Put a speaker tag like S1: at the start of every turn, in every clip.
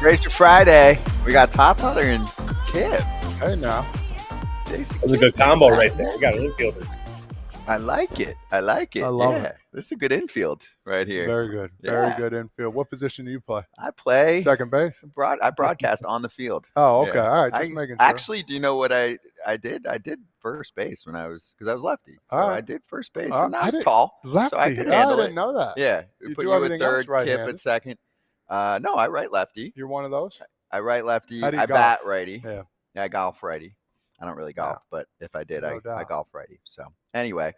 S1: Gracious Friday. We got Todd Frazier and Kip.
S2: Hey, now.
S3: That was a good combo right there. We got an infielder.
S1: I like it. I love it. This is a good infield right here.
S2: Very good. Very good infield. What position do you play?
S1: I play
S2: second base.
S1: I broadcast on the field.
S2: Oh, okay.
S1: Yeah.
S2: All right. Just making sure.
S1: Actually, do you know what I did? I did first base because I was lefty. So I did first base, and I was tall.
S2: Lefty.
S1: So I could handle
S2: I didn't know that.
S1: Yeah.
S2: You
S1: put
S2: do
S1: you
S2: everything
S1: at third,
S2: else
S1: Kip
S2: right-handed?
S1: at second. No, I right lefty.
S2: You're one of those?
S1: I right lefty.
S2: How do you
S1: I
S2: golf?
S1: bat righty.
S2: Yeah.
S1: I golf righty. I don't really golf, but if I did, I golf righty. So anyway,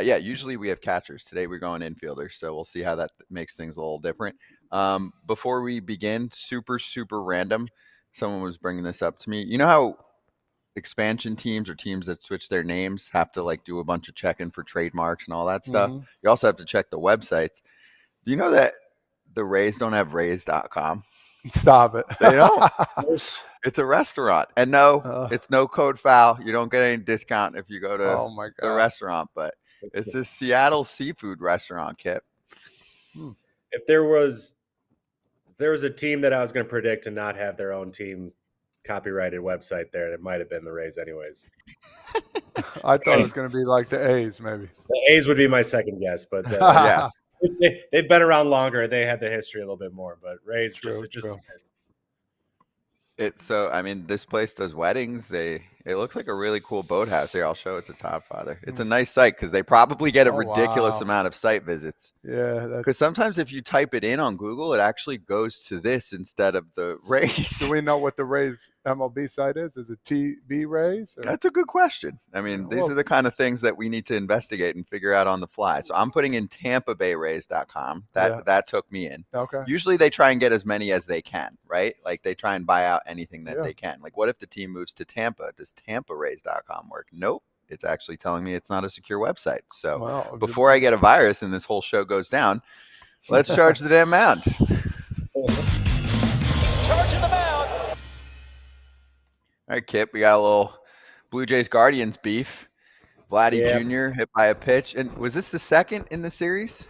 S1: usually we have catchers. Today we're going infielders, so we'll see how that makes things a little different. Before we begin, super random. Someone was bringing this up to me. You know how expansion teams or teams that switch their names have to like do a bunch of checking for trademarks and all that stuff?
S2: Mm-hmm.
S1: You also have to check the websites. Do you know that the Rays don't have Rays.com?
S2: Stop it.
S1: They don't. It's a restaurant. And no, it's no code foul. You don't get any discount if you go to the restaurant, but it's a Seattle seafood restaurant, Kip.
S3: If there was a team that I was going to predict to not have their own team copyrighted website there, it might have been the Rays anyways.
S2: I thought it was going to be like the A's maybe.
S3: The A's would be my second guess, but
S1: yes.
S3: They've been around longer. They had the history a little bit more, but Rays
S1: true. So I mean, this place does weddings. It looks like a really cool boathouse here. I'll show it to Todd Frazier. It's a nice site because they probably get a ridiculous amount of site visits.
S2: Yeah,
S1: because sometimes if you type it in on Google, it actually goes to this instead of the Rays.
S2: Do we know what the Rays MLB site is? Is it TB Rays? Or?
S1: That's a good question. I mean, these are the kind of things that we need to investigate and figure out on the fly. So I'm putting in TampaBayRays.com. That took me in.
S2: Okay.
S1: Usually they try and get as many as they can, right? Like they try and buy out anything that they can. Like what if the team moves to Tampa? Does TampaRays.com work? Nope. It's actually telling me it's not a secure website. So before I get a virus and this whole show goes down, let's charge the damn mound.
S4: Charging the mound.
S1: All right, Kip, we got a little Blue Jays Guardians beef. Vladdy Jr. hit by a pitch. And was this the second in the series?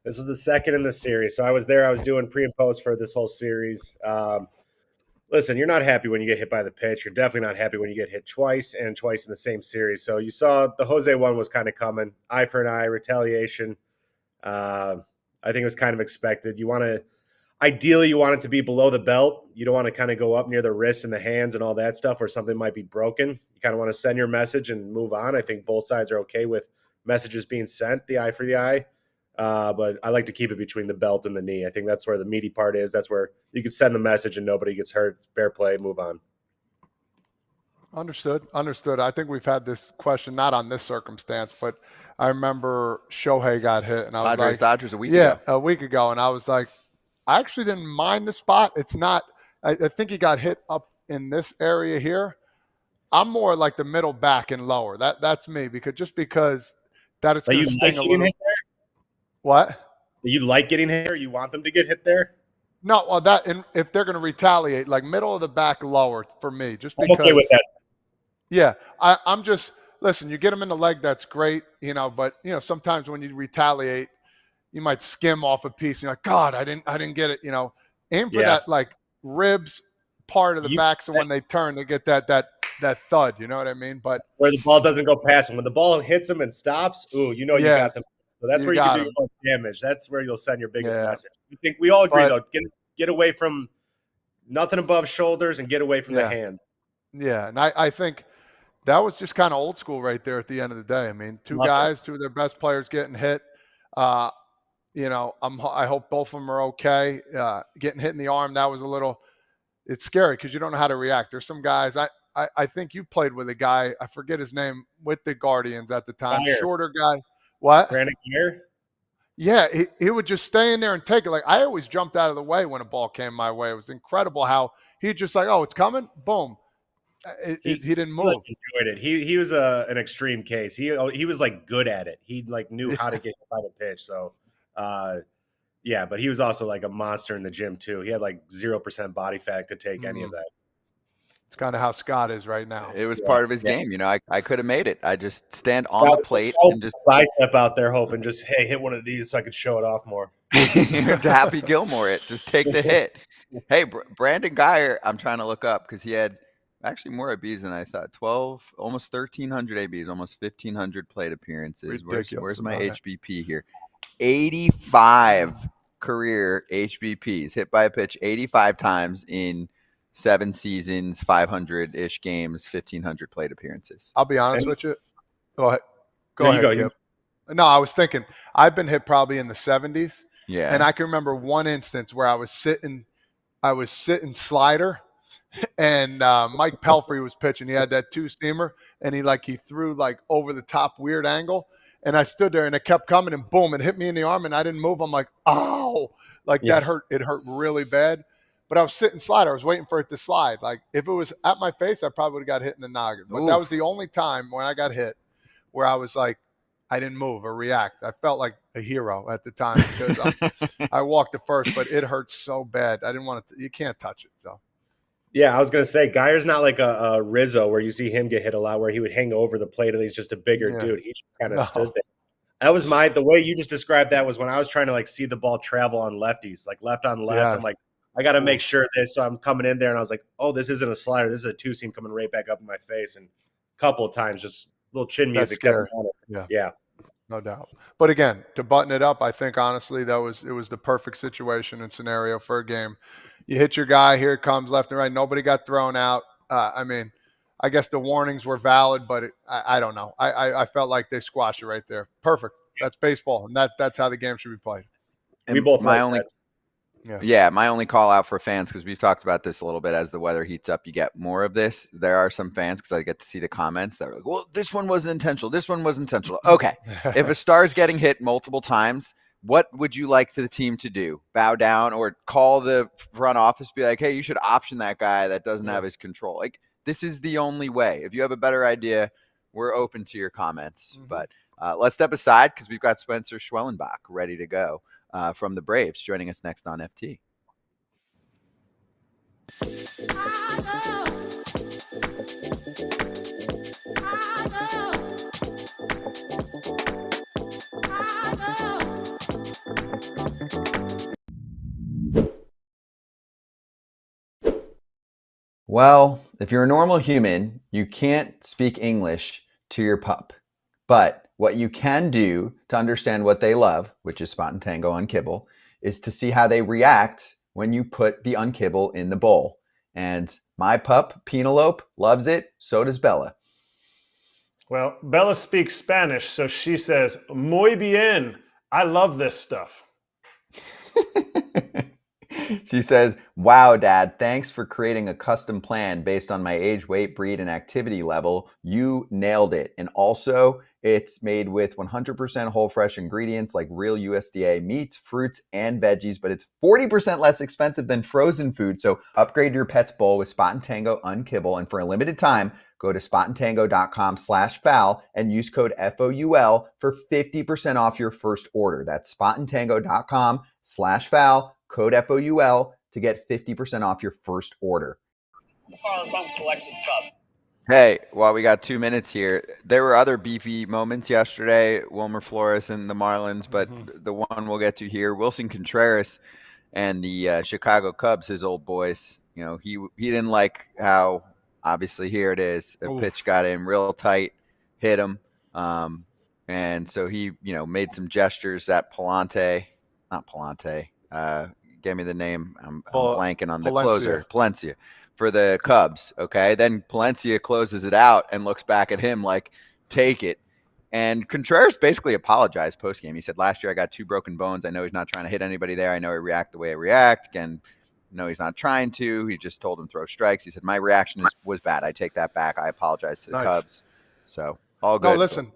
S3: This was the second in the series. So I was there. I was doing pre and post for this whole series. Listen, you're not happy when you get hit by the pitch. You're definitely not happy when you get hit twice and twice in the same series. So you saw the Jose one was kind of coming. Eye for an eye, retaliation. I think it was kind of expected. Ideally, you want it to be below the belt. You don't want to kind of go up near the wrist and the hands and all that stuff where something might be broken. You kind of want to send your message and move on. I think both sides are okay with messages being sent, the eye for the eye. But I like to keep it between the belt and the knee. I think that's where the meaty part is. That's where you can send the message and nobody gets hurt. Fair play, move on.
S2: Understood. I think we've had this question, not on this circumstance, but I remember Shohei got hit. And I was
S1: Dodgers a week ago.
S2: Yeah, a week ago. And I was like, I actually didn't mind the spot. It's not – I think he got hit up in this area here. I'm more like the middle back and lower. That's me because that is going to sting a little. What?
S3: Do you like getting hit or you want them to get hit there?
S2: No, well, if they're going to retaliate, like middle of the back lower for me, just because.
S3: I'm okay with that.
S2: Yeah, I'm just – listen, you get them in the leg, that's great, but, sometimes when you retaliate, you might skim off a piece and you're like, God, I didn't get it, Aim for that, like, ribs part of the back so when they turn, they get that thud, you know what I mean? But
S3: where the ball doesn't go past them. When the ball hits them and stops, you got them. So that's where you can do your most damage. That's where you'll send your biggest message. I think we all agree, though, get away from nothing above shoulders and get away from the hands.
S2: Yeah, and I think that was just kind of old school right there at the end of the day. I mean, two of their best players getting hit. I hope both of them are okay. Getting hit in the arm, that was it's scary because you don't know how to react. There's some guys, I think you played with a guy, I forget his name, with the Guardians at the time, shorter guy. What?
S3: Brandon Gear?
S2: Yeah, he would just stay in there and take it. Like, I always jumped out of the way when a ball came my way. It was incredible how he just like, oh, it's coming, boom. He didn't move.
S3: Enjoyed it. He was an extreme case. He was like good at it. He like knew how to get hit by the pitch. So, but he was also like a monster in the gym too. He had like 0% body fat, could take any of that.
S2: It's kind of how Scott is right now.
S1: It was part of his game. I could have made it. I just stand on the plate and just
S3: bicep out there hoping just, hey, hit one of these so I could show it off more.
S1: To Happy Gilmore it. Just take the hit. Hey, Brandon Guyer, I'm trying to look up because he had actually more ABs than I thought. 12, almost 1,300 ABs, almost 1,500 plate appearances. Where's my HBP here? 85 career HBPs, hit by a pitch 85 times in 7 seasons, 500-ish games, 1,500 plate appearances.
S2: I'll be honest with you. Go ahead. Go ahead, Kip. No, I was thinking I've been hit probably in the 70s.
S1: Yeah.
S2: And I can remember one instance where I was sitting slider, and Mike Pelfrey was pitching. He had that 2-seamer, and he threw over the top weird angle. And I stood there, and it kept coming, and boom, it hit me in the arm, and I didn't move. I'm like, oh, that hurt. It hurt really bad. But I was sitting slider. I was waiting for it to slide. Like, if it was at my face, I probably would have got hit in the noggin. But that was the only time when I got hit where I was like, I didn't move or react. I felt like a hero at the time because I walked to first, but it hurt so bad. I didn't want to. You can't touch it. So.
S3: Yeah, I was going to say, Guyer's not like a Rizzo where you see him get hit a lot, where he would hang over the plate and he's just a bigger dude. He just kind of stood there. That was the way you just described that was when I was trying to see the ball travel on lefties, like left on left. Yeah. I'm like, I got to make sure this. So I'm coming in there and I was like, oh, this isn't a slider. This is a 2-seam coming right back up in my face. And a couple of times, just little chin music. Yeah.
S2: No doubt. But again, to button it up, I think honestly it was the perfect situation and scenario for a game. You hit your guy, here it comes left and right. Nobody got thrown out. I guess the warnings were valid, but I don't know. I felt like they squashed it right there. Perfect. That's baseball, and that's how the game should be played.
S3: And we both
S1: my only call out for fans, because we've talked about this a little bit, as the weather heats up, you get more of this. There are some fans, because I get to see the comments that are like, well, this one wasn't intentional. This one wasn't intentional. Okay. If a star's getting hit multiple times, what would you like the team to do? Bow down or call the front office, be like, hey, you should option that guy that doesn't have his control. Like, this is the only way. If you have a better idea, we're open to your comments. Mm-hmm. But let's step aside because we've got Spencer Schwellenbach ready to go from the Braves, joining us next on FT. Well, if you're a normal human, you can't speak English to your pup. But what you can do to understand what they love, which is Spot and Tango Unkibble, is to see how they react when you put the Unkibble in the bowl. And my pup, Penelope, loves it. So does Bella.
S4: Well, Bella speaks Spanish, so she says, muy bien. I love this stuff.
S1: She says, wow, Dad, thanks for creating a custom plan based on my age, weight, breed, and activity level. You nailed it. And also, it's made with 100% whole fresh ingredients like real USDA meats, fruits, and veggies, but it's 40% less expensive than frozen food. So upgrade your pet's bowl with Spot and Tango Unkibble. And for a limited time, go to spotandtango.com/foul and use code FOUL for 50% off your first order. That's spotandtango.com/foul. Code FOUL to get 50% off your first order. Hey, while we got 2 minutes here, there were other beefy moments yesterday, Wilmer Flores and the Marlins, but the one we'll get to here, Wilson Contreras and the Chicago Cubs, his old boys, he didn't like how, obviously here it is, a pitch got in real tight, hit him, and so he, made some gestures at give me the name. I'm blanking on the closer. Palencia for the Cubs. Okay. Then Palencia closes it out and looks back at him like, take it. And Contreras basically apologized post-game. He said, last year I got 2 broken bones. I know he's not trying to hit anybody there. I know I react the way I react. Again, no, he's not trying to. He just told him throw strikes. He said, my reaction was bad. I take that back. I apologize to the Cubs. So all good.
S2: No, listen.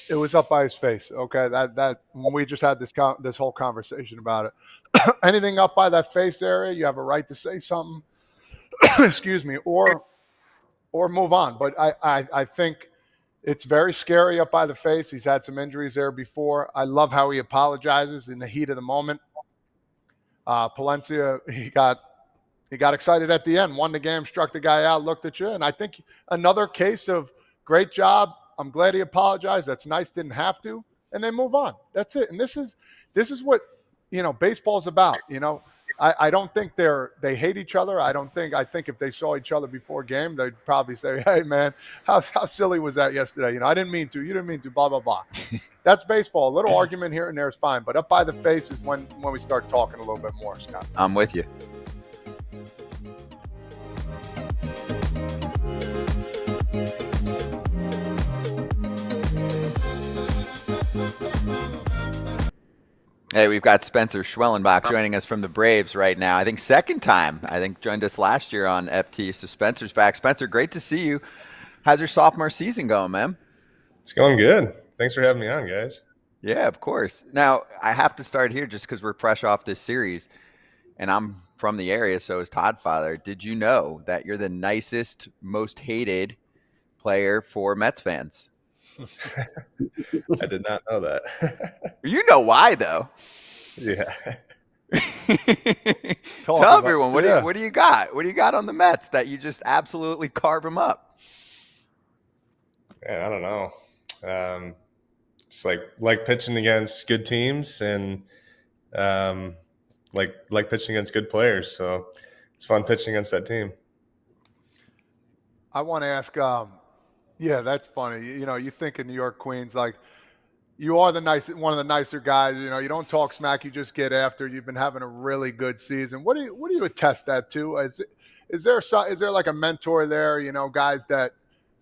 S2: It was up by his face. Okay, that we just had this whole conversation about it. Anything up by that face area, you have a right to say something. Excuse me, or move on. But I think it's very scary up by the face. He's had some injuries there before. I love how he apologizes in the heat of the moment. Palencia, he got excited at the end, won the game, struck the guy out, looked at you, and I think another case of great job. I'm glad he apologized. That's nice. Didn't have to. And then move on. That's it. And this is what, baseball's about. I don't think they hate each other. I think if they saw each other before game, they'd probably say, "Hey, man, how silly was that yesterday? I didn't mean to. You didn't mean to. Blah blah blah." That's baseball. A little argument here and there is fine, but up by the face is when we start talking a little bit more, Scott.
S1: I'm with you. Hey, we've got Spencer Schwellenbach joining us from the Braves right now. I think second time. I think joined us last year on FT. So Spencer's back. Spencer, great to see you. How's your sophomore season going, man?
S5: It's going good. Thanks for having me on, guys.
S1: Yeah, of course. Now, I have to start here just because we're fresh off this series, and I'm from the area, so is Todd Father. Did you know that you're the nicest, most hated player for Mets fans?
S5: I did not know that.
S1: You know why, though.
S5: Yeah.
S1: Tell everyone, what do you got? What do you got on the Mets that you just absolutely carve them up?
S5: Man, I don't know. Just like pitching against good teams and like pitching against good players. So it's fun pitching against that team.
S2: I want to ask, yeah, that's funny. You think in New York, Queens, like you are one of the nicer guys. You don't talk smack, you just get after. You've been having a really good season. What do you attest that to? Is there like a mentor there? Guys that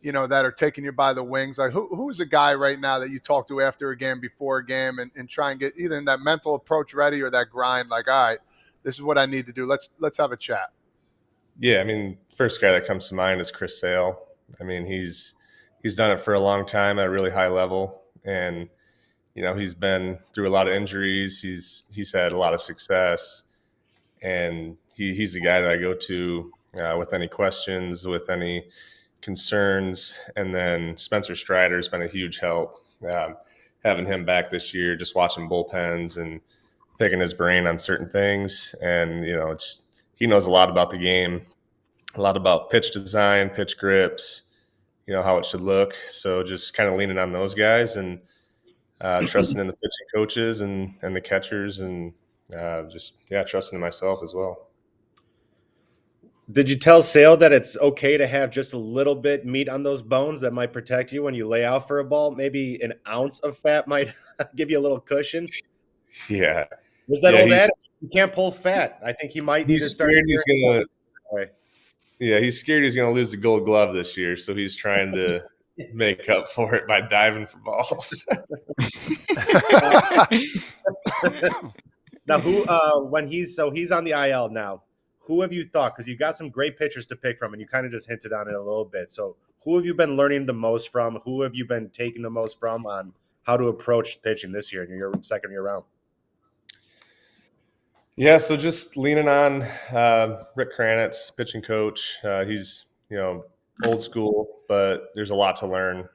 S2: that are taking you by the wings. Like who's a guy right now that you talk to after a game, before a game, and try and get either that mental approach ready or that grind? Like, all right, this is what I need to do. Let's have a chat.
S5: Yeah, I mean, first guy that comes to mind is Chris Sale. I mean, he's done it for a long time at a really high level, and he's been through a lot of injuries. He's had a lot of success, and he's the guy that I go to with any questions, with any concerns. And then Spencer Strider has been a huge help. Having him back this year, just watching bullpens and picking his brain on certain things, and he knows a lot about the game, a lot about pitch design, pitch grips, how it should look. So just kind of leaning on those guys and trusting in the pitching coaches and the catchers, and trusting in myself as well.
S3: Did you tell Sale that it's okay to have just a little bit meat on those bones that might protect you when you lay out for a ball? Maybe an ounce of fat might give you a little cushion.
S5: Yeah.
S3: Was that old adage? You can't pull fat. I think he might need to start.
S5: He's scared he's going to lose the Gold Glove this year, so he's trying to make up for it by diving for balls.
S3: Now, he's on the IL now. Who have you thought? Because you got some great pitchers to pick from, and you kind of just hinted on it a little bit. So, who have you been learning the most from? Who have you been taking the most from on how to approach pitching this year in your second year round?
S5: Yeah, so just leaning on Rick Kranitz, pitching coach. He's old school, but there's a lot to learn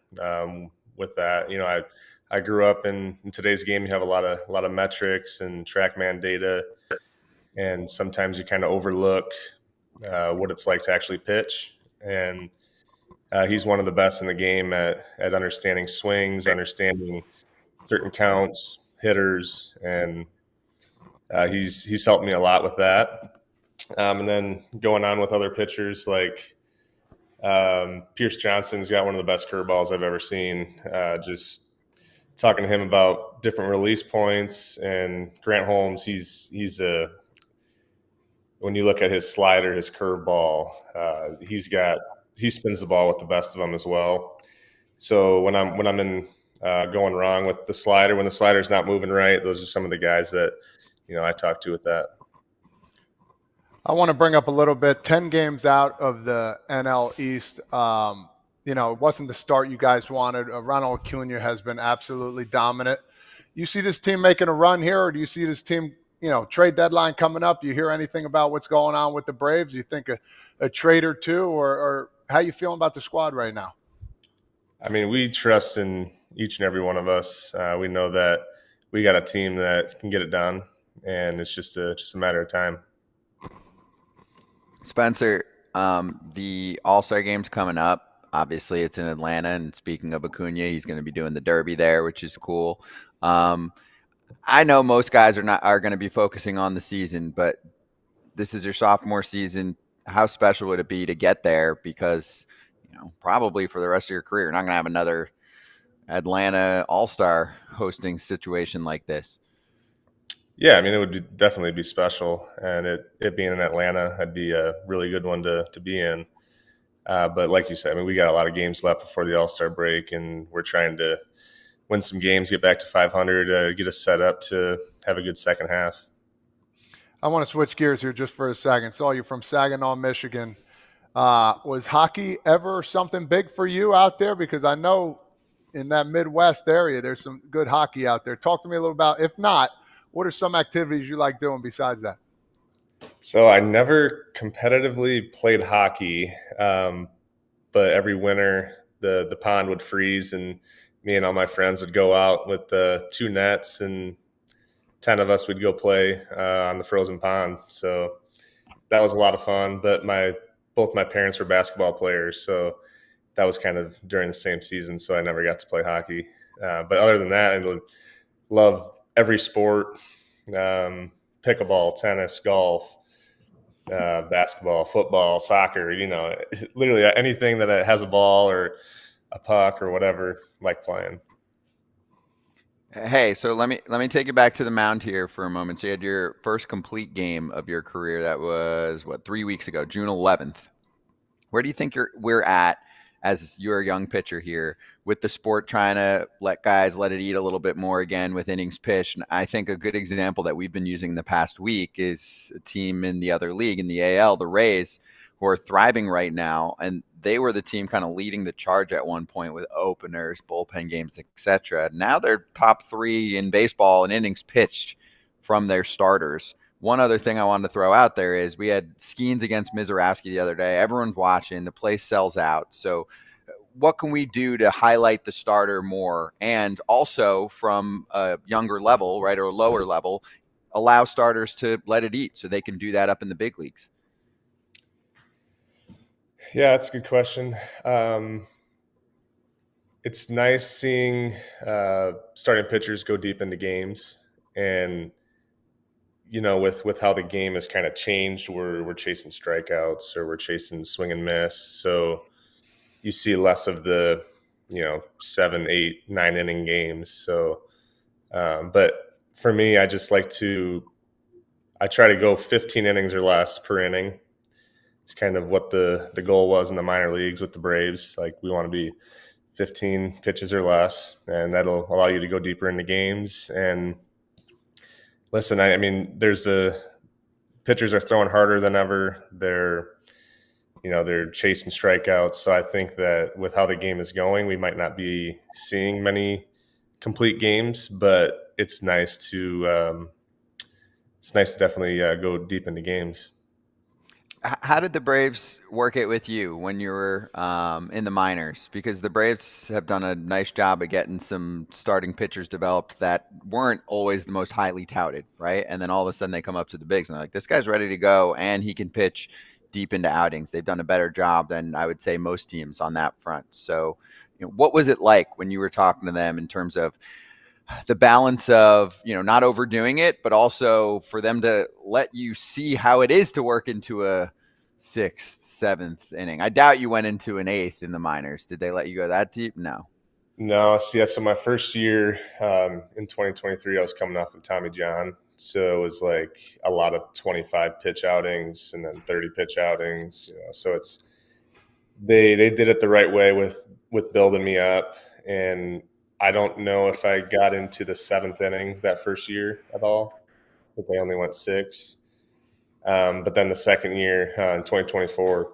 S5: with that. I grew up in today's game. You have a lot of metrics and TrackMan data, and sometimes you kind of overlook what it's like to actually pitch. And he's one of the best in the game at understanding swings, understanding certain counts, hitters, and he's helped me a lot with that. And then going on with other pitchers like Pierce Johnson's got one of the best curveballs I've ever seen. Just talking to him about different release points, and Grant Holmes, when you look at his slider, his curveball, he spins the ball with the best of them as well. So when I'm in going wrong with the slider, when the slider's not moving right, those are some of the guys that I talk to with that.
S2: I want to bring up a little bit. 10 games out of the NL East. It wasn't the start you guys wanted. Ronald Acuna has been absolutely dominant. You see this team making a run here, or do you see this team, trade deadline coming up? Do you hear anything about what's going on with the Braves? Do you think a trade or two, or how you feeling about the squad right now?
S5: I mean, we trust in each and every one of us. We know that we got a team that can get it done, and it's just a matter of time.
S1: Spencer, the All-Star game's coming up. Obviously, it's in Atlanta, and speaking of Acuna, he's going to be doing the Derby there, which is cool. I know most guys are going to be focusing on the season, but this is your sophomore season. How special would it be to get there? Because, probably for the rest of your career, you're not going to have another Atlanta All-Star hosting situation like this.
S5: Yeah, I mean, it would definitely be special. And it being in Atlanta, that'd be a really good one to be in. But like you said, I mean, we got a lot of games left before the All-Star break, and we're trying to win some games, get back to 500, get us set up to have a good second half.
S2: I want to switch gears here just for a second. Saw you from Saginaw, Michigan. Was hockey ever something big for you out there? Because I know in that Midwest area, there's some good hockey out there. Talk to me a little about, if not, what are some activities you like doing besides that?
S5: So I never competitively played hockey, but every winter the pond would freeze and me and all my friends would go out with the 2 nets and 10 of us would go play on the frozen pond. So that was a lot of fun. But both my parents were basketball players, so that was kind of during the same season. So I never got to play hockey. But other than that, I love every sport: pickleball, tennis, golf, basketball, football, soccer. Literally anything that has a ball or a puck or whatever, like playing.
S1: Hey, so let me take you back to the mound here for a moment. So you had your first complete game of your career. That was 3 weeks ago, June 11th. Where do you think we're at as you're a young pitcher here with the sport trying to let it eat a little bit more again with innings pitched? And I think a good example that we've been using the past week is a team in the other league, in the AL, the Rays, who are thriving right now. And they were the team kind of leading the charge at one point with openers, bullpen games, etc. Now they're top 3 in baseball in innings pitched from their starters. One other thing I wanted to throw out there is we had Skeens against Mizorowski the other day. Everyone's watching. The place sells out. So what can we do to highlight the starter more, and also from a younger level, right, or a lower level, allow starters to let it eat so they can do that up in the big leagues?
S5: Yeah, that's a good question. It's nice seeing starting pitchers go deep into games, and with how the game has kind of changed, we're chasing strikeouts or we're chasing swing and miss. So you see less of the 7, 8, 9 inning games. So, but for me, I just I try to go 15 innings or less per inning. It's kind of what the goal was in the minor leagues with the Braves. Like, we want to be 15 pitches or less, and that'll allow you to go deeper into games. And listen, I mean, pitchers are throwing harder than ever. They're chasing strikeouts. So I think that with how the game is going, we might not be seeing many complete games, but it's nice to definitely go deep into games.
S1: How did the Braves work it with you when you were in the minors? Because the Braves have done a nice job of getting some starting pitchers developed that weren't always the most highly touted, right? And then all of a sudden they come up to the bigs and they're like, this guy's ready to go and he can pitch deep into outings. They've done a better job than I would say most teams on that front. So, what was it like when you were talking to them in terms of the balance of, not overdoing it, but also for them to let you see how it is to work into a 6th, 7th inning? I doubt you went into an 8th in the minors. Did they let you go that deep? No.
S5: So my first year in 2023, I was coming off of Tommy John. So it was like a lot of 25 pitch outings and then 30 pitch outings. So they did it the right way with building me up. And I don't know if I got into the 7th inning that first year at all. I think they only went 6. But then the second year in 2024,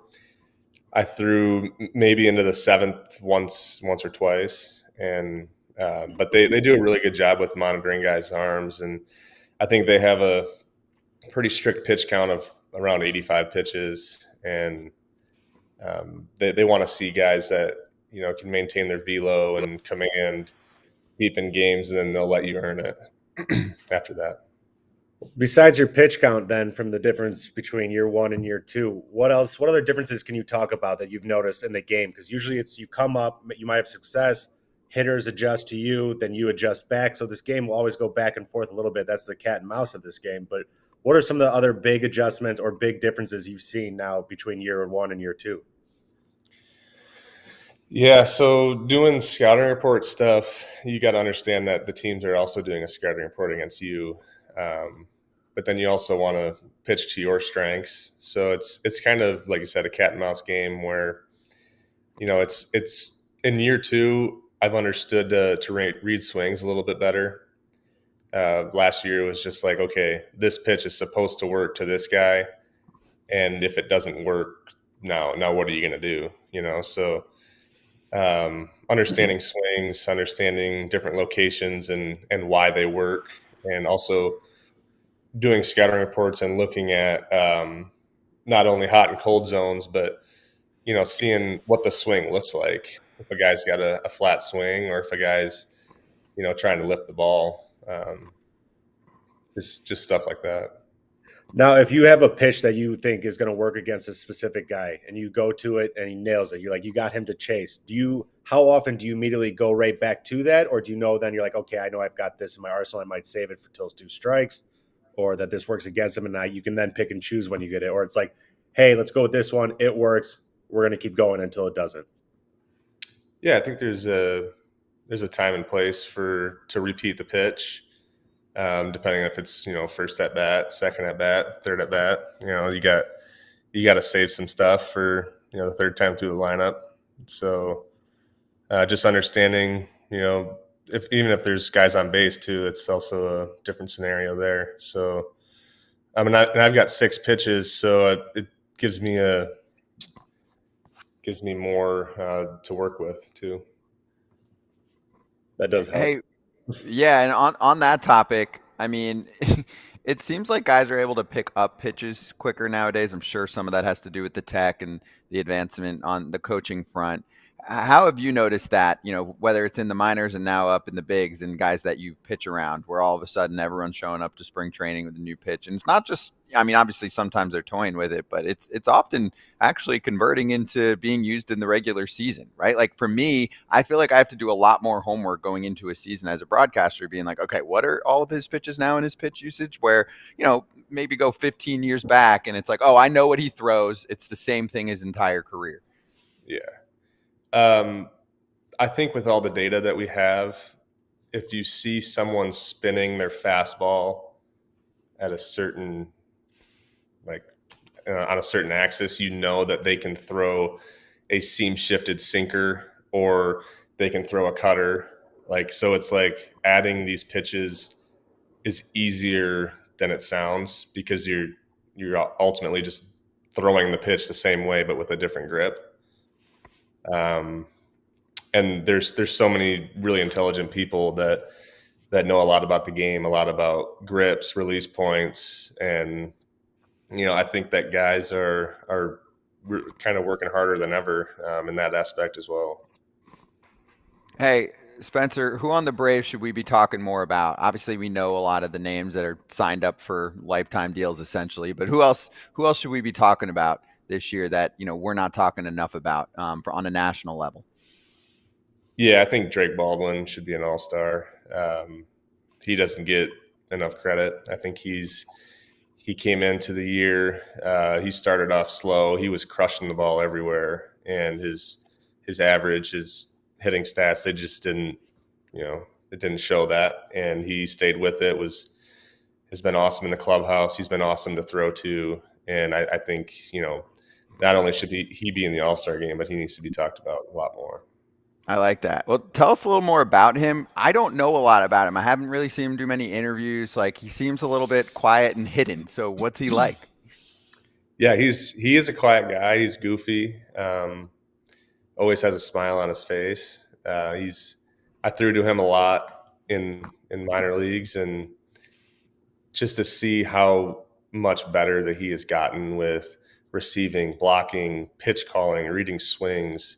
S5: I threw maybe into the 7th once or twice. And but they do a really good job with monitoring guys' arms. And I think they have a pretty strict pitch count of around 85 pitches. And they want to see guys that, can maintain their velo and command deep in games, and then they'll let you earn it after that.
S3: Besides your pitch count, then, from the difference between year 1 and year 2, what other differences can you talk about that you've noticed in the game? Because usually it's you come up, you might have success, hitters adjust to you, then you adjust back. So this game will always go back and forth a little bit. That's the cat and mouse of this game. But What are some of the other big adjustments or big differences you've seen now between year 1 and year 2?
S5: Yeah, so doing scouting report stuff, you got to understand that the teams are also doing a scouting report against you, but then you also want to pitch to your strengths. So it's kind of, like you said, a cat and mouse game where, it's in year 2, I've understood to read swings a little bit better. Last year was just like, okay, this pitch is supposed to work to this guy, and if it doesn't work, now what are you going to do? So understanding swings, understanding different locations and why they work, and also doing scouting reports and looking at not only hot and cold zones, but seeing what the swing looks like. If a guy's got a flat swing, or if a guy's trying to lift the ball, just stuff like that.
S3: Now, if you have a pitch that you think is going to work against a specific guy and you go to it and he nails it, you're like, you got him to chase. How often do you immediately go right back to that? Or do you know then you're like, okay, I know I've got this in my arsenal. I might save it for till 2 strikes, or that this works against him. And you can then pick and choose when you get it. Or it's like, hey, let's go with this one. It works. We're going to keep going until it doesn't.
S5: Yeah, I think there's a time and place to repeat the pitch. Depending if it's first at bat, second at bat, third at bat, you got to save some stuff for the third time through the lineup. So just understanding, even if there's guys on base too, it's also a different scenario there. So I've got 6 pitches, so it gives me more to work with too.
S3: That does help.
S1: Hey, yeah, and on that topic, I mean, it seems like guys are able to pick up pitches quicker nowadays. I'm sure some of that has to do with the tech and the advancement on the coaching front. How have you noticed that, whether it's in the minors and now up in the bigs, and guys that you pitch around, where all of a sudden everyone's showing up to spring training with a new pitch? And it's not just, obviously sometimes they're toying with it, but it's often actually converting into being used in the regular season, right? Like for me, I feel like I have to do a lot more homework going into a season as a broadcaster, being like, okay, what are all of his pitches now in his pitch usage? Where, maybe go 15 years back and it's like, oh, I know what he throws. It's the same thing his entire career.
S5: Yeah. I think with all the data that we have, if you see someone spinning their fastball at a certain, on a certain axis, that they can throw a seam shifted sinker, or they can throw a cutter. So it's like adding these pitches is easier than it sounds, because you're ultimately just throwing the pitch the same way, but with a different grip. And there's so many really intelligent people that know a lot about the game, a lot about grips, release points, and I think that guys are kind of working harder than ever in that aspect as well.
S1: Hey, Spencer, who on the Braves should we be talking more about? Obviously, we know a lot of the names that are signed up for lifetime deals, essentially. But who else should we be talking about this year that we're not talking enough about on a national level?
S5: Yeah, I think Drake Baldwin should be an all-star. He doesn't get enough credit. I think he came into the year. He started off slow. He was crushing the ball everywhere, and his average, his hitting stats, they just didn't, it didn't show that. And he stayed with it. Has been awesome in the clubhouse. He's been awesome to throw to, and I think not only should he be in the All-Star game, but he needs to be talked about a lot more.
S1: I like that. Well, tell us a little more about him. I don't know a lot about him. I haven't really seen him do many interviews. Like, he seems a little bit quiet and hidden. So what's he like?
S5: Yeah, he is a quiet guy. He's goofy. Always has a smile on his face. I threw to him a lot in minor leagues, and just to see how much better that he has gotten with receiving, blocking, pitch calling, reading swings.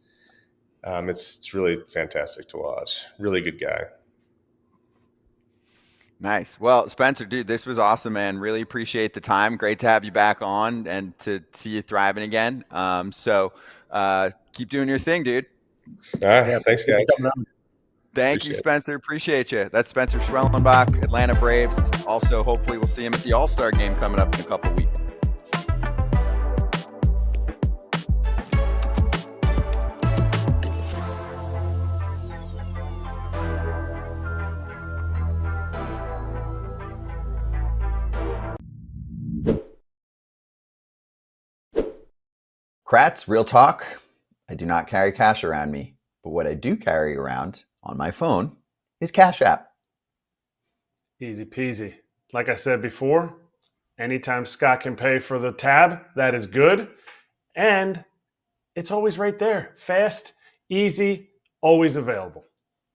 S5: It's really fantastic to watch. Really good guy.
S1: Nice. Well, Spencer, dude, this was awesome, man. Really appreciate the time. Great to have you back on and to see you thriving again. So keep doing your thing, dude.
S5: All right. Thanks, guys.
S1: Thank you, Spencer. Appreciate you. That's Spencer Schwellenbach, Atlanta Braves. Also, hopefully we'll see him at the All-Star game coming up in a couple weeks. Kratz, real talk. I do not carry cash around me, but what I do carry around on my phone is Cash App.
S4: Easy peasy. Like I said before, anytime Scott can pay for the tab, that is good. And it's always right there. Fast, easy, always available.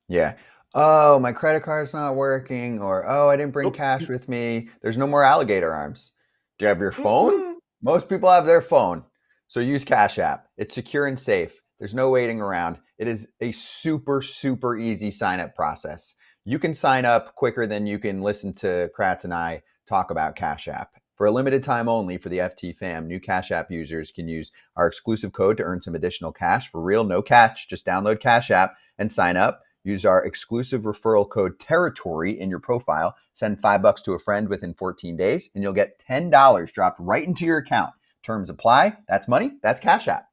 S1: Yeah. Oh, my credit card's not working, or oh, I didn't bring cash with me. There's no more alligator arms. Do you have your phone? Most people have their phone. So use Cash App. It's secure and safe. There's no waiting around. It is a super, super easy sign-up process. You can sign up quicker than you can listen to Kratz and I talk about Cash App. For a limited time only for the FT fam, new Cash App users can use our exclusive code to earn some additional cash. For real, no catch. Just download Cash App and sign up. Use our exclusive referral code TERRITORY in your profile. Send $5 to a friend within 14 days, and you'll get $10 dropped right into your account. Terms apply. That's money. That's Cash App.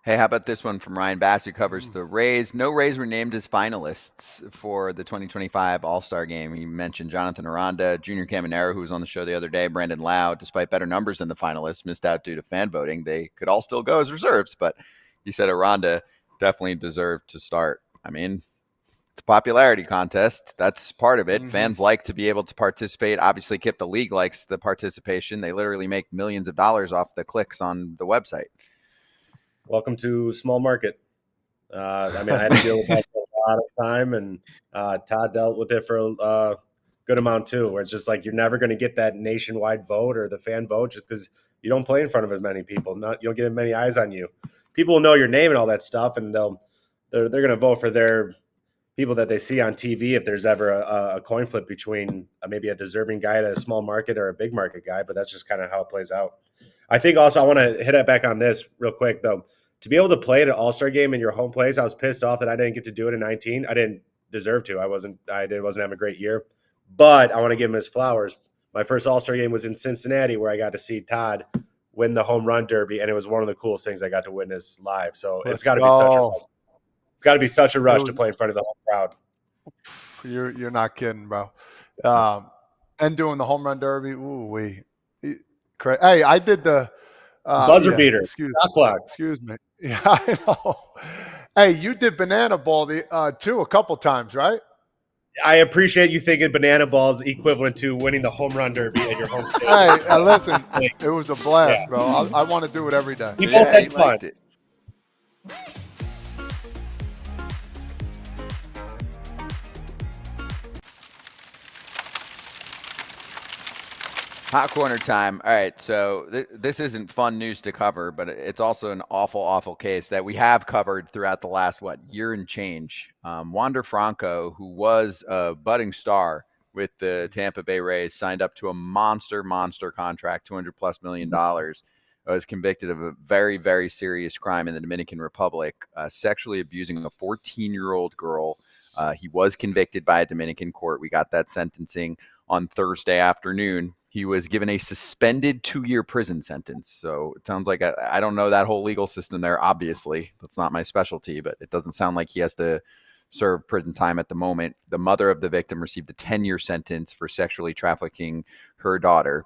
S1: Hey, how about this one from Ryan Bass, who covers the Rays? No Rays were named as finalists for the 2025 All-Star Game. He mentioned Jonathan Aranda, Junior Caminero, who was on the show the other day, Brandon Lau. Despite better numbers than the finalists, missed out due to fan voting. They could all still go as reserves, but he said Aranda definitely deserved to start. I mean, it's a popularity contest. That's part of it. Mm-hmm. Fans like to be able to participate. Obviously, Kip, the league likes the participation. They literally make millions of dollars off the clicks on the website.
S3: Welcome to small market. I mean, I had to deal with that for a lot of time, and Todd dealt with it for a good amount too, where it's just like you're never going to get that nationwide vote or the fan vote just because you don't play in front of as many people. You don't get as many eyes on you. People will know your name and all that stuff, and they're going to vote for their people that they see on TV if there's ever a coin flip between maybe a deserving guy at a small market or a big market guy, but that's just kind of how it plays out. I think also I want to hit it back on this real quick, though. To be able to play at an All-Star game in your home place, I was pissed off that I didn't get to do it in 19. I didn't deserve to. I wasn't having a great year. But I want to give him his flowers. My first All-Star game was in Cincinnati, where I got to see Todd win the home run derby, and it was one of the coolest things I got to witness live. So it's got to be such a rush to play in front of the home crowd.
S2: You're not kidding, bro. And doing the home run derby, hey, I did the
S3: buzzer beater.
S2: Excuse me. Yeah, I know. Hey, you did banana ball too a couple times, right?
S3: I appreciate you thinking banana ball is equivalent to winning the home run derby at your home stadium.
S2: Hey, listen, it was a blast, bro. I want to do it every day.
S3: You both had fun.
S1: It. Hot corner time. All right, so this isn't fun news to cover, but it's also an awful, awful case that we have covered throughout the last, year and change. Wander Franco, who was a budding star with the Tampa Bay Rays, signed up to a monster contract, $200+ million, was convicted of a very, very serious crime in the Dominican Republic, sexually abusing a 14-year-old girl. He was convicted by a Dominican court. We got that sentencing on Thursday afternoon. He was given a suspended 2-year prison sentence. So it sounds like I don't know that whole legal system there. Obviously, that's not my specialty, but it doesn't sound like he has to serve prison time at the moment. The mother of the victim received a 10-year sentence for sexually trafficking her daughter.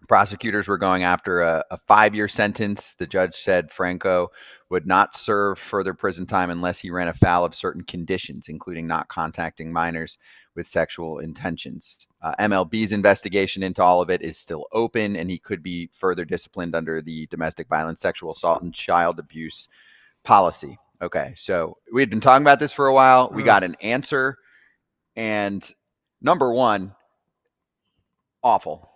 S1: Prosecutors were going after a 5-year sentence. The judge said Franco would not serve further prison time unless he ran afoul of certain conditions, including not contacting minors with sexual intentions. MLB's investigation into all of it is still open, and he could be further disciplined under the domestic violence, sexual assault, and child abuse policy. Okay, so we had been talking about this for a while. We got an answer, and number one, awful.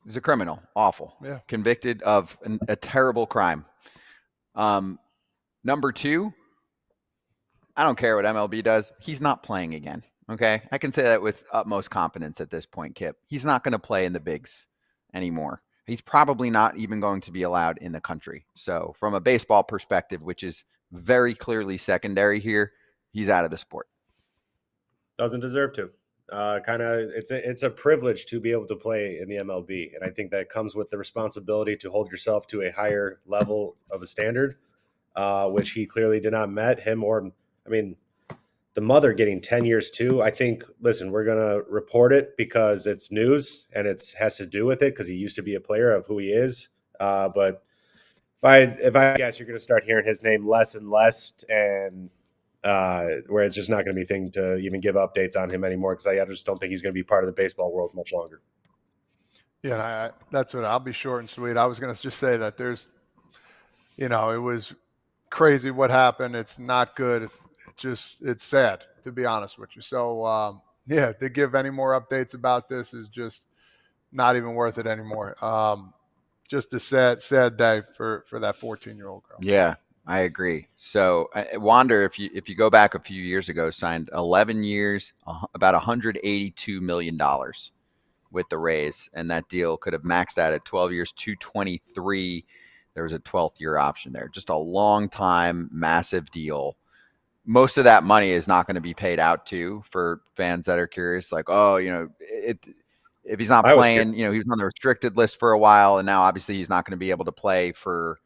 S1: He's a criminal. Awful.
S2: Yeah.
S1: Convicted of a terrible crime. Number two, I don't care what MLB does. He's not playing again. Okay. I can say that with utmost confidence at this point, Kip. He's not going to play in the bigs anymore. He's probably not even going to be allowed in the country. So from a baseball perspective, which is very clearly secondary here, he's out of the sport.
S3: Doesn't deserve to. It's a privilege to be able to play in the MLB, and I think that comes with the responsibility to hold yourself to a higher level of a standard, which he clearly did not met. The mother getting 10 years too. I think, listen, we're gonna report it because it's news and it has to do with it because he used to be a player of who he is. But if I guess, you're gonna start hearing his name less and less, and where it's just not going to be a thing to even give updates on him anymore because I just don't think he's going to be part of the baseball world much longer.
S2: Yeah, that's what I'll be short and sweet. I was going to just say that there's, it was crazy what happened. It's not good. It's sad, to be honest with you. So, to give any more updates about this is just not even worth it anymore. Just a sad day for that 14-year-old girl.
S1: Yeah. I agree. So Wander, if you go back a few years ago, signed 11 years, about $182 million with the Rays, and that deal could have maxed out at 12 years, 223. There was a 12th year option there. Just a long time, massive deal. Most of that money is not going to be paid out to, for fans that are curious, like, if he's not playing, he was on the restricted list for a while, and now obviously he's not going to be able to play for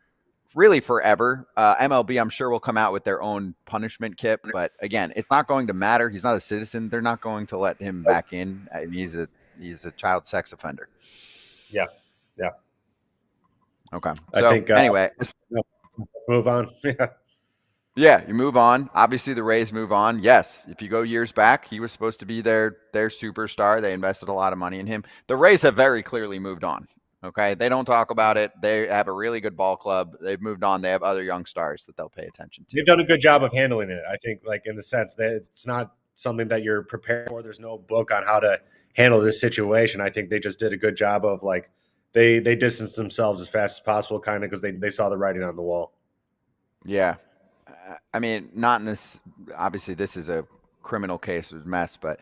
S1: really forever. MLB, I'm sure, will come out with their own punishment kit, but again, it's not going to matter. He's not a citizen. They're not going to let him back in. He's a child sex offender.
S3: Yeah.
S1: Okay.
S3: I think
S1: anyway,
S3: move on.
S1: Yeah, you move on. Obviously, the Rays move on. Yes, if you go years back, he was supposed to be their superstar. They invested a lot of money in him. The Rays have very clearly moved on. Okay, they don't talk about it. They have a really good ball club. They've moved on. They have other young stars that they'll pay attention to.
S3: They've done a good job of handling it. I think, like, in the sense that it's not something that you're prepared for. There's no book on how to handle this situation. I think they just did a good job of, like, they distanced themselves as fast as possible, kind of, because they saw the writing on the wall.
S1: Yeah. I mean, not in this. Obviously, this is a criminal case, it was a mess, but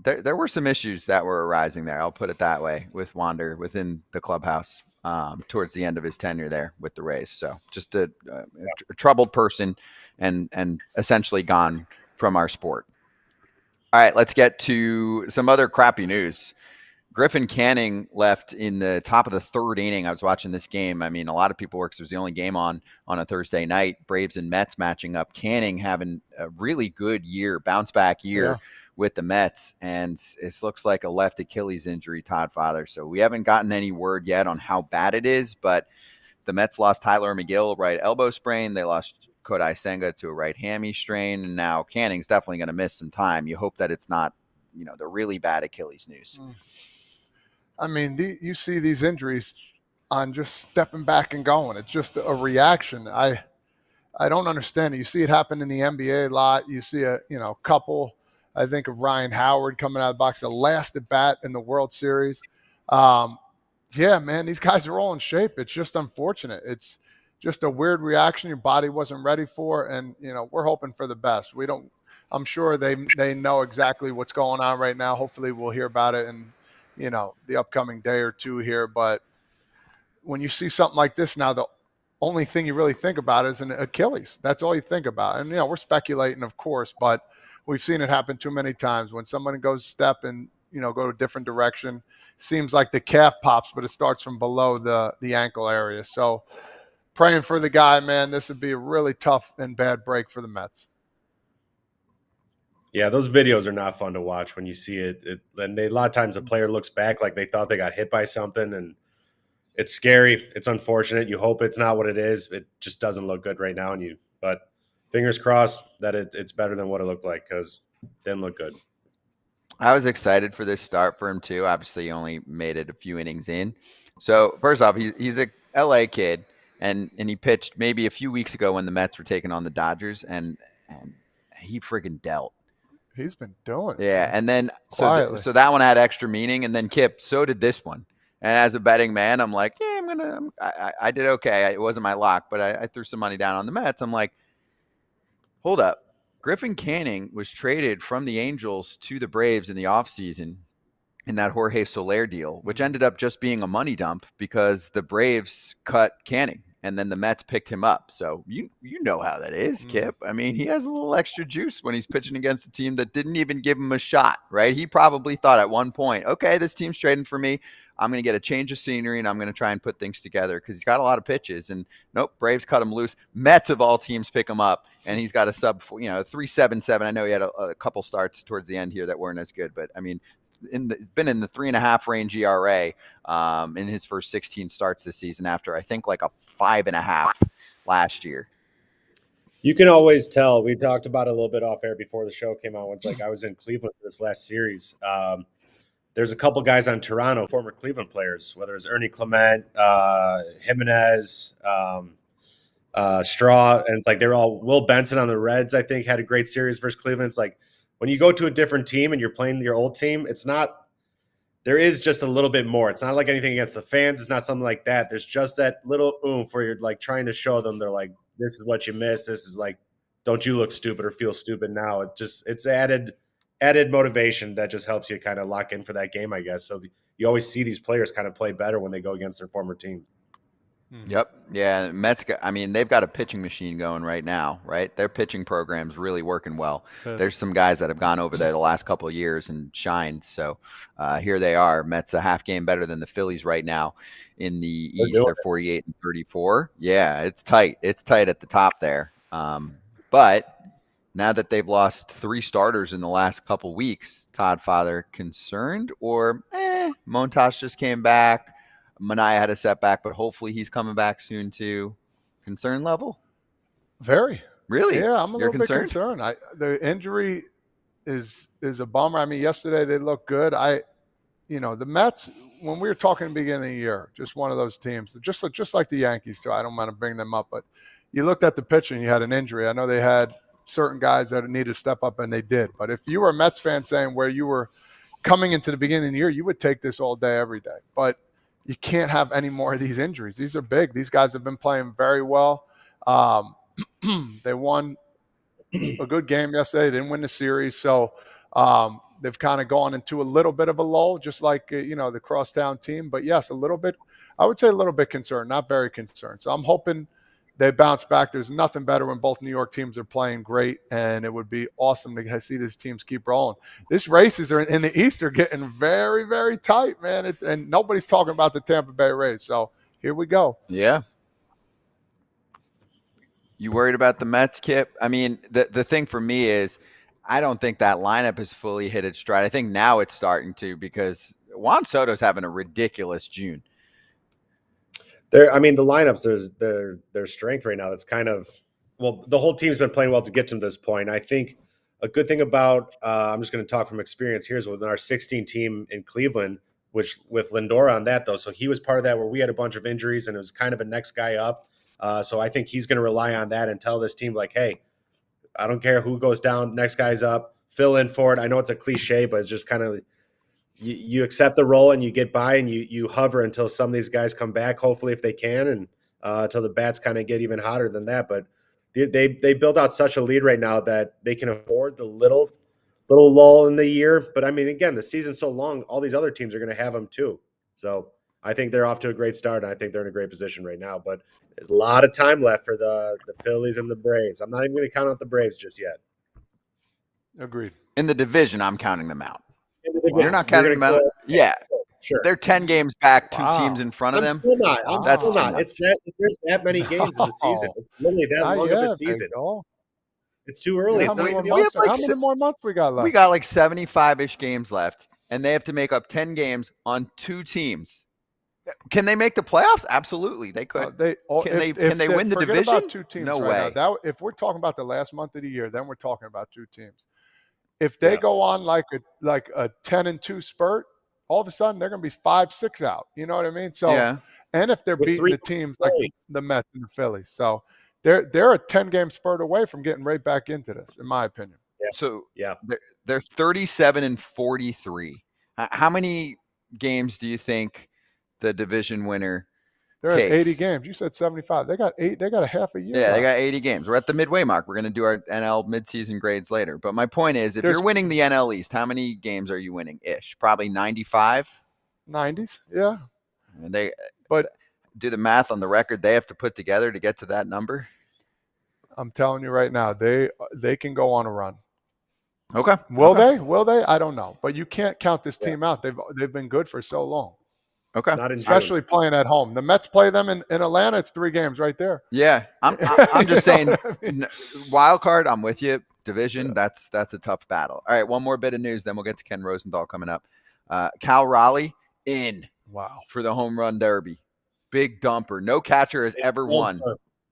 S1: there were some issues that were arising there. I'll put it that way, with Wander within the clubhouse towards the end of his tenure there with the Rays. So just a troubled person and essentially gone from our sport. All right, let's get to some other crappy news. Griffin Canning left in the top of the third inning. I was watching this game. I mean, a lot of people were, because it was the only game on a Thursday night. Braves and Mets matching up. Canning having a really good year, bounce back year with the Mets. And it looks like a left Achilles injury, Todd Father. So we haven't gotten any word yet on how bad it is. But the Mets lost Tyler McGill, right elbow sprain. They lost Kodai Senga to a right hammy strain. And now Canning's definitely going to miss some time. You hope that it's not, the really bad Achilles news.
S2: I mean, you see these injuries on just stepping back and going. It's just a reaction. I don't understand it. You see it happen in the NBA a lot. You see a couple. I think of Ryan Howard coming out of the box, the last at bat in the World Series. Yeah, man, these guys are all in shape. It's just unfortunate. It's just a weird reaction your body wasn't ready for, and we're hoping for the best. I'm sure they know exactly what's going on right now. Hopefully, we'll hear about it in the upcoming day or two here. But when you see something like this now, the only thing you really think about is an Achilles. That's all you think about. And, we're speculating, of course, but we've seen it happen too many times. When someone goes step and, go a different direction, seems like the calf pops, but it starts from below the ankle area. So praying for the guy, man. This would be a really tough and bad break for the Mets.
S3: Yeah, those videos are not fun to watch when you see it. And a lot of times a player looks back like they thought they got hit by something, and it's scary. It's unfortunate. You hope it's not what it is. It just doesn't look good right now. But fingers crossed that it's better than what it looked like, because it didn't look good.
S1: I was excited for this start for him too. Obviously, he only made it a few innings in. So first off, he's a LA kid, and he pitched maybe a few weeks ago when the Mets were taking on the Dodgers, and he friggin' dealt.
S2: He's been doing it.
S1: Yeah, and then so that one had extra meaning, and then Kip, so did this one. And as a betting man, I'm like, yeah, I did okay. It wasn't my lock, but I threw some money down on the Mets. I'm like, hold up. Griffin Canning was traded from the Angels to the Braves in the offseason in that Jorge Soler deal, which ended up just being a money dump because the Braves cut Canning. and then the Mets picked him up. So you know how that is, Kip. I mean, he has a little extra juice when he's pitching against a team that didn't even give him a shot, right? He probably thought at one point, okay, this team's trading for me. I'm going to get a change of scenery, and I'm going to try and put things together because he's got a lot of pitches. And nope, Braves cut him loose. Mets of all teams pick him up, and he's got a sub, 3.77. I know he had a couple starts towards the end here that weren't as good, but I mean, been in the 3.5 range ERA in his first 16 starts this season after I think like a 5.5 last year.
S3: You can always tell. We talked about it a little bit off air before the show came out. It's like I was in Cleveland for this last series. There's a couple guys on Toronto, former Cleveland players, whether it's Ernie Clement, Jimenez, Straw, and it's like they're all Will Benson on the Reds, I think, had a great series versus Cleveland. It's like when you go to a different team and you're playing your old team, there is just a little bit more. It's not like anything against the fans. It's not something like that. There's just that little oomph where you're like trying to show them they're like, this is what you missed. This is like, don't you look stupid or feel stupid now. It's added motivation that just helps you kind of lock in for that game, I guess. So you always see these players kind of play better when they go against their former team.
S1: Yep. Yeah. Mets, they've got a pitching machine going right now, right? Their pitching program's really working well. There's some guys that have gone over there the last couple of years and shined. So here they are. Mets a half game better than the Phillies right now in the East. They're 48 and 34. Yeah, it's tight. It's tight at the top there. But now that they've lost 3 starters in the last couple weeks, Todd Father concerned or Montas just came back. Manaea had a setback, but hopefully he's coming back soon too. Concern level?
S2: Very.
S1: Really?
S2: Yeah, I'm a little bit concerned. The injury is a bummer. I mean, yesterday they looked good. The Mets, when we were talking at the beginning of the year, just one of those teams, just like the Yankees too. I don't want to bring them up, but you looked at the pitcher and you had an injury. I know they had certain guys that needed to step up, and they did. But if you were a Mets fan saying where you were coming into the beginning of the year, you would take this all day, every day. But you can't have any more of these injuries. These are big. These guys have been playing very well. They won a good game yesterday. They didn't win the series. So they've kind of gone into a little bit of a lull, just like, the crosstown team. But yes, a little bit, I would say a little bit concerned, not very concerned. So I'm hoping they bounce back. There's nothing better when both New York teams are playing great, and it would be awesome to see these teams keep rolling. These races in the East are getting very, very tight, man, and nobody's talking about the Tampa Bay Rays. So here we go.
S1: Yeah. You worried about the Mets, Kip? I mean, the thing for me is I don't think that lineup has fully hit its stride. I think now it's starting to, because Juan Soto's having a ridiculous June.
S3: The lineups, their strength right now. That's kind of, the whole team's been playing well to get to this point. I think a good thing about, I'm just going to talk from experience here, is within our 16 team in Cleveland, which with Lindor on that though. So he was part of that where we had a bunch of injuries and it was kind of a next guy up. So I think he's going to rely on that and tell this team like, hey, I don't care who goes down, next guy's up, fill in for it. I know it's a cliche, but it's just kind of, you accept the role and you get by and you hover until some of these guys come back, hopefully if they can, and until the bats kind of get even hotter than that. But they build out such a lead right now that they can afford the little lull in the year. But I mean, again, the season's so long, all these other teams are going to have them too. So I think they're off to a great start, and I think they're in a great position right now. But there's a lot of time left for the Phillies and the Braves. I'm not even going to count out the Braves just yet.
S2: Agreed.
S1: In the division, I'm counting them out. You're not counting them out? Yeah.
S3: Sure.
S1: They're 10 games back, 2 teams in front of them.
S3: I'm still not. It's that there's that many games in the season. It's literally that long of a season. It's too early.
S2: How many more months we got left?
S1: We got like 75-ish games left, and they have to make up 10 games on 2 teams. Can they make the playoffs? Absolutely, they could. Can they win the division?
S2: About 2 teams
S1: no
S2: right
S1: way.
S2: Now. If we're talking about the last month of the year, then we're talking about 2 teams. If they go on like a 10-2 spurt, all of a sudden they're going to be 5-6 out. You know what I mean? So, and if they're beating the teams like the Mets and the Phillies, so they're a 10-game spurt away from getting right back into this, in my opinion.
S3: Yeah.
S1: So they're 37 and 43. How many games do you think the division winner
S2: They're
S1: takes?
S2: at 80 games. You said 75. They got a half a year.
S1: Yeah, they got 80 games. We're at the midway mark. We're going to do our NL midseason grades later. But my point is, if you're winning the NL East, how many games are you winning? Ish, probably 95.
S2: 90s, yeah.
S1: And do the math on the record they have to put together to get to that number?
S2: I'm telling you right now, they can go on a run.
S1: Okay.
S2: Will they? Will they? I don't know. But you can't count this team out. They've been good for so long.
S1: Okay.
S2: Especially playing at home. The Mets play them in Atlanta. It's 3 games right there.
S1: Yeah. I'm just saying, wild card, I'm with you. Division, that's a tough battle. All right, one more bit of news, then we'll get to Ken Rosenthal coming up. Cal Raleigh for the home run derby. Big dumper. No catcher has ever won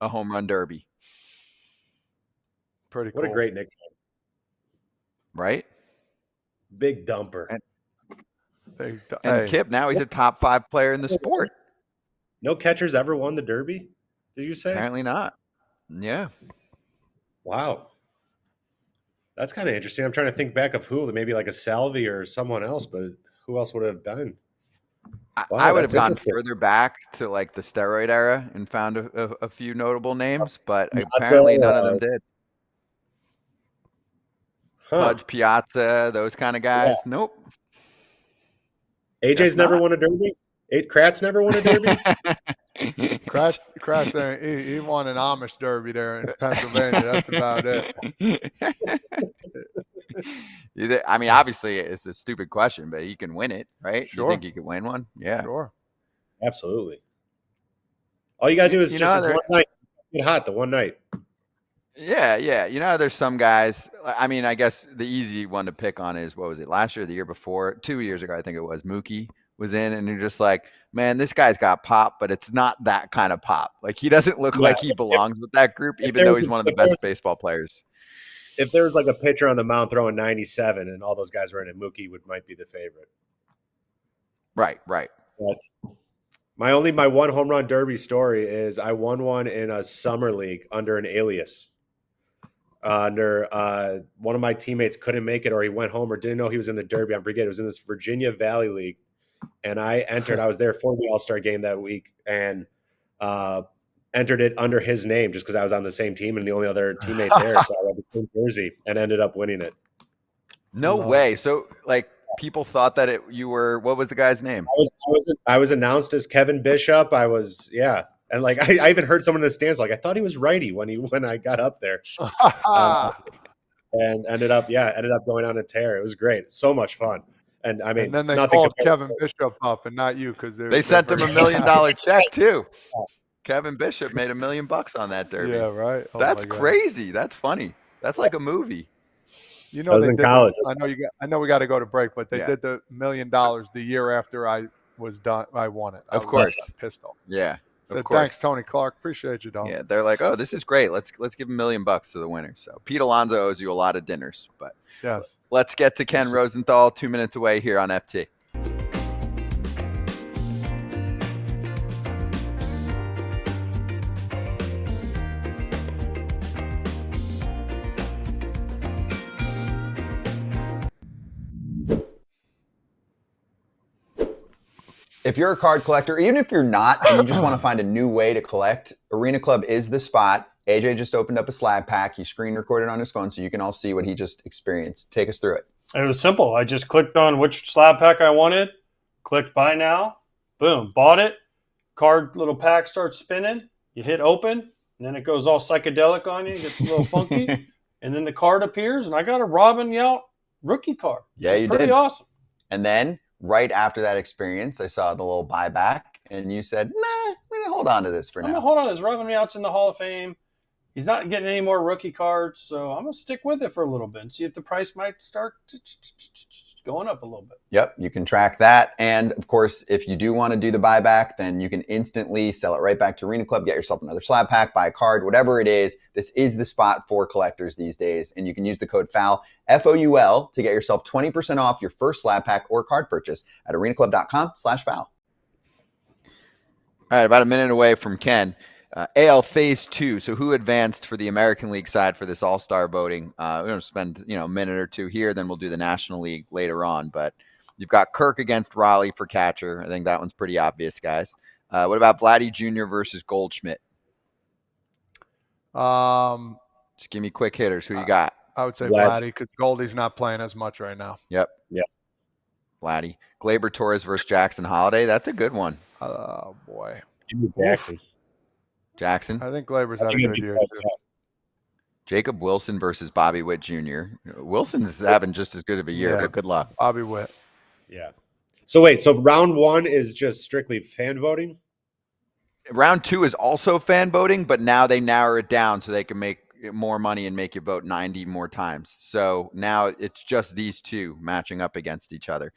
S1: a home run derby.
S2: Pretty cool.
S3: What a great nickname.
S1: Right?
S3: Big dumper.
S1: And Kip, now he's a top 5 player in the sport.
S3: No catchers ever won the derby, did you say?
S1: Apparently not. Yeah.
S3: Wow. That's kind of interesting. I'm trying to think back of who, maybe like a Salvi or someone else, but who else would have been?
S1: Wow, I would have gone further back to like the steroid era and found a few notable names, but apparently none of them did. Pudge, Piazza, those kind of guys. Yeah. Nope.
S3: AJ's never won a derby? Kratz never won a derby?
S2: Kratz, he won an Amish derby there in Pennsylvania. That's about it.
S1: I mean, obviously, it's a stupid question, but he can win it, right?
S2: Sure.
S1: You think he could win one? Yeah.
S2: Sure.
S3: Absolutely. All you got to do is just one night. Get hot the one night.
S1: Yeah. There's some guys. I mean, I guess the easy one to pick on is, what was it, last year, the year before? 2 years ago, I think it was. Mookie was in, and you're just like, man, this guy's got pop, but it's not that kind of pop. Like, he doesn't look like he belongs with that group, even though he's one of the best baseball players.
S3: If there's like a pitcher on the mound throwing 97 and all those guys were in it, Mookie might be the favorite.
S1: Right.
S3: But my one home run derby story is I won one in a summer league under an alias. One of my teammates couldn't make it, or he went home or didn't know he was in the derby. I forget. It was in this Virginia Valley League. And I entered. I was there for the All-Star game that week, and entered it under his name just because I was on the same team and the only other teammate there. So I went to the jersey and ended up winning it.
S1: No way. So, like, people thought that you were. What was the guy's name?
S3: I was announced as Kevin Bishop. And like I even heard someone in the stands like I thought he was righty when I got up there. And ended up going on a tear. It was great. So much fun. And I mean,
S2: and then they called Kevin Bishop up and not you because
S1: they sent him $1 million check too. Kevin Bishop made $1 million on that derby.
S2: Yeah, right.
S1: Oh, that's crazy. That's funny. That's like a movie.
S2: You know,
S3: they did college.
S2: I know we got to go to break, but they did the $1 million the year after I was done. I won it.
S1: Of course,
S2: pistol.
S1: Yeah.
S2: Of course. Thanks, Tony Clark. Appreciate you, Don.
S1: Yeah, they're like, oh, this is great. Let's give $1 million to the winner. So Pete Alonso owes you a lot of dinners, but
S2: yes.
S1: Let's get to Ken Rosenthal. 2 minutes away here on FT. If you're a card collector, even if you're not, and you just want to find a new way to collect, Arena Club is the spot. AJ just opened up a slab pack. He screen recorded on his phone so you can all see what he just experienced. Take us through it.
S6: It was simple. I just clicked on which slab pack I wanted, clicked buy now, boom, bought it. Card little pack starts spinning. You hit open, and then it goes all psychedelic on you. It gets a little funky. And then the card appears, and I got a Robin Yount rookie card.
S1: Yeah, you did.
S6: Pretty awesome.
S1: And then right after that experience, I saw the little buyback, and you said, nah, we're going to hold on to this for now.
S6: I'm going to hold on to this. Robin Yount's in the Hall of Fame. He's not getting any more rookie cards, so I'm going to stick with it for a little bit and see if the price might start going up a little bit.
S1: Yep, you can track that. And, of course, if you do want to do the buyback, then you can instantly sell it right back to Arena Club, get yourself another slab pack, buy a card, whatever it is. This is the spot for collectors these days. And you can use the code FOUL, F-O-U-L, to get yourself 20% off your first slab pack or card purchase at arenaclub.com/foul. All right, about a minute away from Ken. AL Phase 2. So who advanced for the American League side for this All-Star voting? We're going to spend a minute or two here, then we'll do the National League later on. But you've got Kirk against Raleigh for catcher. I think that one's pretty obvious, guys. What about Vladdy Jr. versus Goldschmidt? Just give me quick hitters. Who you got?
S2: I would say Vladdy because Goldie's not playing as much right now.
S1: Yep. Vladdy. Gleyber Torres versus Jackson Holiday. That's a good one.
S2: Oh, boy.
S3: Jackson.
S2: I think Gleyber's had a good year too.
S1: Jacob Wilson versus Bobby Witt Jr. Wilson's having just as good of a year, but good luck.
S2: Bobby Witt.
S3: Yeah. So wait, so round 1 is just strictly fan voting?
S1: Round 2 is also fan voting, but now they narrow it down so they can make more money and make you vote 90 more times. So now it's just these two matching up against each other.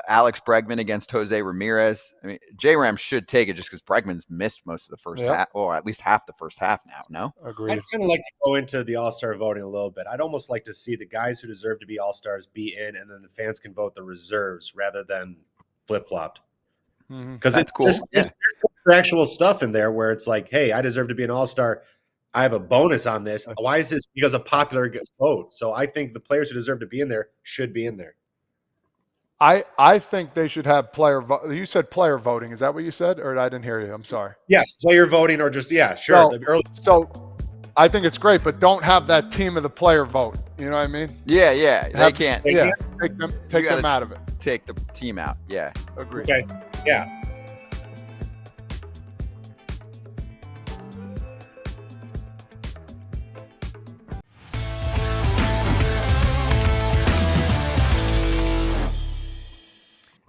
S1: Alex Bregman against Jose Ramirez. I mean, J-Ram should take it just because Bregman's missed most of the first half, or at least half the first half now, no?
S2: Agreed.
S3: I'd kind of like to go into the All-Star voting a little bit. I'd almost like to see the guys who deserve to be All-Stars be in, and then the fans can vote the reserves rather than flip-flopped. Because it's cool. There's actual stuff in there where it's like, hey, I deserve to be an All-Star. I have a bonus on this. Why is this? Because a popular vote. So I think the players who deserve to be in there should be in there.
S2: I think they should have player vote. You said player voting. Is that what you said? Or I didn't hear you. I'm sorry.
S3: Yes, player voting or just, sure.
S2: So I think it's great, but don't have that team of the player vote. You know what I mean?
S1: Yeah. They can't.
S2: Take them out of it.
S1: Take the team out. Yeah.
S2: Agreed.
S3: Okay. Yeah.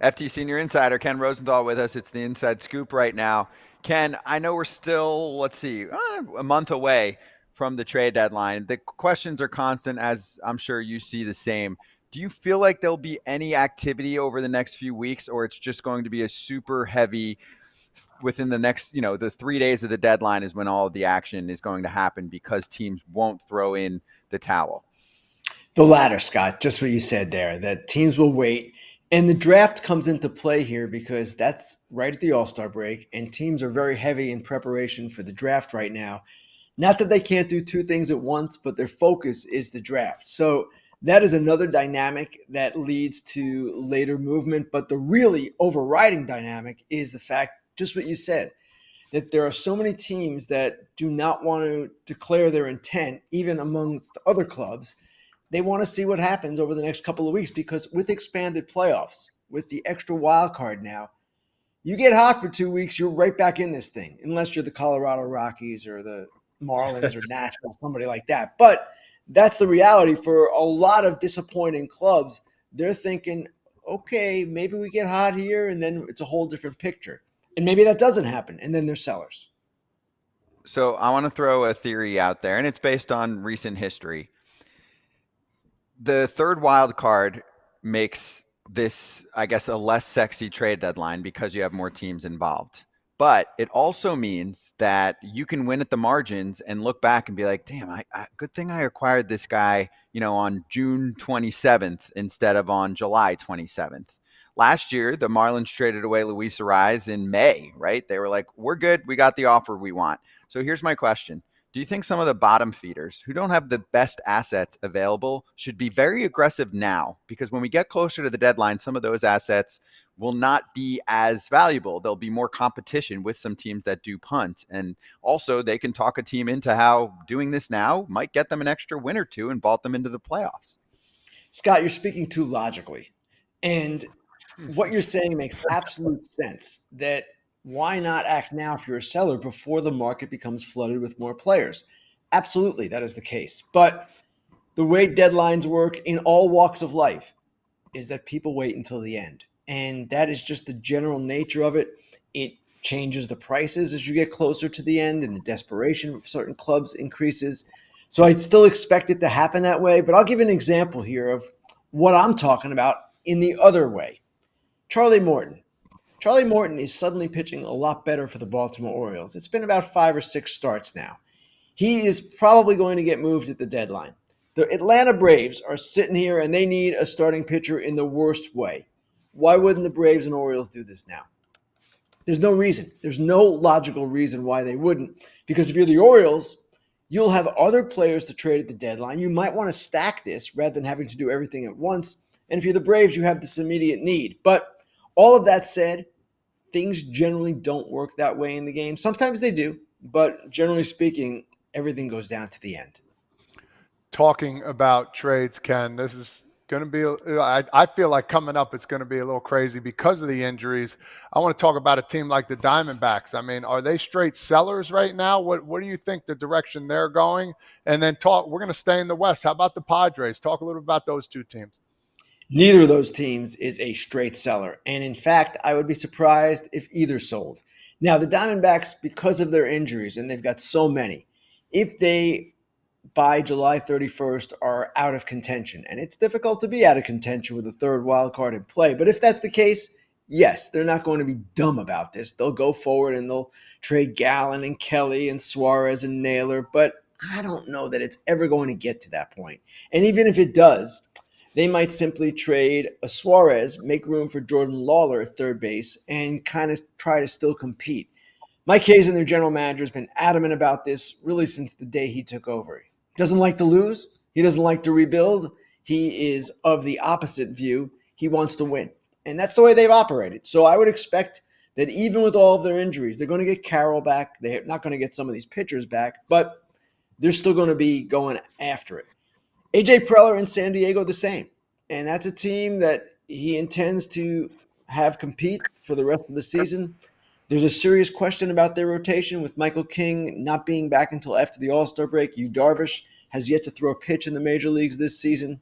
S1: FT Senior Insider Ken Rosenthal with us. It's the Inside Scoop right now. Ken, I know we're still, a month away from the trade deadline. The questions are constant, as I'm sure you see the same. Do you feel like there'll be any activity over the next few weeks, or it's just going to be a super heavy within the next, the 3 days of the deadline is when all of the action is going to happen because teams won't throw in the towel?
S7: The latter, Scott, just what you said there, that teams will wait. And the draft comes into play here because that's right at the All-Star break, and teams are very heavy in preparation for the draft right now. Not that they can't do two things at once, but their focus is the draft. So that is another dynamic that leads to later movement. But the really overriding dynamic is the fact, just what you said, that there are so many teams that do not want to declare their intent, even amongst other clubs. They want to see what happens over the next couple of weeks because with expanded playoffs, with the extra wild card now, you get hot for 2 weeks, you're right back in this thing, unless you're the Colorado Rockies or the Marlins or Nashville, somebody like that. But that's the reality for a lot of disappointing clubs. They're thinking, okay, maybe we get hot here, and then it's a whole different picture. And maybe that doesn't happen, and then they're sellers.
S1: So I want to throw a theory out there, and it's based on recent history. The third wild card makes this, I guess, a less sexy trade deadline because you have more teams involved. But it also means that you can win at the margins and look back and be like, damn, I good thing I acquired this guy, on June 27th instead of on July 27th. Last year, the Marlins traded away Luis Arraez in May, right? They were like, we're good. We got the offer we want. So here's my question. Do you think some of the bottom feeders who don't have the best assets available should be very aggressive now? Because when we get closer to the deadline, some of those assets will not be as valuable. There'll be more competition with some teams that do punt. And also they can talk a team into how doing this now might get them an extra win or two and vault them into the playoffs.
S7: Scott, you're speaking too logically. And what you're saying makes absolute sense, that why not act now if you're a seller before the market becomes flooded with more players? Absolutely, that is the case. But the way deadlines work in all walks of life is that people wait until the end. And that is just the general nature of it. It changes the prices as you get closer to the end, and the desperation of certain clubs increases. So I'd still expect it to happen that way. But I'll give you an example here of what I'm talking about in the other way. Charlie Morton. Charlie Morton is suddenly pitching a lot better for the Baltimore Orioles. It's been about 5 or 6 starts now. He is probably going to get moved at the deadline. The Atlanta Braves are sitting here and they need a starting pitcher in the worst way. Why wouldn't the Braves and Orioles do this now? There's no reason. There's no logical reason why they wouldn't. Because if you're the Orioles, you'll have other players to trade at the deadline. You might want to stack this rather than having to do everything at once. And if you're the Braves, you have this immediate need. But all of that said, things generally don't work that way in the game. Sometimes they do, but generally speaking, everything goes down to the end.
S2: Talking about trades, Ken, this is going to be, I feel like coming up, it's going to be a little crazy because of the injuries. I want to talk about a team like the Diamondbacks. I mean, are they straight sellers right now? What do you think the direction they're going? And then we're going to stay in the West. How about the Padres? Talk a little about those two teams.
S7: Neither of those teams is a straight seller. And in fact, I would be surprised if either sold. Now, the Diamondbacks, because of their injuries, and they've got so many, if they by July 31st are out of contention, and it's difficult to be out of contention with a third wild card in play, but if that's the case, yes, they're not going to be dumb about this. They'll go forward and they'll trade Gallen and Kelly and Suarez and Naylor, but I don't know that it's ever going to get to that point. And even if it does, they might simply trade a Suarez, make room for Jordan Lawler at third base, and kind of try to still compete. Mike Hazen, their general manager, has been adamant about this really since the day he took over. He doesn't like to lose. He doesn't like to rebuild. He is of the opposite view. He wants to win. And that's the way they've operated. So I would expect that even with all of their injuries, they're going to get Carroll back. They're not going to get some of these pitchers back, but they're still going to be going after it. AJ Preller in San Diego, the same. And that's a team that he intends to have compete for the rest of the season. There's a serious question about their rotation with Michael King not being back until after the All-Star break. Yu Darvish has yet to throw a pitch in the major leagues this season.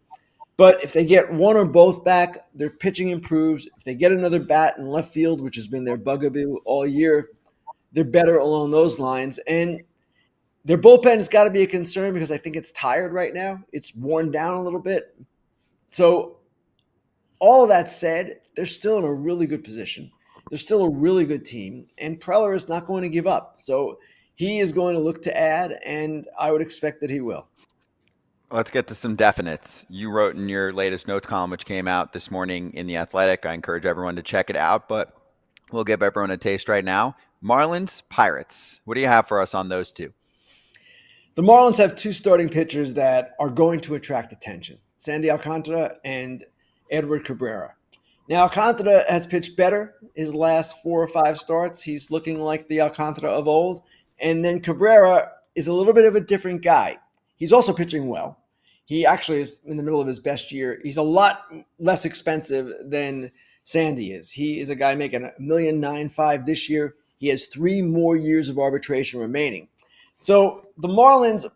S7: But if they get one or both back, their pitching improves. If they get another bat in left field, which has been their bugaboo all year, they're better along those lines. And their bullpen has got to be a concern because I think it's tired right now. It's worn down a little bit. So all of that said, they're still in a really good position. They're still a really good team, and Preller is not going to give up. So he is going to look to add, and I would expect that he will.
S1: Let's get to some definites. You wrote in your latest notes column, which came out this morning in The Athletic. I encourage everyone to check it out, but we'll give everyone a taste right now. Marlins, Pirates. What do you have for us on those two?
S7: The Marlins have two starting pitchers that are going to attract attention, Sandy Alcantara and Edward Cabrera. Now, Alcantara has pitched better his last 4 or 5 starts. He's looking like the Alcantara of old. And then Cabrera is a little bit of a different guy. He's also pitching well. He actually is in the middle of his best year. He's a lot less expensive than Sandy is. He is a guy making $1.95 million this year. He has 3 more years of arbitration remaining. So the Marlins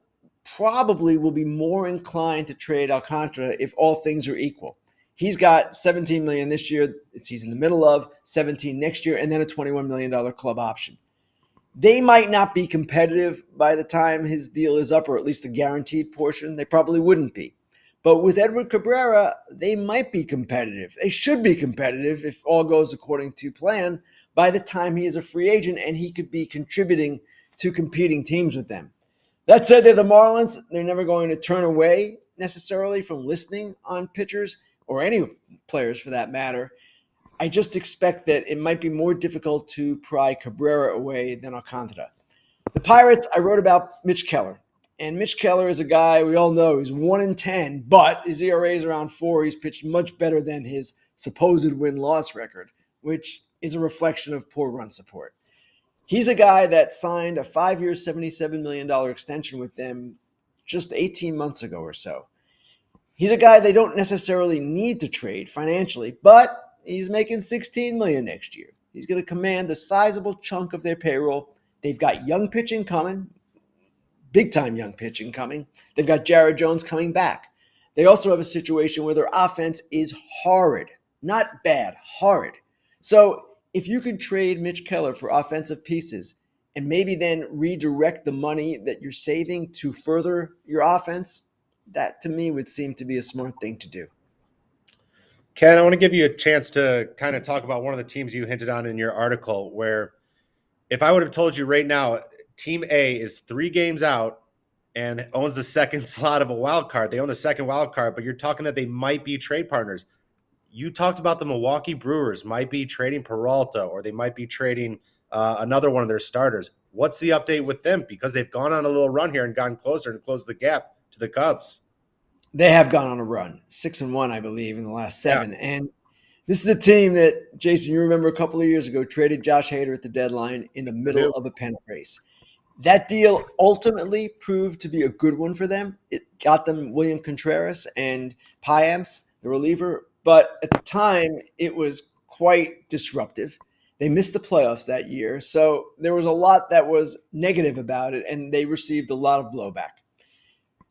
S7: probably will be more inclined to trade Alcantara if all things are equal. He's got $17 million this year. He's in the middle of $17 next year, and then a $21 million club option. They might not be competitive by the time his deal is up, or at least the guaranteed portion. They probably wouldn't be. But with Edward Cabrera, they might be competitive. They should be competitive if all goes according to plan by the time he is a free agent, and he could be contributing to competing teams with them. That said, they're the Marlins. They're never going to turn away necessarily from listening on pitchers, or any players for that matter. I just expect that it might be more difficult to pry Cabrera away than Alcantara. The Pirates, I wrote about Mitch Keller. And Mitch Keller is a guy we all know. He's 1-10, but his ERA is around 4. He's pitched much better than his supposed win-loss record, which is a reflection of poor run support. He's a guy that signed a 5-year, $77 million extension with them just 18 months ago or so. He's a guy they don't necessarily need to trade financially, but he's making $16 million next year. He's going to command a sizable chunk of their payroll. They've got young pitching coming, big-time young pitching coming. They've got Jared Jones coming back. They also have a situation where their offense is horrid. Not bad, horrid. So if you could trade Mitch Keller for offensive pieces and maybe then redirect the money that you're saving to further your offense, that to me would seem to be a smart thing to do.
S3: Ken, I want to give you a chance to kind of talk about one of the teams you hinted on in your article, where if I would have told you right now, Team A is 3 games out and owns the second slot of a wild card. They own the second wild card, but you're talking that they might be trade partners. You talked about the Milwaukee Brewers might be trading Peralta, or they might be trading another one of their starters. What's the update with them? Because they've gone on a little run here and gotten closer and closed the gap to the Cubs.
S7: They have gone on a run, 6-1, I believe, in the last 7. Yeah. And this is a team that, Jason, you remember a couple of years ago, traded Josh Hader at the deadline in the middle of a pennant race. That deal ultimately proved to be a good one for them. It got them William Contreras and Payamps, the reliever. But at the time, it was quite disruptive. They missed the playoffs that year. So there was a lot that was negative about it, and they received a lot of blowback.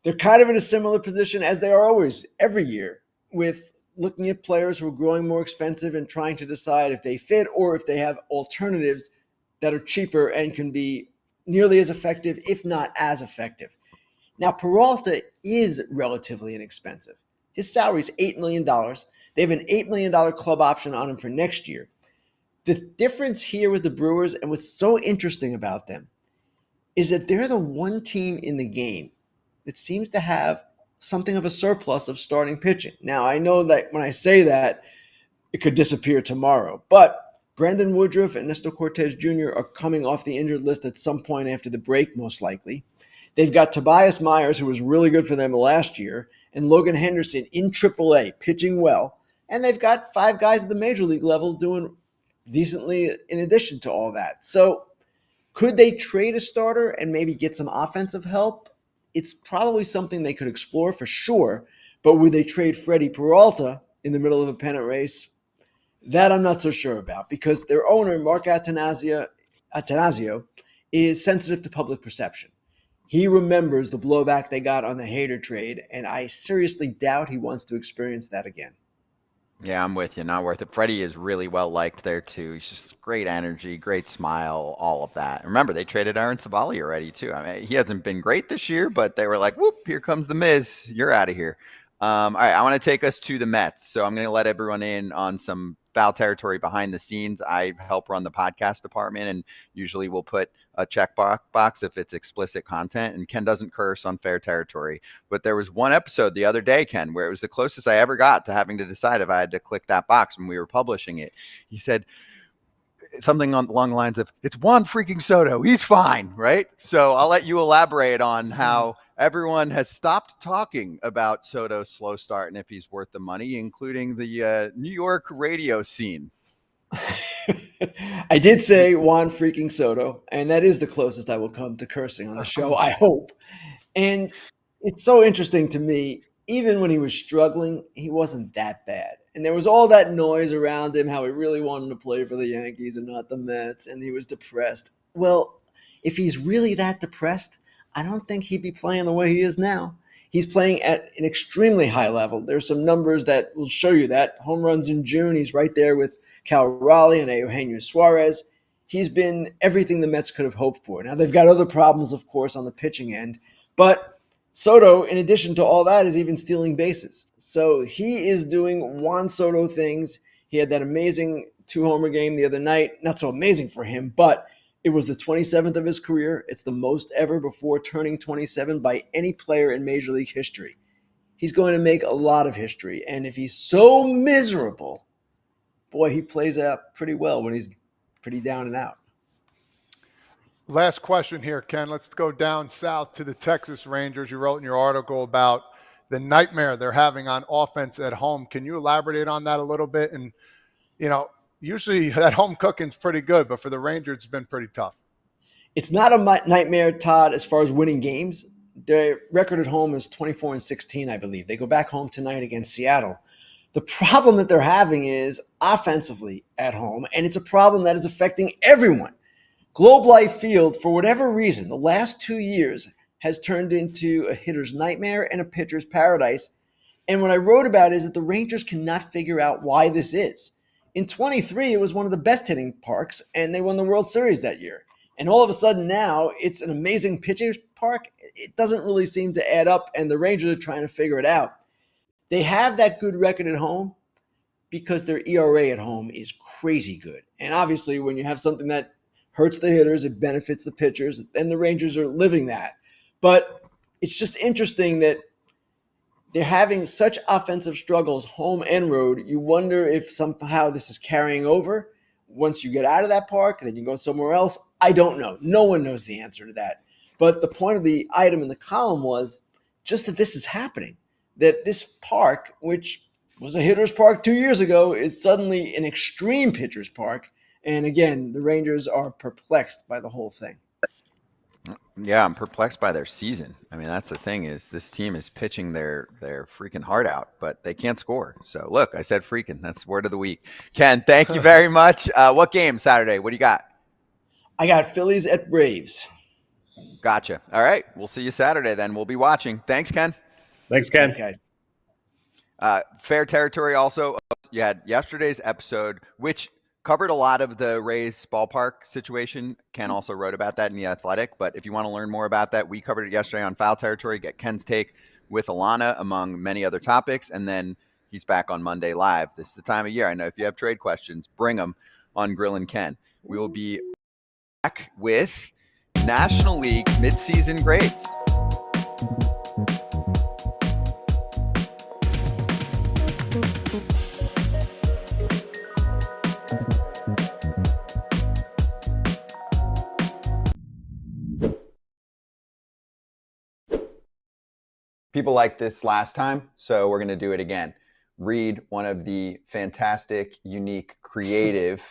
S7: They're kind of in a similar position as they are always every year, with looking at players who are growing more expensive and trying to decide if they fit or if they have alternatives that are cheaper and can be nearly as effective, if not as effective. Now, Peralta is relatively inexpensive. His salary is $8 million. They have an $8 million club option on him for next year. The difference here with the Brewers, and what's so interesting about them, is that they're the one team in the game that seems to have something of a surplus of starting pitching. Now, I know that when I say that, it could disappear tomorrow, but Brandon Woodruff and Nestor Cortez Jr. are coming off the injured list at some point after the break, most likely. They've got Tobias Myers, who was really good for them last year, and Logan Henderson in AAA, pitching well. And they've got 5 guys at the major league level doing decently in addition to all that. So could they trade a starter and maybe get some offensive help? It's probably something they could explore for sure. But would they trade Freddie Peralta in the middle of a pennant race? That I'm not so sure about, because their owner, Mark Attanasio, is sensitive to public perception. He remembers the blowback they got on the Hader trade, and I seriously doubt he wants to experience that again.
S1: Yeah, I'm with you. Not worth it. Freddie is really well liked there too. He's just great energy, great smile, all of that. Remember, they traded Aaron Savali already too. I mean, he hasn't been great this year, but they were like, "Whoop! Here comes the Miz. You're out of here." All right, I want to take us to the Mets. So I'm going to let everyone in on some foul territory behind the scenes. I help run the podcast department, and usually we'll put a check box if it's explicit content, and Ken doesn't curse on fair territory. But there was one episode the other day, Ken, where it was the closest I ever got to having to decide if I had to click that box when we were publishing it. He said something along the lines of, "It's Juan freaking Soto. He's fine," right? So I'll let you elaborate on how everyone has stopped talking about Soto's slow start and if he's worth the money, including the New York radio scene.
S7: I did say Juan freaking Soto, and that is the closest I will come to cursing on the show, I hope. And it's so interesting to me, even when he was struggling, he wasn't that bad. And there was all that noise around him, how he really wanted to play for the Yankees and not the Mets, and he was depressed. Well, if he's really that depressed, I don't think he'd be playing the way he is now. He's playing at an extremely high level. There's some numbers that will show you that. Home runs in June, he's right there with Cal Raleigh and Eugenio Suarez. He's been everything the Mets could have hoped for. Now, they've got other problems, of course, on the pitching end. But Soto, in addition to all that, is even stealing bases. So he is doing Juan Soto things. He had that amazing 2-homer game the other night. Not so amazing for him, but it was the 27th of his career. It's the most ever before turning 27 by any player in Major League history. He's going to make a lot of history. And if he's so miserable, boy, he plays out pretty well when he's pretty down and out.
S2: Last question here, Ken. Let's go down south to the Texas Rangers. You wrote in your article about the nightmare they're having on offense at home. Can you elaborate on that a little bit? And, usually that home cooking's pretty good, but for the Rangers, it's been pretty tough.
S7: It's not a nightmare, Todd, as far as winning games. Their record at home is 24-16, I believe. They go back home tonight against Seattle. The problem that they're having is offensively at home, and it's a problem that is affecting everyone. Globe Life Field, for whatever reason, the last 2 years has turned into a hitter's nightmare and a pitcher's paradise. And what I wrote about is that the Rangers cannot figure out why this is. In 23, it was one of the best hitting parks, and they won the World Series that year. And all of a sudden now, it's an amazing pitcher's park. It doesn't really seem to add up, and the Rangers are trying to figure it out. They have that good record at home because their ERA at home is crazy good. And obviously, when you have something that hurts the hitters, it benefits the pitchers, and the Rangers are living that. But it's just interesting that they're having such offensive struggles, home and road. You wonder if somehow this is carrying over. Once you get out of that park, then you go somewhere else. I don't know. No one knows the answer to that. But the point of the item in the column was just that this is happening, that this park, which was a hitter's park 2 years ago, is suddenly an extreme pitcher's park. And again, the Rangers are perplexed by the whole thing.
S1: Yeah, I'm perplexed by their season. I mean, that's the thing is this team is pitching their freaking heart out, but they can't score. So look, I said freaking. That's word of the week. Ken, thank you very much. What game Saturday? What do you got?
S7: I got Phillies at Braves.
S1: Gotcha. All right. We'll see you Saturday then. We'll be watching. Thanks, Ken.
S3: Thanks, Ken.
S7: Thanks, guys.
S1: Fair territory also. You had yesterday's episode, which covered a lot of the Rays ballpark situation. Ken also wrote about that in The Athletic. But if you want to learn more about that, we covered it yesterday on Foul Territory. Get Ken's take with Alana, among many other topics. And then he's back on Monday live. This is the time of year. I know if you have trade questions, bring them on Grillin' Ken. We will be back with National League midseason grades. People liked this last time, so we're going to do it again. Read one of the fantastic, unique, creative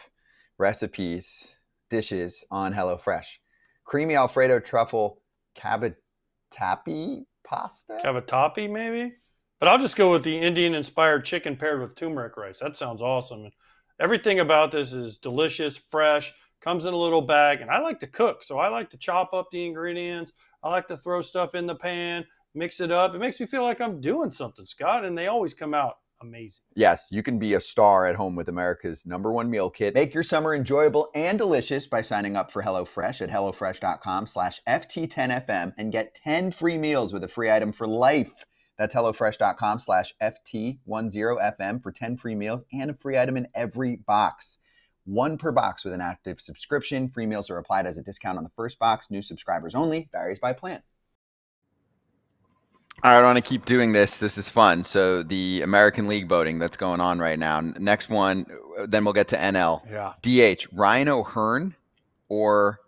S1: recipes, dishes on HelloFresh. Creamy Alfredo truffle cavatappi pasta?
S6: Cavatappi, maybe? But I'll just go with the Indian-inspired chicken paired with turmeric rice. That sounds awesome. Everything about this is delicious, fresh, comes in a little bag, and I like to cook, so I like to chop up the ingredients. I like to throw stuff in the pan, mix it up. It makes me feel like I'm doing something, Scott, and they always come out amazing.
S1: Yes, you can be a star at home with America's #1 meal kit. Make your summer enjoyable and delicious by signing up for HelloFresh at HelloFresh.com/FT10FM and get 10 free meals with a free item for life. That's HelloFresh.com/FT10FM for 10 free meals and a free item in every box. 1 per box with an active subscription. Free meals are applied as a discount on the first box. New subscribers only. Varies by plan. All right, I want to keep doing this. This is fun. So the American League voting that's going on right now. Next one, then we'll get to NL.
S2: Yeah.
S1: DH, Ryan O'Hearn or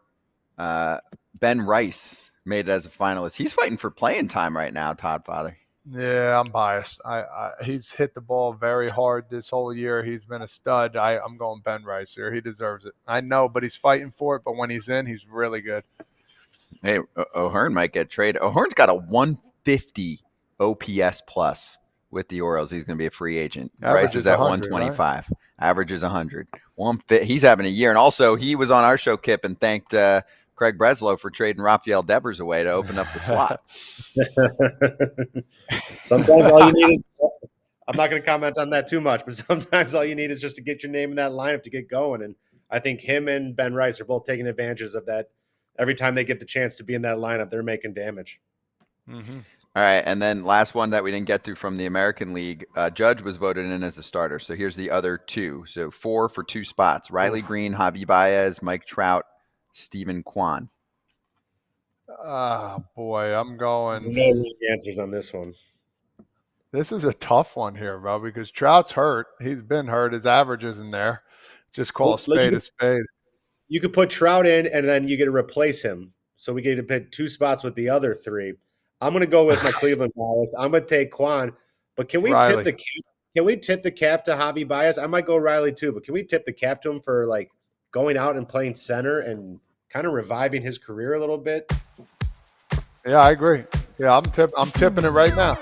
S1: Ben Rice made it as a finalist. He's fighting for playing time right now, Todd Father.
S2: Yeah, I'm biased. He's hit the ball very hard this whole year. He's been a stud. I'm going Ben Rice here. He deserves it. I know, but he's fighting for it. But when he's in, he's really good.
S1: Hey, O'Hearn might get traded. O'Hearn's got a 150 OPS plus with the Orioles. He's going to be a free agent. Rice is at 125. Right? Average is 100. He's having a year. And also, he was on our show, Kip, and thanked Craig Breslow for trading Rafael Devers away to open up the slot.
S3: Sometimes all you need is – I'm not going to comment on that too much, but sometimes all you need is just to get your name in that lineup to get going. And I think him and Ben Rice are both taking advantages of that. Every time they get the chance to be in that lineup, they're making damage.
S2: Mm-hmm.
S1: All right, and then last one that we didn't get to from the American League, Judge was voted in as a starter. So here's the other 2. So 4 for 2 spots. Riley Green, Javi Baez, Mike Trout, Stephen Kwan.
S2: Oh, boy, I'm going.
S3: No answers on this one.
S2: This is a tough one here, bro, because Trout's hurt. He's been hurt. His average isn't there. Just call a spade a spade.
S3: You could put Trout in, and then you get to replace him. So we get to pick 2 spots with the other 3. I'm going to go with my Cleveland Baez. I'm going to take Kwan. But can we tip the cap? Can we tip the cap to Javi Baez? I might go Riley too, but can we tip the cap to him for like going out and playing center and kind of reviving his career a little bit?
S2: Yeah, I agree. Yeah, I'm tipping it right now.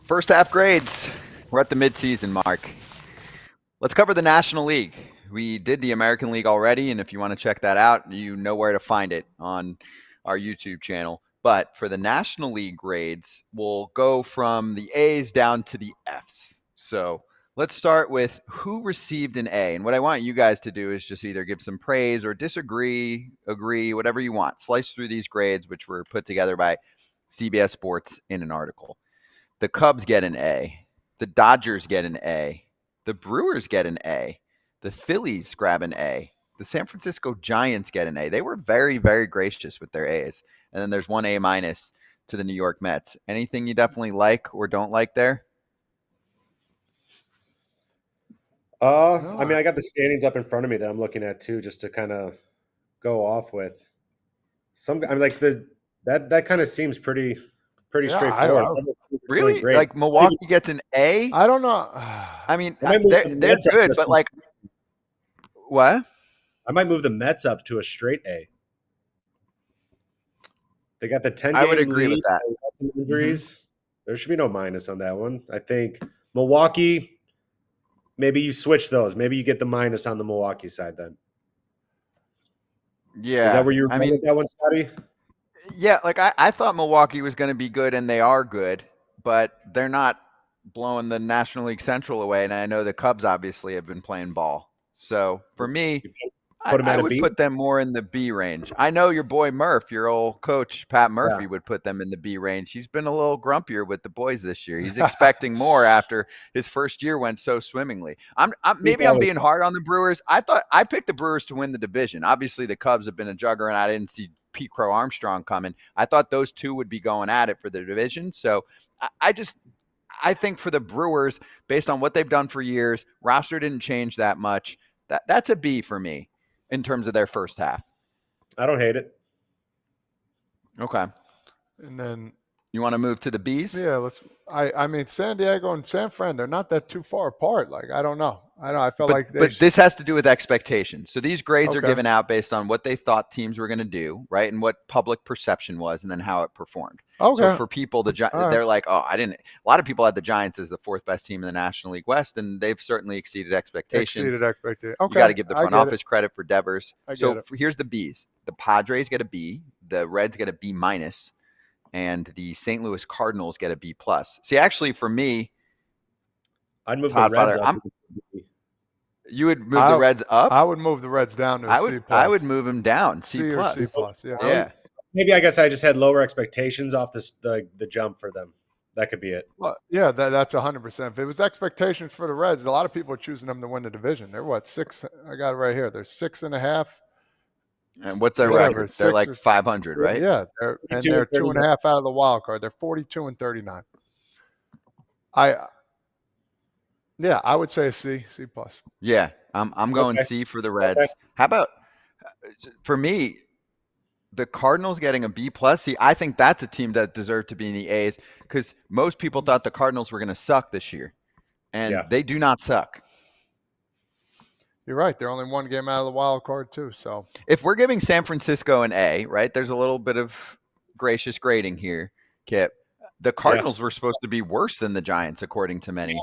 S1: First half grades. We're at the midseason mark. Let's cover the National League. We did the American League already, and if you want to check that out, you know where to find it on our YouTube channel. But for the National League grades, we'll go from the A's down to the Fs. So let's start with who received an A. And what I want you guys to do is just either give some praise or disagree, agree, whatever you want. Slice through these grades, which were put together by CBS Sports in an article. The Cubs get an A. The Dodgers get an A. The Brewers get an A. The Phillies grab an A. The San Francisco Giants get an A. They were very, very gracious with their A's. And then there's 1 A- to the New York Mets. Anything you definitely like or don't like there?
S3: I mean, I got the standings up in front of me that I'm looking at too, just to kind of go off with. That kind of seems pretty straightforward.
S1: Really?
S3: great.
S1: Like Milwaukee gets an A?
S2: I don't know.
S1: I mean,
S3: I might move
S1: they're
S3: the Mets up
S1: good,
S3: to
S1: but like, what?
S3: I might move the Mets up to a straight A. They got the 10-game
S1: I would agree
S3: lead.
S1: with that.
S3: They got some injuries. There should be no minus on that one. I think Milwaukee, maybe you switch those. Maybe you get the minus on the Milwaukee side then.
S1: Yeah.
S3: Is that where you're going with that one, Scotty?
S1: Yeah, like I thought Milwaukee was going to be good, and they are good, but they're not blowing the National League Central away. And I know the Cubs obviously have been playing ball. So for me, I would put them more in the B range. I know your boy Murph, your old coach, Pat Murphy, would put them in the B range. He's been a little grumpier with the boys this year. He's expecting more after his first year went so swimmingly. Maybe I'm being hard on the Brewers. I thought I picked the Brewers to win the division. Obviously, the Cubs have been a juggernaut. I didn't see Pete Crow Armstrong coming. I thought those two would be going at it for the division. So I think for the Brewers, based on what they've done for years, roster didn't change that much. That's a B for me in terms of their first half.
S3: I don't hate it.
S1: Okay.
S2: And then
S1: you want to move to the Bs?
S2: Yeah, let's. I mean, San Diego and San Fran, they're not that too far apart. Like, I don't know. I felt like
S1: but this has to do with expectations. So these grades are given out based on what they thought teams were going to do, right? And what public perception was, and then how it performed.
S2: Okay.
S1: So for people, they're like, oh, I didn't. A lot of people had the Giants as the fourth best team in the National League West, and they've certainly exceeded expectations.
S2: Okay.
S1: You got to give the front office credit for Devers. So here's the Bs. The Padres get a B. The Reds get a B minus. And the St. Louis Cardinals get a B plus. See, actually, for me,
S3: I'd move the Reds up.
S1: You would move the Reds up?
S2: I would move the Reds down to a C plus.
S1: I would move them down. C plus.
S2: C plus,
S1: yeah.
S3: Maybe I guess I just had lower expectations off the jump for them. That could be it.
S2: Well, yeah, that's 100%. If it was expectations for the Reds, a lot of people are choosing them to win the division. They're what, 6? I got it right here. They're 6.5.
S1: And what's their record? They're like 500, right?
S2: Yeah, they're 2.5 out of the wild card. They're 42-39. I would say a C plus.
S1: Yeah, I'm going C for the Reds. Okay. How about for me? The Cardinals getting a B plus. See, I think that's a team that deserved to be in the A's because most people thought the Cardinals were going to suck this year, and they do not suck.
S2: You're right. They're only one game out of the wild card too. So
S1: if we're giving San Francisco an A, right? There's a little bit of gracious grading here, Kip. The Cardinals were supposed to be worse than the Giants, according to many.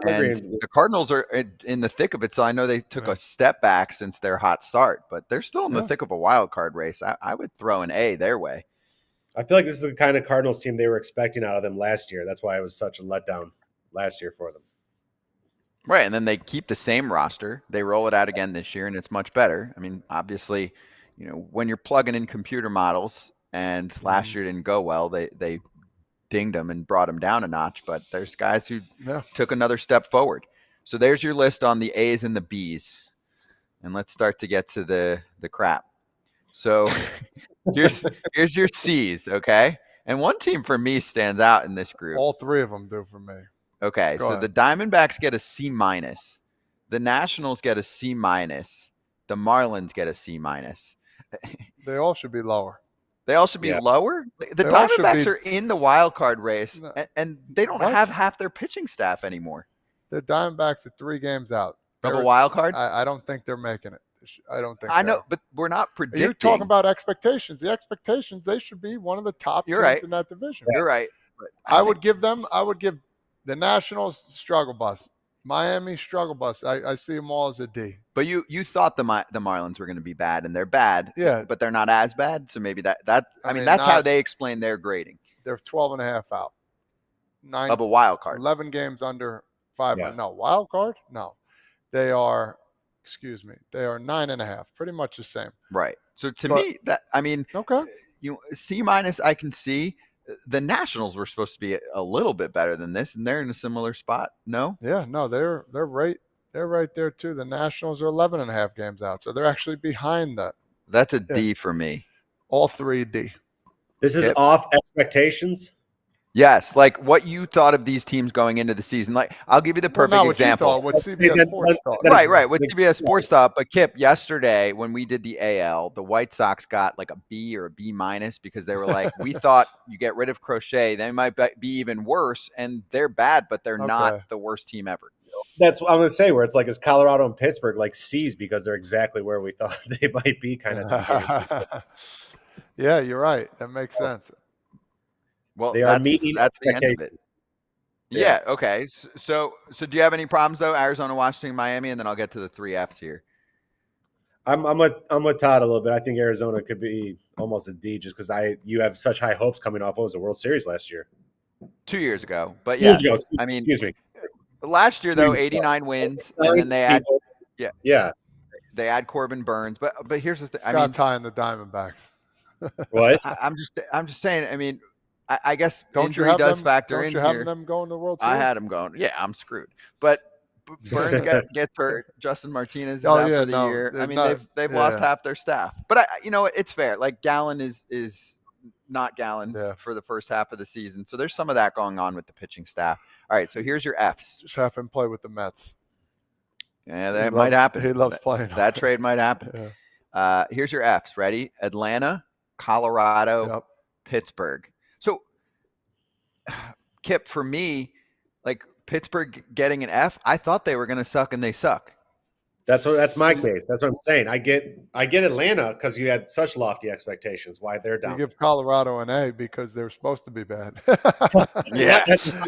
S1: And the Cardinals are in the thick of it. So I know they took a step back since their hot start, but they're still in the thick of a wild card race. I would throw an A their way.
S3: I feel like this is the kind of Cardinals team they were expecting out of them last year. That's why it was such a letdown last year for them.
S1: Right, and then they keep the same roster. They roll it out again this year, and it's much better. I mean, obviously, when you're plugging in computer models, and last year didn't go well, they dinged them and brought them down a notch. But there's guys who took another step forward. So there's your list on the A's and the B's, and let's start to get to the crap. So here's your C's, okay? And one team for me stands out in this group.
S2: All three of them do for me.
S1: Okay, so the Diamondbacks get a C minus. The Nationals get a C minus. The Marlins get a C minus.
S2: They all should be lower.
S1: They all should be lower? The Diamondbacks are in the wild card race, and they don't have half their pitching staff anymore.
S2: The Diamondbacks are 3 games out.
S1: Of a wild card?
S2: I don't think they're making it. I don't think.
S1: I know, but we're not predicting.
S2: You're talking about expectations. The expectations, they should be one of the top teams in that division.
S1: You're right.
S2: I would give the Nationals struggle bus, Miami struggle bus. I see them all as a D.
S1: But you thought the Marlins were going to be bad, and they're bad.
S2: Yeah,
S1: but they're not as bad. So maybe that's how they explain their grading.
S2: They're 12.5 out. 9
S1: of a wild card.
S2: 11 games under 500. Yeah. No, wild card? No. They are 9.5. Pretty much the same.
S1: Right. So to me, okay. C minus I can see. The Nationals were supposed to be a little bit better than this, and they're in a similar spot. No?
S2: Yeah, no, they're right. They're right there too. The Nationals are 11.5 games out, so they're actually behind that.
S1: That's a D for me.
S2: All 3 D.
S3: This is off expectations.
S1: Yes, like what you thought of these teams going into the season. Like, I'll give you the perfect example.
S2: What CBS Sports thought.
S1: Right. What CBS Sports thought. But Kip, yesterday when we did the AL, the White Sox got like a B or a B minus because they were like, we thought you get rid of Crochet, they might be even worse, and they're bad, but they're not the worst team ever.
S3: That's what I'm going to say, where it's like, is Colorado and Pittsburgh like C's because they're exactly where we thought they might be kind of.
S2: Yeah, you're right. That makes sense.
S1: Well, that's the end of it. Yeah. Okay. So do you have any problems though? Arizona, Washington, Miami, and then I'll get to the 3 Fs here.
S3: I'm with Todd a little bit. I think Arizona could be almost a D just because you have such high hopes coming off. What was the World Series last year?
S1: 2 years ago, but yes, I mean,
S3: excuse me.
S1: Last year though, 89 wins, and then they add they add Corbin Burns. But here's the thing.
S2: Scott tying the Diamondbacks.
S3: What?
S1: I'm just saying. I mean, I guess
S2: injury
S1: does factor in here.
S2: Don't you have them going to the World Series?
S1: I had them going. Yeah, I'm screwed. But Burns gets hurt. Justin Martinez is out for the year. I mean, they've lost half their staff. But it's fair. Like Gallen is not Gallen for the first half of the season. So there's some of that going on with the pitching staff. All right, so here's your Fs.
S2: Just have him play with the Mets.
S1: Yeah, that might happen.
S2: He loves playing.
S1: That trade might happen. Yeah. Here's your Fs. Ready? Atlanta, Colorado, Pittsburgh. So, Kip, for me, like Pittsburgh getting an F, I thought they were going to suck, and they suck.
S3: That's my case. That's what I'm saying. I get Atlanta because you had such lofty expectations. Why they're down?
S2: You give Colorado an A because they're supposed to be bad.
S1: Yeah,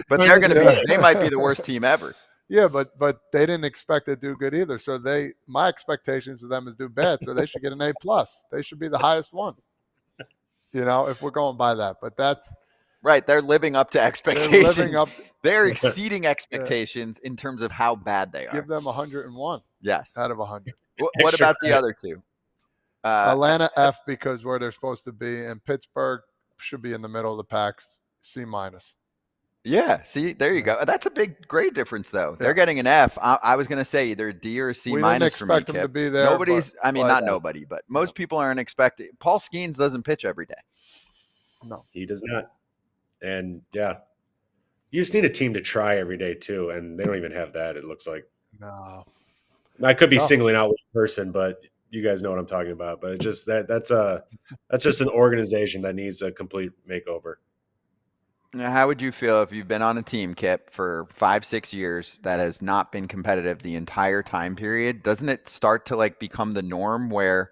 S1: but they're going to be. They might be the worst team ever.
S2: Yeah, but they didn't expect to do good either. So my expectations of them is do bad. So they should get an A+. They should be the highest one. If we're going by that. But that's
S1: right. They're living up to expectations. They're exceeding expectations in terms of how bad they are.
S2: Give them 101.
S1: Yes,
S2: out of 100.
S1: What about the other two?
S2: Atlanta F because where they're supposed to be, and Pittsburgh should be in the middle of the pack, C-.
S1: Yeah, see, there you go. That's a big grade difference, though. They're getting an F. I was going to say either a D or a C-
S2: for me. We didn't expect them to be there.
S1: Not nobody, but most people aren't expecting. Paul Skeens doesn't pitch every day.
S2: No,
S3: he does not. And you just need a team to try every day too, and they don't even have that. It looks like.
S2: No,
S3: I could be singling out one person, but you guys know what I'm talking about. But it just that's just an organization that needs a complete makeover.
S1: Now, how would you feel if you've been on a team, Kip, for 5-6 years that has not been competitive the entire time period? Doesn't it start to become the norm where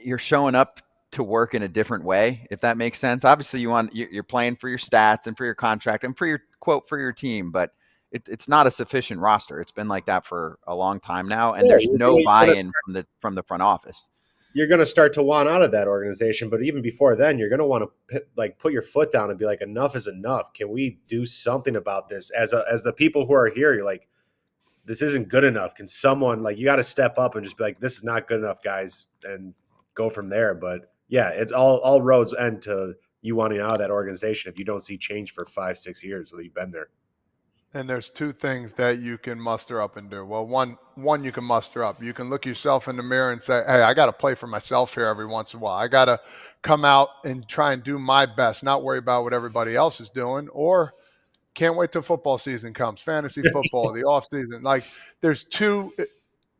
S1: you're showing up to work in a different way, if that makes sense? Obviously, you're playing for your stats and for your contract and for your quote for your team, but it's not a sufficient roster. It's been like that for a long time now, and there's no buy-in from the front office.
S3: You're going to start to want out of that organization, but even before then, you're going to want to put your foot down and be like, enough is enough. Can we do something about this? As the people who are here, you're like, this isn't good enough. Can someone you got to step up and just be like, this is not good enough, guys, and go from there. But yeah, it's all roads end to you wanting out of that organization if you don't see change for 5-6 years that you've been there.
S2: And there's two things that you can muster up and do. Well, one you can muster up. You can look yourself in the mirror and say, hey, I got to play for myself here every once in a while. I got to come out and try and do my best, not worry about what everybody else is doing, or can't wait till football season comes, fantasy football, the off season. There's two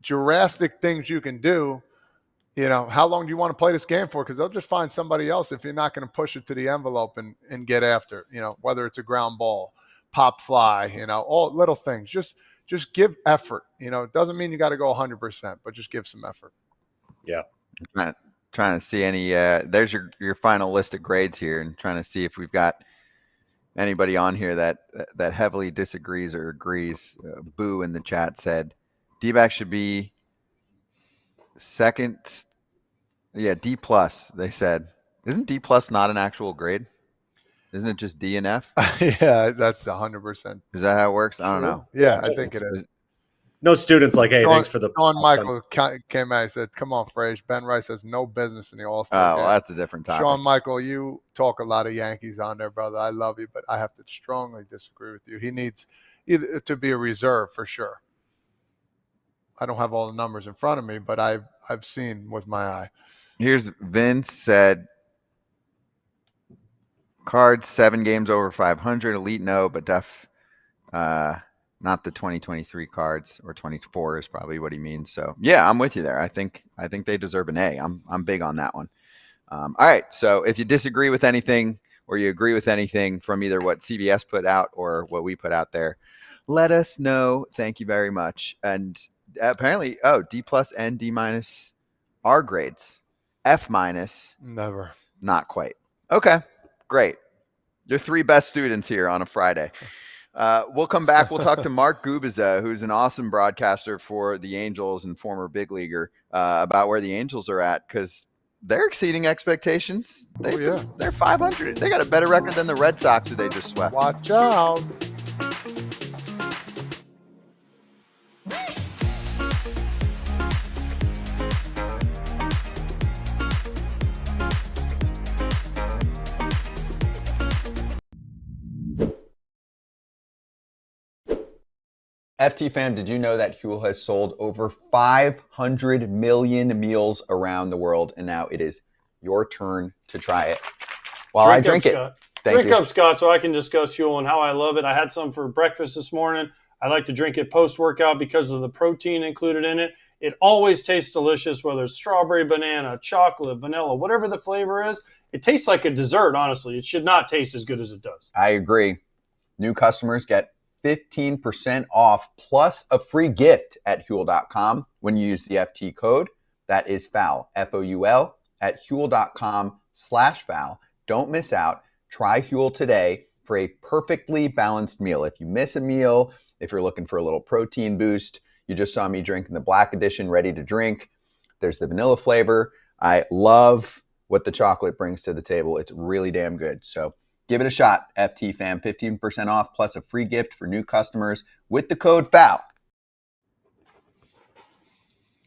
S2: drastic things you can do. How long do you want to play this game for? Because they'll just find somebody else if you're not going to push it to the envelope and get after, whether it's a ground ball, pop fly, all little things. Just give effort. It doesn't mean you got to go 100%, but just give some effort.
S3: Yeah.
S1: Trying to see any there's your final list of grades here, and trying to see if we've got anybody on here that heavily disagrees or agrees. Boo in the chat said D-back should be second. Yeah, D+, they said. Isn't D+ not an actual grade? Isn't it just D and F?
S2: Yeah, that's 100%.
S1: Is that how it works? I don't know.
S2: Yeah, I think it is.
S3: No students hey, thanks for the.
S2: Don Michael came out and said, come on, Frazier. Ben Rice has no business in the All-Star game.
S1: Well, that's a different topic.
S2: Shawn Michael, you talk a lot of Yankees on there, brother. I love you, but I have to strongly disagree with you. He needs either to be a reserve for sure. I don't have all the numbers in front of me, but I've seen with my eye.
S1: Here's Vince said, Cards, 7 games over 500. Elite, no, but def, not the 2023 cards, or 24 is probably what he means. So yeah, I'm with you there. I think they deserve an A. I'm big on that one. All right. So if you disagree with anything or you agree with anything from either what CBS put out or what we put out there, let us know. Thank you very much. And apparently, D+ and D- are grades. F-,
S2: never.
S1: not quite. Okay, great. Your 3 best students here on a Friday. We'll come back. We'll talk to Mark Gubicza, who's an awesome broadcaster for the Angels and former big leaguer, about where the Angels are at, because they're exceeding expectations. They're 500. They got a better record than the Red Sox, who they just swept.
S2: Watch out.
S1: FT fam, did you know that Huel has sold over 500 million meals around the world, and now it is your turn to try it while I drink it.
S6: Drink up, Scott, so I can discuss Huel and how I love it. I had some for breakfast this morning. I like to drink it post-workout because of the protein included in it. It always tastes delicious, whether it's strawberry, banana, chocolate, vanilla, whatever the flavor is. It tastes like a dessert, honestly. It should not taste as good as it does.
S1: I agree. New customers get 15% off plus a free gift at Huel.com when you use the FT code. That is FOUL, F-O-U-L, at Huel.com/FOUL. Don't miss out. Try Huel today for a perfectly balanced meal. If you miss a meal, if you're looking for a little protein boost, you just saw me drinking the Black Edition ready to drink. There's the vanilla flavor. I love what the chocolate brings to the table. It's really damn good. So give it a shot, FT fam. 15% off plus a free gift for new customers with the code FOUL.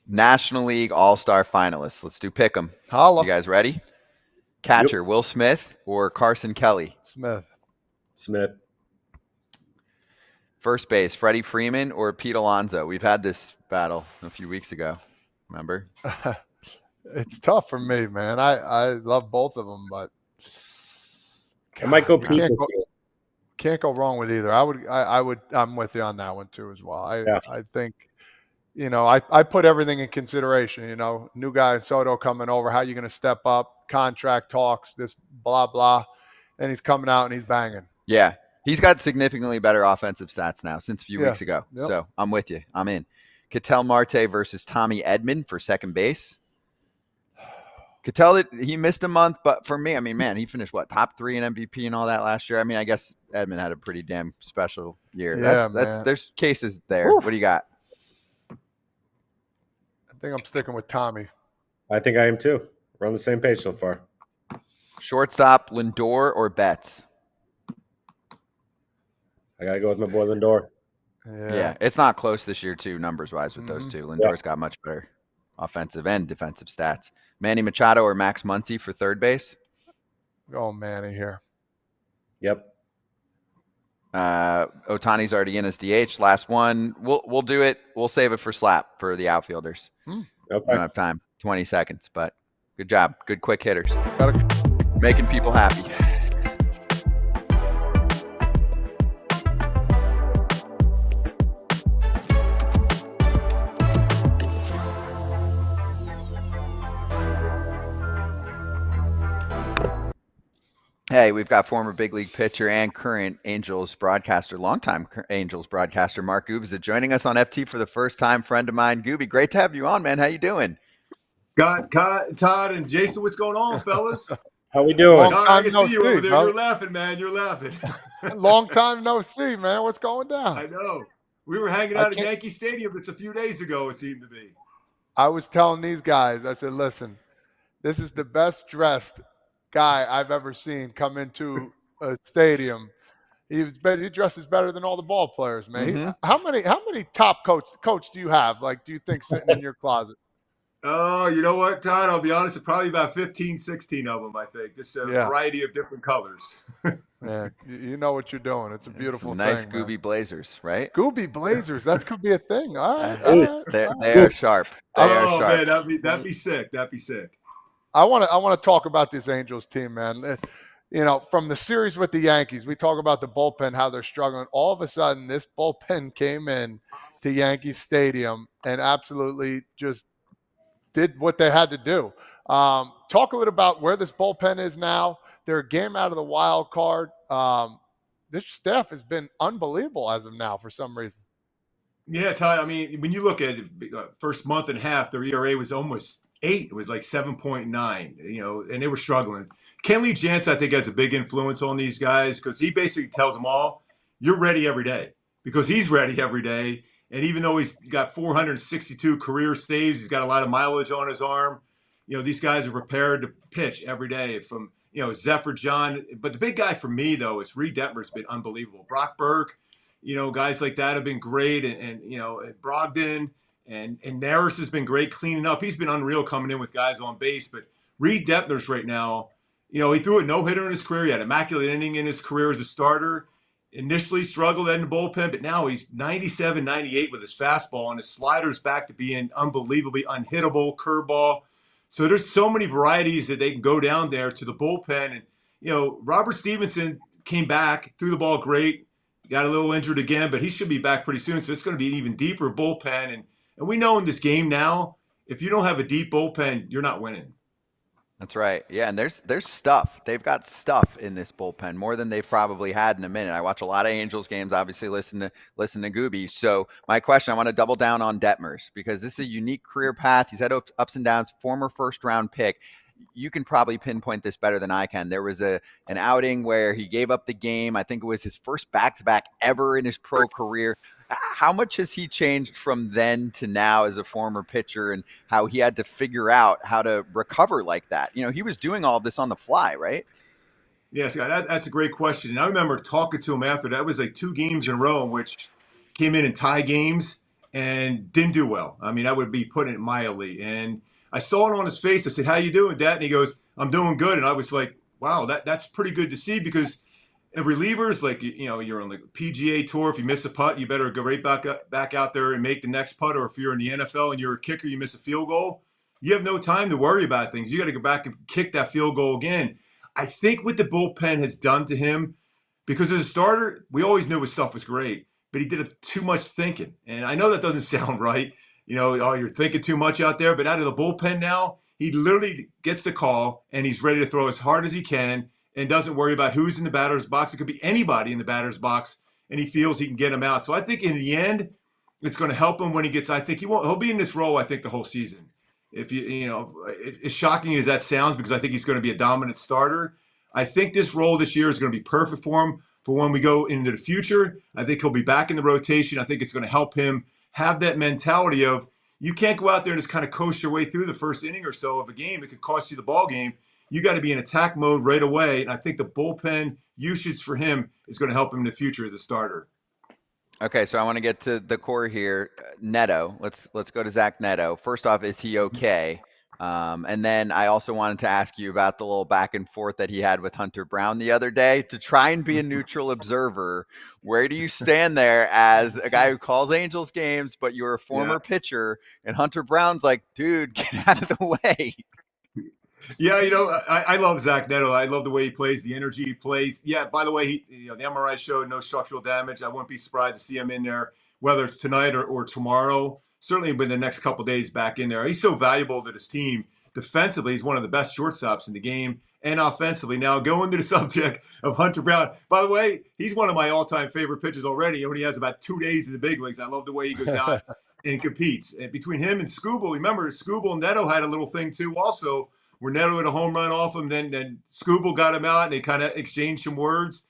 S1: National League All-Star finalists. Let's do pick 'em.
S2: Holla.
S1: You guys ready? Catcher, Will Smith or Carson Kelly?
S2: Smith.
S1: First base, Freddie Freeman or Pete Alonso? We've had this battle a few weeks ago. Remember?
S2: It's tough for me, man. I love both of them, but
S3: I might go Pete.
S2: Can't go wrong with either. I'm with you on that one too as well. I think, I put everything in consideration. New guy Soto coming over. How you going to step up? Contract talks, this blah blah, and he's coming out and he's banging.
S1: Yeah, he's got significantly better offensive stats now since a few weeks ago. Yep. So I'm with you. I'm in. Ketel Marte versus Tommy Edman for second base. Ketel, he missed a month, but for me, man, he finished top 3 in MVP and all that last year. I guess Edman had a pretty damn special year.
S2: Yeah,
S1: there's cases there. Oof. What do you got?
S2: I think I'm sticking with Tommy.
S3: I think I am too. We're on the same page so far.
S1: Shortstop, Lindor or Betts?
S3: I got to go with my boy Lindor.
S1: Yeah, it's not close this year, too, numbers-wise with those two. Lindor's got much better offensive and defensive stats. Manny Machado or Max Muncy for third base?
S2: Oh, Manny here.
S3: Yep.
S1: Ohtani's already in as DH. Last one. We'll do it. We'll save it for slap for the outfielders.
S3: Okay.
S1: We don't have time. 20 seconds, but good job. Good quick hitters. Making people happy. Hey, we've got former big league pitcher and current Angels broadcaster, longtime Angels broadcaster, Mark Gubicza, joining us on FT for the first time. Friend of mine, Gooby. Great to have you on, man. How you doing?
S8: Todd and Jason, what's going on, fellas?
S3: How we doing?
S8: I can see you over there. Bro. You're laughing, man. You're laughing.
S2: Long time no see, man. What's going down?
S8: I know. We were hanging out at Yankee Stadium just a few days ago, it seemed to be.
S2: I was telling these guys, I said, listen, this is the best dressed guy I've ever seen come into a stadium. He dresses better than all the ball players, man. Mm-hmm. How many top coach do you have? Do you think sitting in your closet?
S8: Oh, you know what, Todd? I'll be honest, it's probably about 15, 16 of them, I think. Just a variety of different colors.
S2: Yeah, you know what you're doing. It's a beautiful thing.
S1: Nice Gooby Blazers, right?
S2: Gooby Blazers. That could be a thing. All right.
S1: They are sharp. They are sharp.
S8: Man, that'd be sick. That'd be sick.
S2: I want to talk about this Angels team, man. from the series with the Yankees, we talk about the bullpen, how they're struggling. All of a sudden, this bullpen came in to Yankee Stadium and absolutely just did what they had to do. Talk a little about where this bullpen is now. They're a game out of the wild card. This staff has been unbelievable as of now for some reason.
S8: Yeah, Todd. I mean, when you look at first month and a half, their ERA was almost 8. It was like 7.9. And they were struggling. Kenley Jansen, I think, has a big influence on these guys because he basically tells them all, "You're ready every day," because he's ready every day. And even though he's got 462 career saves, he's got a lot of mileage on his arm. These guys are prepared to pitch every day. From Zephyr John, but the big guy for me though is Reed Detmer's been unbelievable. Brock Burke. Guys like that have been great, and Brogdon and Naris has been great cleaning up. He's been unreal coming in with guys on base. But Reed Detmer's right now, he threw a no-hitter in his career. He had an immaculate inning in his career as a starter. Initially struggled in the bullpen, but now he's 97, 98 with his fastball, and his slider's back to being unbelievably unhittable, curveball. So there's so many varieties that they can go down there to the bullpen. And, Robert Stevenson came back, threw the ball great, got a little injured again, but he should be back pretty soon. So it's going to be an even deeper bullpen. And we know in this game now, if you don't have a deep bullpen, you're not winning.
S1: That's right. Yeah, and there's stuff. They've got stuff in this bullpen, more than they've probably had in a minute. I watch a lot of Angels games, obviously listen to Gooby. So my question, I want to double down on Detmers because this is a unique career path. He's had ups and downs, former first-round pick. You can probably pinpoint this better than I can. There was an outing where he gave up the game. I think it was his first back-to-back ever in his pro career. How much has he changed from then to now as a former pitcher, and how he had to figure out how to recover like that? He was doing all of this on the fly, right?
S8: Yeah, Scott, that's a great question. And I remember talking to him after that. It was like 2 games in a row in which came in tie games and didn't do well. I mean, I would be putting it mildly. And I saw it on his face. I said, "How you doing, Dad?" And he goes, "I'm doing good." And I was like, wow, that's pretty good to see, because and relievers, like, you're on the PGA Tour. If you miss a putt, you better go right back out there and make the next putt. Or if you're in the NFL and you're a kicker, you miss a field goal, you have no time to worry about things. You got to go back and kick that field goal again. I think what the bullpen has done to him, because as a starter, we always knew his stuff was great, but he did too much thinking. And I know that doesn't sound right. You're thinking too much out there. But out of the bullpen now, he literally gets the call and he's ready to throw as hard as he can, and doesn't worry about who's in the batter's box. It could be anybody in the batter's box, and he feels he can get him out. So I think in the end, it's going to help him when he gets. I think he'll be in this role, I think, the whole season. If as shocking as that sounds, because I think he's going to be a dominant starter. I think this role this year is going to be perfect for him for when we go into the future. I think he'll be back in the rotation. I think it's going to help him have that mentality of, you can't go out there and just kind of coast your way through the first inning or so of a game. It could cost you the ball game. You got to be in attack mode right away. And I think the bullpen usage for him is going to help him in the future as a starter.
S1: Okay, so I want to get to the core here. Neto, let's go to Zach Neto. First off, is he okay? And then I also wanted to ask you about the little back and forth that he had with Hunter Brown the other day. To try and be a neutral observer, where do you stand there as a guy who calls Angels games, but you're a former pitcher, and Hunter Brown's like, dude, get out of the way?
S8: Yeah, I love Zach Neto. I love the way he plays, the energy he plays. Yeah, by the way, the MRI showed no structural damage. I wouldn't be surprised to see him in there, whether it's tonight or tomorrow. Certainly within the next couple of days back in there. He's so valuable to this team. Defensively, he's one of the best shortstops in the game, and offensively. Now, going to the subject of Hunter Brown. By the way, he's one of my all-time favorite pitchers already. When he has about 2 days in the big leagues, I love the way he goes out and competes. And between him and Skubal, remember, Skubal and Neto had a little thing too also, where Neto had a home run off him, then Skubal got him out, and they kind of exchanged some words.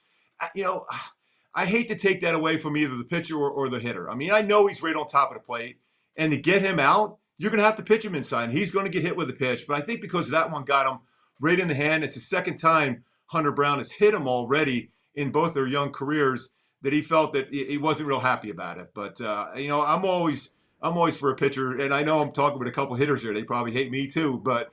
S8: I hate to take that away from either the pitcher or the hitter. I mean, I know he's right on top of the plate, and to get him out, you're going to have to pitch him inside, and he's going to get hit with a pitch. But I think because that one got him right in the hand, it's the second time Hunter Brown has hit him already in both their young careers, that he felt that he wasn't real happy about it. But, I'm always for a pitcher, and I know I'm talking with a couple hitters here. They probably hate me too, but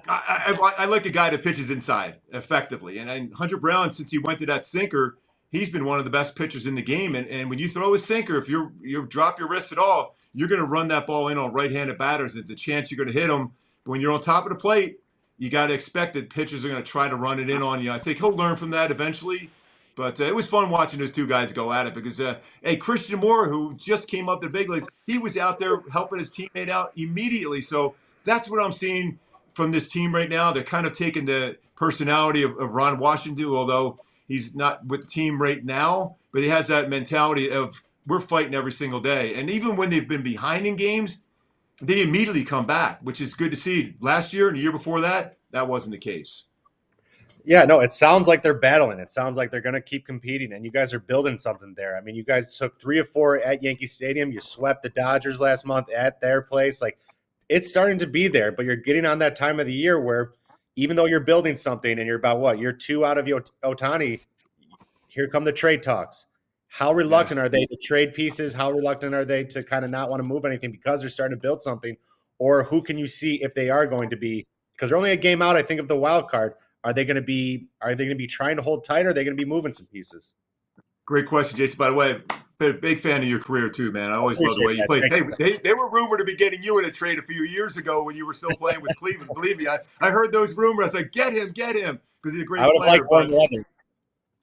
S8: I like a guy that pitches inside effectively. And Hunter Brown, since he went to that sinker, he's been one of the best pitchers in the game. And when you throw a sinker, if you drop your wrist at all, you're going to run that ball in on right-handed batters. It's a chance you're going to hit them. But when you're on top of the plate, you got to expect that pitchers are going to try to run it in on you. I think he'll learn from that eventually. But it was fun watching those two guys go at it because, hey, Christian Moore, who just came up to the big leagues, he was out there helping his teammate out immediately. So that's what I'm seeing from this team right now. They're kind of taking the personality of Ron Washington, although he's not with the team right now, but he has that mentality of we're fighting every single day. And even when they've been behind in games, they immediately come back, which is good to see. Last year and the year before that wasn't the case.
S3: Yeah, no, it sounds like they're battling. It sounds like they're going to keep competing, and you guys are building something there. I mean, you guys took 3 of 4 at Yankee Stadium. You swept the Dodgers last month at their place. Like, it's starting to be there, but you're getting on that time of the year where even though you're building something and you're about what? You're 2 out of Ohtani, here come the trade talks. How reluctant are they to trade pieces? How reluctant are they to kind of not want to move anything because they're starting to build something? Or who can you see if they are going to be, because they're only a game out, I think, of the wild card. Are they going to be trying to hold tight, or are they going to be moving some pieces?
S8: Great question, Jason. By the way, been a big fan of your career too, man. I always love the way you played. Hey, they were rumored to be getting you in a trade a few years ago when you were still playing with Cleveland. Believe me, I heard those rumors. I was like, get him, because he's a great player.
S3: I would have liked one weather.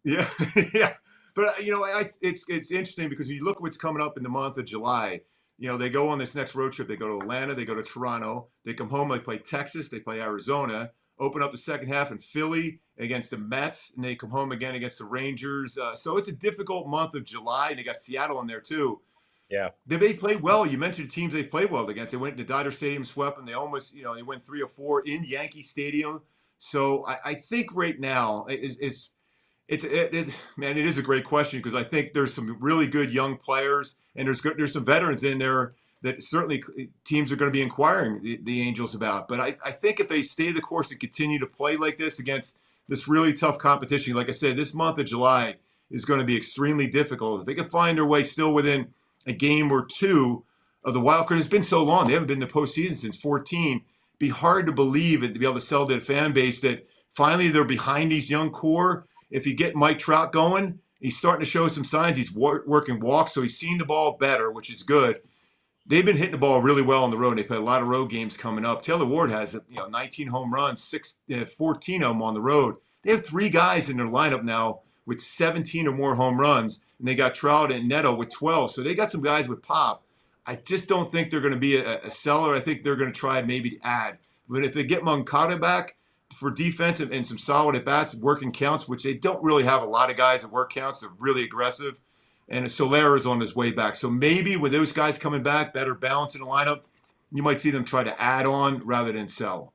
S8: Yeah, yeah. But it's interesting because when you look at what's coming up in the month of July. They go on this next road trip. They go to Atlanta. They go to Toronto. They come home. They play Texas. They play Arizona. Open up the second half in Philly against the Mets, and they come home again against the Rangers. So it's a difficult month of July, and they got Seattle in there too.
S3: Yeah.
S8: They played well. You mentioned the teams they played well against. They went to Dodger Stadium, swept them. They almost, they went 3 or 4 in Yankee Stadium. So I think right now it is a great question because I think there's some really good young players, and there's some veterans in there that certainly teams are going to be inquiring the Angels about. But I think if they stay the course and continue to play like this against this really tough competition, like I said, this month of July is going to be extremely difficult. If they can find their way still within a game or 2 of the wild card, it's been so long. They haven't been in the postseason since 2014. It'd be hard to believe and to be able to sell to the fan base that finally they're behind these young core. If you get Mike Trout going, he's starting to show some signs. He's working walks, so he's seen the ball better, which is good. They've been hitting the ball really well on the road. They play a lot of road games coming up. Taylor Ward has 19 home runs, 14 of them on the road. They have 3 guys in their lineup now with 17 or more home runs, and they got Trout and Neto with 12. So they got some guys with pop. I just don't think they're going to be a seller. I think they're going to try maybe to add. But if they get Moncada back for defense and some solid at-bats, working counts, which they don't really have a lot of guys that work counts. They're really aggressive. And Soler is on his way back. So maybe with those guys coming back, better balance in the lineup, you might see them try to add on rather than sell.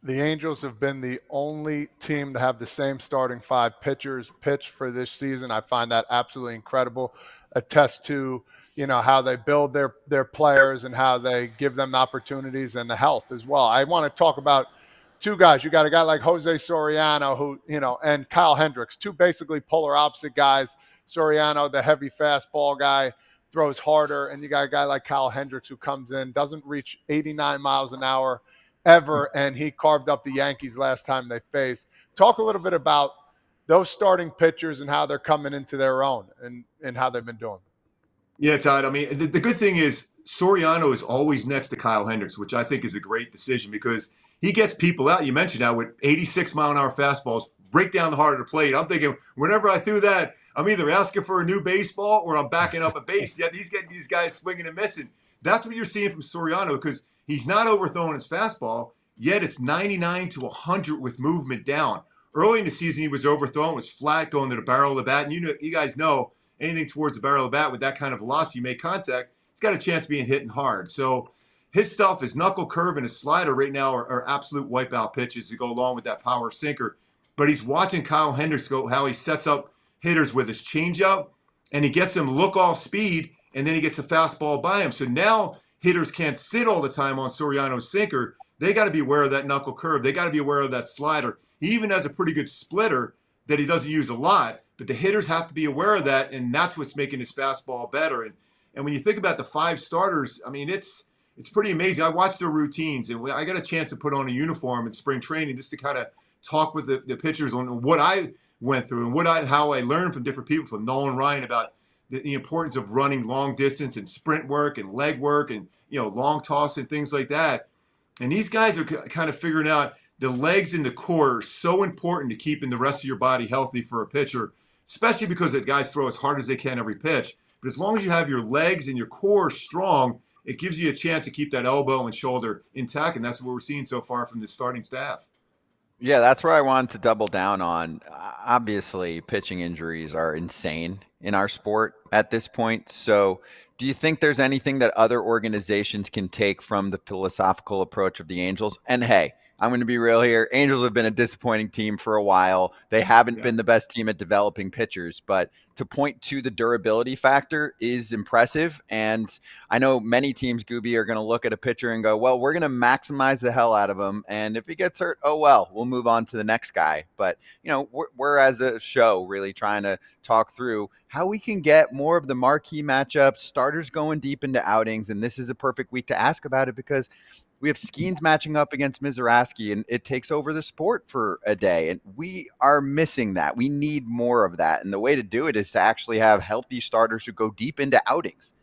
S2: The Angels have been the only team to have the same starting 5 pitchers pitch for this season. I find that absolutely incredible. Attest to, how they build their players and how they give them opportunities and the health as well. I want to talk about 2 guys. You got a guy like Jose Soriano who, and Kyle Hendricks, 2 basically polar opposite guys. Soriano, the heavy fastball guy, throws harder, and you got a guy like Kyle Hendricks who comes in, doesn't reach 89 miles an hour ever, and he carved up the Yankees last time they faced. Talk a little bit about those starting pitchers and how they're coming into their own and how they've been doing.
S8: Yeah, Todd. I mean, the good thing is Soriano is always next to Kyle Hendricks, which I think is a great decision because he gets people out. You mentioned that with 86-mile-an-hour fastballs, break down the heart of the plate. I'm thinking whenever I threw that, I'm either asking for a new baseball or I'm backing up a base. Yet he's getting these guys swinging and missing. That's what you're seeing from Soriano because he's not overthrowing his fastball, yet it's 99 to 100 with movement down. Early in the season, he was overthrown, was flat going to the barrel of the bat. And you guys know anything towards the barrel of the bat with that kind of velocity, you make contact, he's got a chance of being hit hard. So his stuff, his knuckle curve and his slider right now are absolute wipeout pitches to go along with that power sinker. But he's watching Kyle Hendricks go, how he sets up hitters with his changeup, and he gets them look off speed, and then he gets a fastball by him. So now hitters can't sit all the time on Soriano's sinker. They got to be aware of that knuckle curve. They got to be aware of that slider. He even has a pretty good splitter that he doesn't use a lot, but the hitters have to be aware of that, and that's what's making his fastball better. And when you think about the 5 starters, I mean, it's pretty amazing. I watched their routines, and I got a chance to put on a uniform in spring training just to kind of talk with the pitchers on what I went through and how I learned from different people, from Nolan Ryan, about the importance of running long distance and sprint work and leg work and long toss and things like that. And these guys are kind of figuring out the legs and the core are so important to keeping the rest of your body healthy for a pitcher, especially because the guys throw as hard as they can every pitch. But as long as you have your legs and your core strong, it gives you a chance to keep that elbow and shoulder intact. And that's what we're seeing so far from the starting staff.
S1: Yeah, that's where I wanted to double down on. Obviously, pitching injuries are insane in our sport at this point. So, do you think there's anything that other organizations can take from the philosophical approach of the Angels? And hey, I'm going to be real here. Angels have been a disappointing team for a while. They haven't been the best team at developing pitchers, but to point to the durability factor is impressive. And I know many teams, Gooby, are going to look at a pitcher and go, well, we're going to maximize the hell out of him. And if he gets hurt, oh, well, we'll move on to the next guy. But, we're as a show really trying to talk through how we can get more of the marquee matchups, starters going deep into outings. And this is a perfect week to ask about it because we have Skeens matching up against Mizraski, and it takes over the sport for a day. And we are missing that. We need more of that. And the way to do it is to actually have healthy starters who go deep into outings.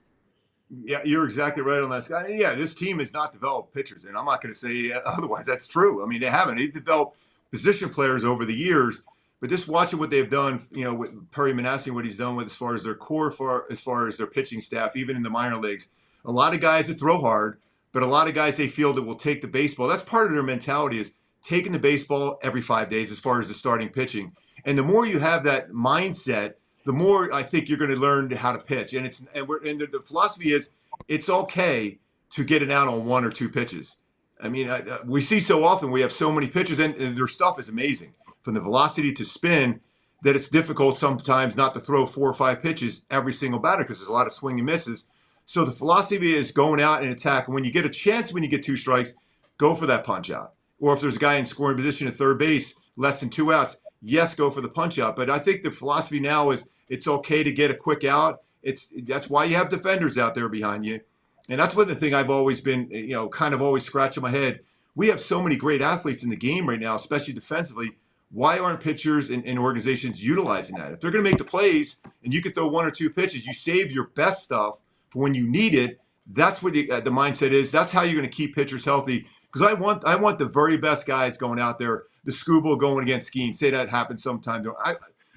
S8: Yeah, you're exactly right on that, Scott. Yeah, this team has not developed pitchers, and I'm not going to say otherwise. That's true. I mean, they haven't. They've developed position players over the years, but just watching what they've done, with Perry Manassi, what he's done with as far as their core, as far as their pitching staff, even in the minor leagues, a lot of guys that throw hard, but a lot of guys they feel that will take the baseball. That's part of their mentality, is taking the baseball every 5 days as far as the starting pitching. And the more you have that mindset, the more I think you're going to learn how to pitch. And the philosophy is it's okay to get it out on 1 or 2 pitches. I mean, we see so often we have so many pitches, and their stuff is amazing, from the velocity to spin, that it's difficult sometimes not to throw 4 or 5 pitches every single batter because there's a lot of swing and misses. So the philosophy is going out and attack. And when you get a chance, when you get 2 strikes, go for that punch out. Or if there's a guy in scoring position at third base, less than 2 outs, yes, go for the punch out. But I think the philosophy now is it's okay to get a quick out. That's why you have defenders out there behind you. And that's one of the thing I've always been, kind of always scratching my head. We have so many great athletes in the game right now, especially defensively. Why aren't pitchers and organizations utilizing that? If they're going to make the plays and you can throw 1 or 2 pitches, you save your best stuff for when you need it. That's what the mindset is. That's how you're going to keep pitchers healthy. Because I want the very best guys going out there. The Scooble going against Skeens. Say that happens sometime.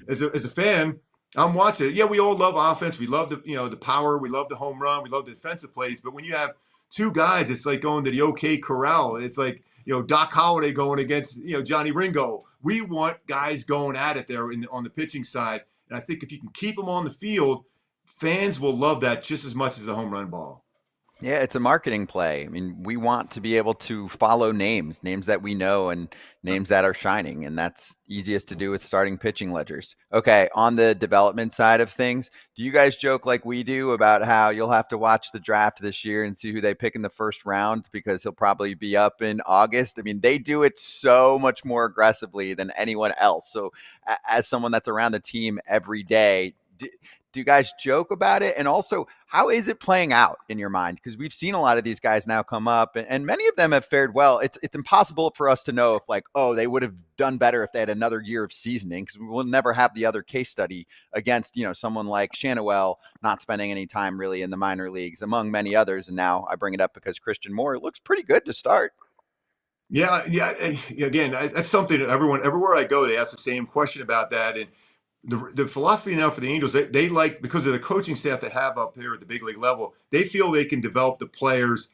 S8: As a fan, I'm watching it. Yeah, we all love offense. We love the power. We love the home run. We love the defensive plays. But when you have 2 guys, it's like going to the OK Corral. It's like Doc Holliday going against Johnny Ringo. We want guys going at it there on the pitching side. And I think if you can keep them on the field, fans will love that just as much as the home run ball.
S1: Yeah, it's a marketing play. I mean, we want to be able to follow names that we know and names that are shining, and that's easiest to do with starting pitching ledgers. Okay, on the development side of things, do you guys joke like we do about how you'll have to watch the draft this year and see who they pick in the first round because he'll probably be up in August? I mean, they do it so much more aggressively than anyone else. So as someone that's around the team every day, do you guys joke about it? And also, how is it playing out in your mind? Because we've seen a lot of these guys now come up, and many of them have fared well. It's impossible for us to know if they would have done better if they had another year of seasoning, because we'll never have the other case study against, someone like Shanawell not spending any time really in the minor leagues, among many others. And now I bring it up because Christian Moore looks pretty good to start.
S8: Yeah. Again, that's something that everywhere I go, they ask the same question about that. And the philosophy now for the Angels, they like, because of the coaching staff they have up here at the big league level, they feel they can develop the players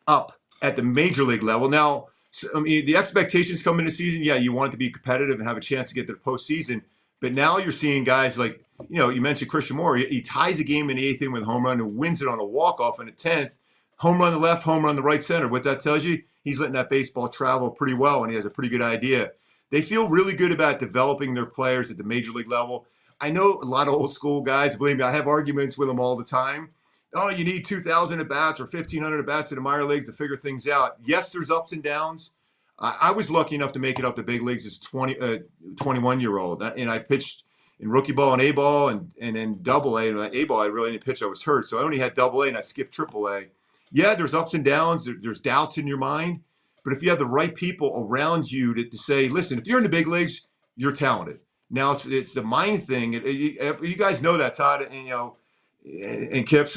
S8: up at the major league level. Now, I mean, the expectations come into season. Yeah, you want it to be competitive and have a chance to get to the postseason. But now you're seeing guys like, you mentioned Christian Moore. He ties a game in the 8th inning with a home run and wins it on a walk-off in the 10th. Home run to left, home run to right center. What that tells you, he's letting that baseball travel pretty well, and he has a pretty good idea. They feel really good about developing their players at the major league level. I know a lot of old school guys, believe me, I have arguments with them all the time. Oh, you need 2,000 at-bats or 1,500 at-bats in the minor leagues to figure things out. Yes, there's ups and downs. I was lucky enough to make it up to big leagues as a 21-year-old. And I pitched in rookie ball and A-ball and then double A. And A-ball, I really didn't pitch. I was hurt. So I only had double A and I skipped triple A. Yeah, there's ups and downs. There's doubts in your mind. But if you have the right people around you to say, listen, if you're in the big leagues, you're talented. Now it's the mind thing. You guys know that, Todd, and Kips.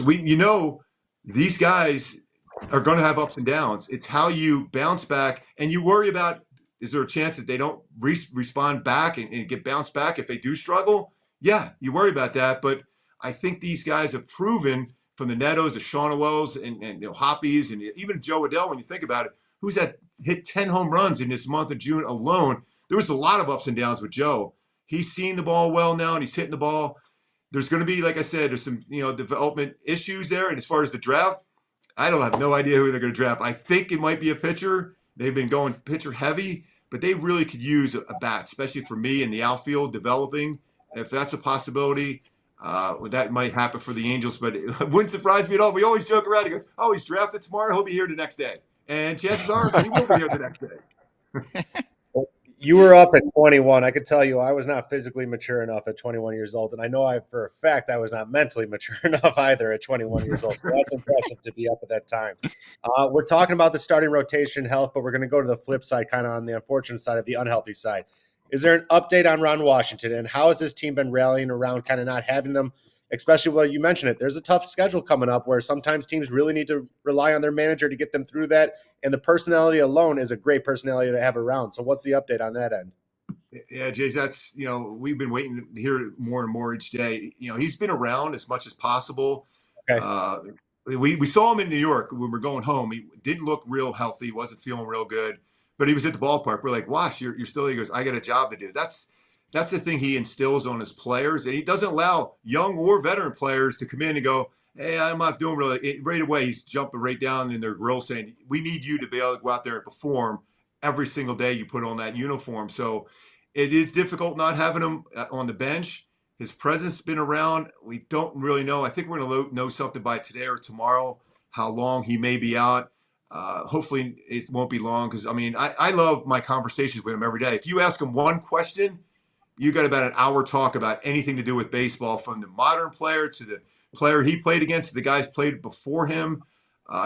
S8: These guys are going to have ups and downs. It's how you bounce back, and you worry about, is there a chance that they don't respond back and get bounced back if they do struggle? Yeah, you worry about that. But I think these guys have proven, from the Netos, the Shawnawells, and Hoppies, and even Joe Adell, when you think about it, who's hit 10 home runs in this month of June alone. There was a lot of ups and downs with Joe. He's seen the ball well now, and he's hitting the ball. There's going to be, like I said, there's some development issues there. And as far as the draft, I don't have no idea who they're going to draft. I think it might be a pitcher. They've been going pitcher heavy, but they really could use a bat, especially for me in the outfield developing. If that's a possibility, that might happen for the Angels, but it wouldn't surprise me at all. We always joke around. He goes, "Oh, he's drafted tomorrow. He'll be here the next day." And chances are he will be here the next day.
S3: You were up at 21. I could tell you I was not physically mature enough at 21 years old. And I know for a fact I was not mentally mature enough either at 21 years old. So that's impressive to be up at that time. We're talking about the starting rotation health, but we're going to go to the flip side, kind of on the unfortunate side of the unhealthy side. Is there an update on Ron Washington? And how has this team been rallying around kind of not having them, especially when you mentioned it? There's a tough schedule coming up where sometimes teams really need to rely on their manager to get them through that. And the personality alone is a great personality to have around. So what's the update on that end?
S8: Yeah, Jay, that's, we've been waiting to hear more and more each day. He's been around as much as possible.
S3: Okay.
S8: We saw him in New York when we're going home. He didn't look real healthy, wasn't feeling real good, but he was at the ballpark. We're like, Wash, you're still, he goes, I got a job to do. That's the thing he instills on his players. And he doesn't allow young or veteran players to come in and go, hey, I'm not doing really. Right away, he's jumping right down in their grill saying, we need you to be able to go out there and perform every single day you put on that uniform. So it is difficult not having him on the bench. His presence has been around. We don't really know. I think we're going to know something by today or tomorrow, how long he may be out. Hopefully it won't be long because, I love my conversations with him every day. If you ask him one question, you got about an hour talk about anything to do with baseball, from the modern player to the player he played against, the guys played before him.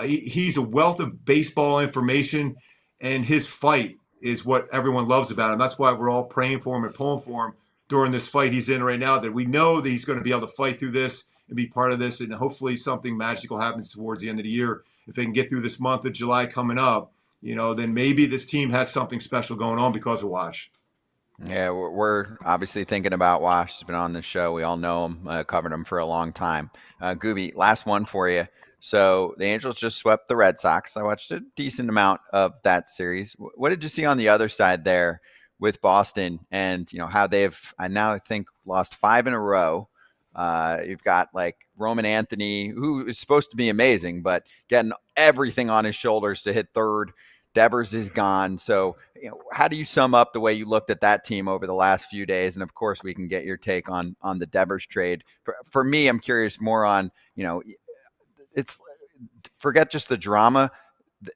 S8: He's a wealth of baseball information, and his fight is what everyone loves about him. That's why we're all praying for him and pulling for him during this fight he's in right now, that we know that he's going to be able to fight through this and be part of this. And hopefully something magical happens towards the end of the year. If they can get through this month of July coming up, then maybe this team has something special going on because of Wash.
S1: Yeah, we're obviously thinking about Wash. He's been on the show. We all know him, covered him for a long time. Gooby, last one for you. So the Angels just swept the Red Sox. I watched a decent amount of that series. What did you see on the other side there with Boston, and how they've, I now think, lost 5 in a row? You've got like Roman Anthony, who is supposed to be amazing, but getting everything on his shoulders to hit third. Devers is gone. So, how do you sum up the way you looked at that team over the last few days? And of course, we can get your take on the Devers trade. For me, I'm curious more on, it's, forget just the drama.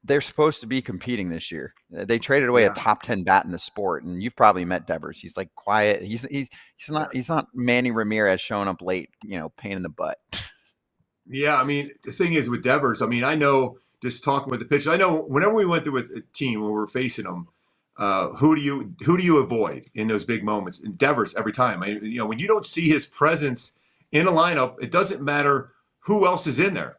S1: They're supposed to be competing this year. They traded away a top 10 bat in the sport, and you've probably met Devers. He's like quiet. He's not Manny Ramirez showing up late, pain in the butt. Yeah,
S8: the thing is with Devers, I know, just talking with the pitchers, I know whenever we went through a team when we're facing them, who do you avoid in those big moments? And Devers every time. When you don't see his presence in a lineup, it doesn't matter who else is in there.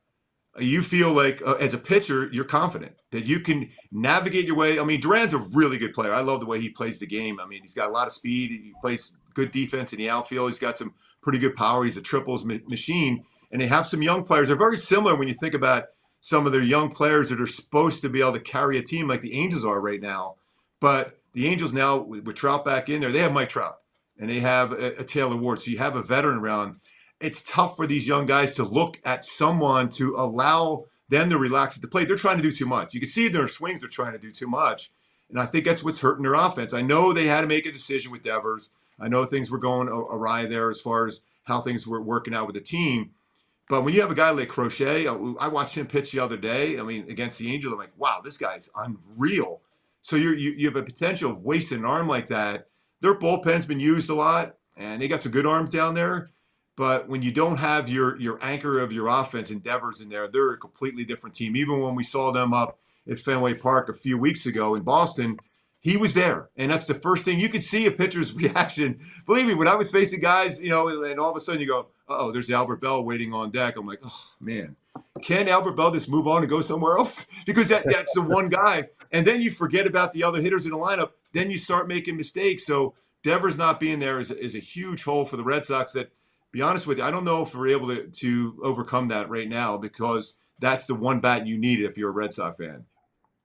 S8: You feel like as a pitcher, you're confident that you can navigate your way. Duran's a really good player. I love the way he plays the game. He's got a lot of speed. He plays good defense in the outfield. He's got some pretty good power. He's a triples machine. And they have some young players. They're very similar when you think about some of their young players that are supposed to be able to carry a team like the Angels are right now. But the Angels now, with Trout back in there, they have Mike Trout and they have a Taylor Ward. So you have a veteran around. It's tough for these young guys to look at someone to allow them to relax at the plate. They're trying to do too much. You can see in their swings they're trying to do too much. And I think that's what's hurting their offense. I know they had to make a decision with Devers. I know things were going awry there as far as how things were working out with the team. But when you have a guy like Crochet, I watched him pitch the other day. Against the Angels, I'm like, wow, this guy's unreal. So you have a potential of wasting an arm like that. Their bullpen's been used a lot, and they got some good arms down there. But when you don't have your anchor of your offense and Devers in there, they're a completely different team. Even when we saw them up at Fenway Park a few weeks ago in Boston, he was there. And that's the first thing. You could see a pitcher's reaction. Believe me, when I was facing guys, and all of a sudden you go, uh-oh, there's Albert Bell waiting on deck. I'm like, oh, man. can Albert Bell just move on and go somewhere else? Because that's the one guy. And then you forget about the other hitters in the lineup. Then you start making mistakes. So Devers not being there is a huge hole for the Red Sox that, be honest with you, I don't know if we're able to overcome that right now, because that's the one bat you need if you're a Red Sox fan.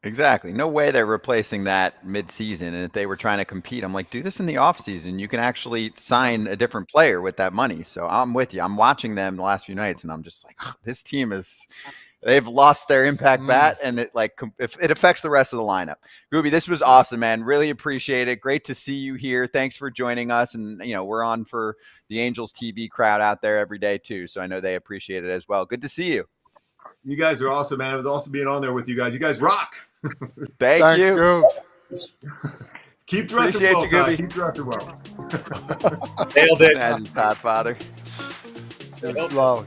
S1: Exactly. No way they're replacing that mid-season. And if they were trying to compete, I'm like, do this in the offseason. You can actually sign a different player with that money. So I'm with you. I'm watching them the last few nights, and I'm just like, oh, this team they've lost their impact bat, and it affects the rest of the lineup. Gooby, this was awesome, man. Really appreciate it. Great to see you here. Thanks for joining us. And, we're on for the Angels TV crowd out there every day too. So I know they appreciate it as well. Good to see you.
S8: You guys are awesome, man. It was awesome being on there with you guys. You guys rock.
S1: Thanks you.
S2: Goobs.
S8: Keep dressing well, Todd. Keep dressing well.
S3: Nailed it.
S1: As his Godfather.
S2: Low.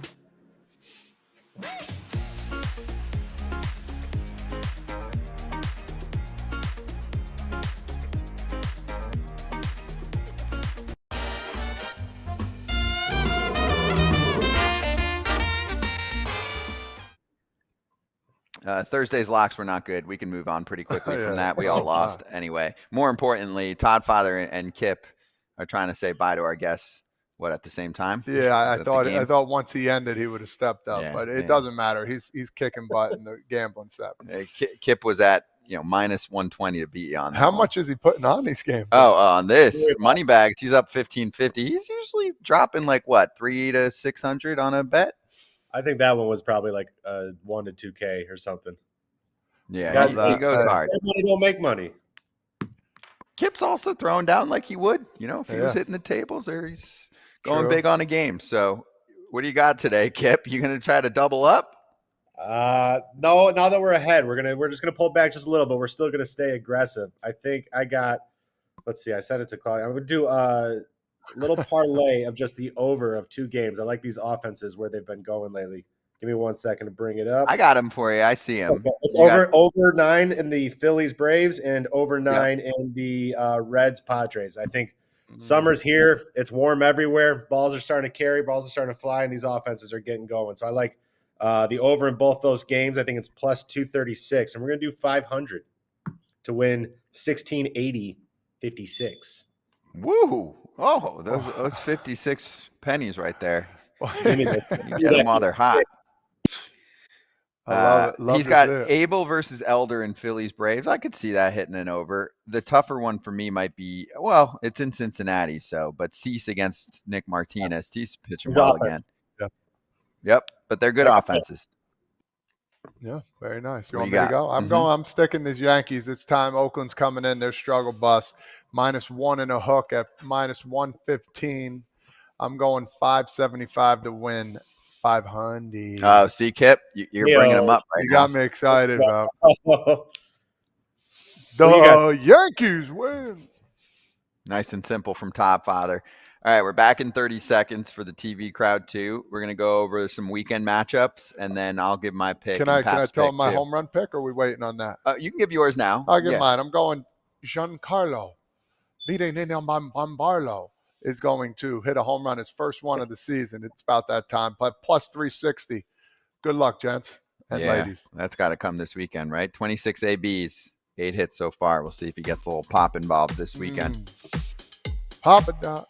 S1: Thursday's locks were not good. We can move on pretty quickly from that. We all lost anyway. More importantly, Todd Father and Kip are trying to say bye to our guests. What, at the same time?
S2: Yeah, I thought once he ended, he would have stepped up, but it doesn't matter. He's kicking butt in the gambling set.
S1: Kip was at minus 120 to beat you on that.
S2: How much is he putting on these games?
S1: On this money bags, he's up 1550. He's usually dropping like what, 300 to 600 on a bet.
S3: I think that one was probably like 1 to 2K or something.
S1: Yeah, he goes hard.
S3: Money don't make money.
S1: Kip's also throwing down like he would, if he was hitting the tables, or he's going big on a game. So what do you got today, Kip? You going to try to double up?
S3: No, now that we're ahead, we're just gonna pull back just a little, but we're still gonna stay aggressive. I think I got, let's see, I sent it to Claudia. I'm gonna do a little parlay of just the over of 2 games. I like these offenses where they've been going lately. Give me 1 second to bring it up.
S1: I got him for you. I see him.
S3: Okay. It's over 9 in the Phillies Braves and over 9 in the Reds Padres. I think summer's here. It's warm everywhere. Balls are starting to carry. Balls are starting to fly, and these offenses are getting going. So I like the over in both those games. I think it's plus 236, and we're going to do 500 to win 1680 56.
S1: Woo! Oh, those 56 pennies right there. You get them while they're hot.
S2: I love
S1: he's got Abel versus Elder in Phillies Braves. I could see that hitting an over. The tougher one for me might be, it's in Cincinnati, but Cease against Nick Martinez. Cease pitching well again. Yep, but they're good offenses.
S2: Yeah, very nice. You want me to go? I'm sticking these Yankees. It's time. Oakland's coming in. Their struggle bus. -1 and a hook at -115. I'm going 575 to win 500.
S1: Oh, see, Kip, you're bringing them up right now.
S2: You got me excited, bro. The Yankees win.
S1: Nice and simple from Top Father. All right, we're back in 30 seconds for the TV crowd too. We're gonna go over some weekend matchups, and then I'll give my pick.
S2: Can I tell my home run pick, or are we waiting on that?
S1: You can give yours now.
S2: I'll give mine. I'm going Giancarlo Bombarlo is going to hit a home run, his first one of the season. It's about that time. Plus 360. Good luck, gents and ladies.
S1: That's got to come this weekend, right? 26 ABs, 8 hits so far. We'll see if he gets a little pop involved this weekend.
S2: Pop it down.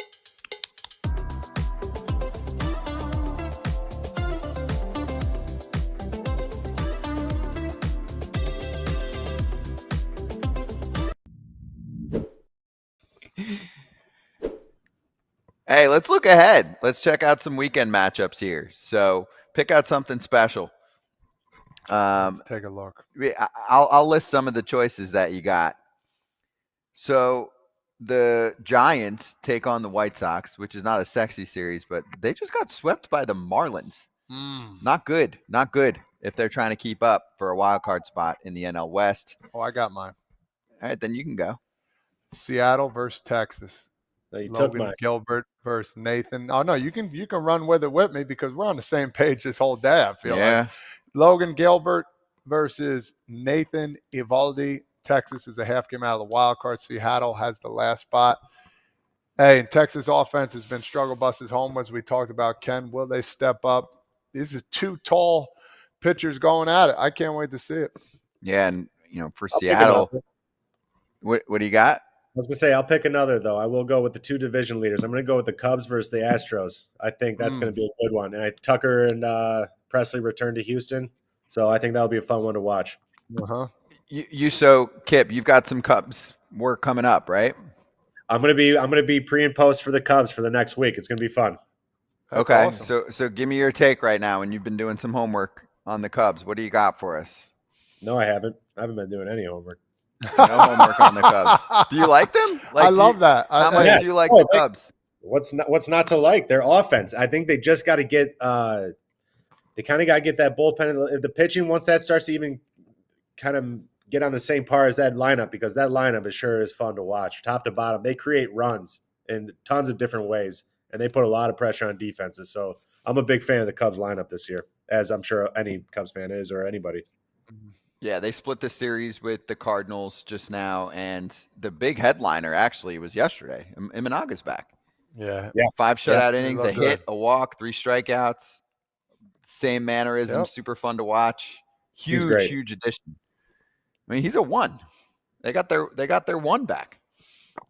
S1: Hey, let's look ahead. Let's check out some weekend matchups here. So pick out something special.
S2: Let's take a look.
S1: I'll list some of the choices that you got. So the Giants take on the White Sox, which is not a sexy series, but they just got swept by the Marlins. Not good. Not good if they're trying to keep up for a wild card spot in the NL West.
S2: Oh, I got mine.
S1: All right, then you can go.
S2: Seattle versus Texas.
S3: You
S2: Logan Gilbert versus Nathan. Oh no, you can run with it with me because we're on the same page this whole day. I feel like Logan Gilbert versus Nathan Eovaldi. Texas is a half game out of the wild card. Seattle has the last spot. Hey, and Texas offense has been struggle buses home, as we talked about. Ken, will they step up? These are two tall pitchers going at it. I can't wait to see it.
S1: Yeah, and for Seattle, what do you got?
S3: I was going to say, I'll pick another, though. I will go with the 2 division leaders. I'm going to go with the Cubs versus the Astros. I think that's going to be a good one. And Tucker and Presley returned to Houston, so I think that'll be a fun one to watch.
S1: So Kip, you've got some Cubs work coming up, right?
S3: I'm going to be pre and post for the Cubs for the next week. It's going to be fun.
S2: That's
S1: okay,
S2: awesome.
S1: so give me your take right now, and you've been doing some homework on the Cubs. What do you got for us?
S3: No, I haven't. I haven't been doing any homework.
S1: No homework on the Cubs. Do you like them?
S2: I love that.
S1: How much do you like the Cubs?
S3: What's not to like? Their offense. I think they just got to get. They kind of got to get that bullpen. If the pitching, once that starts to even kind of get on the same par as that lineup, because that lineup is fun to watch, top to bottom. They create runs in tons of different ways, and they put a lot of pressure on defenses. So I'm a big fan of the Cubs lineup this year, as I'm sure any Cubs fan is, or anybody.
S1: Yeah, they split the series with the Cardinals just now, and the big headliner actually was yesterday. Imanaga's back.
S2: Yeah.
S1: 5 shutout innings, a hit, a walk, 3 strikeouts. Same mannerism, super fun to watch. Huge addition. I mean, he's a 1. They got their 1 back.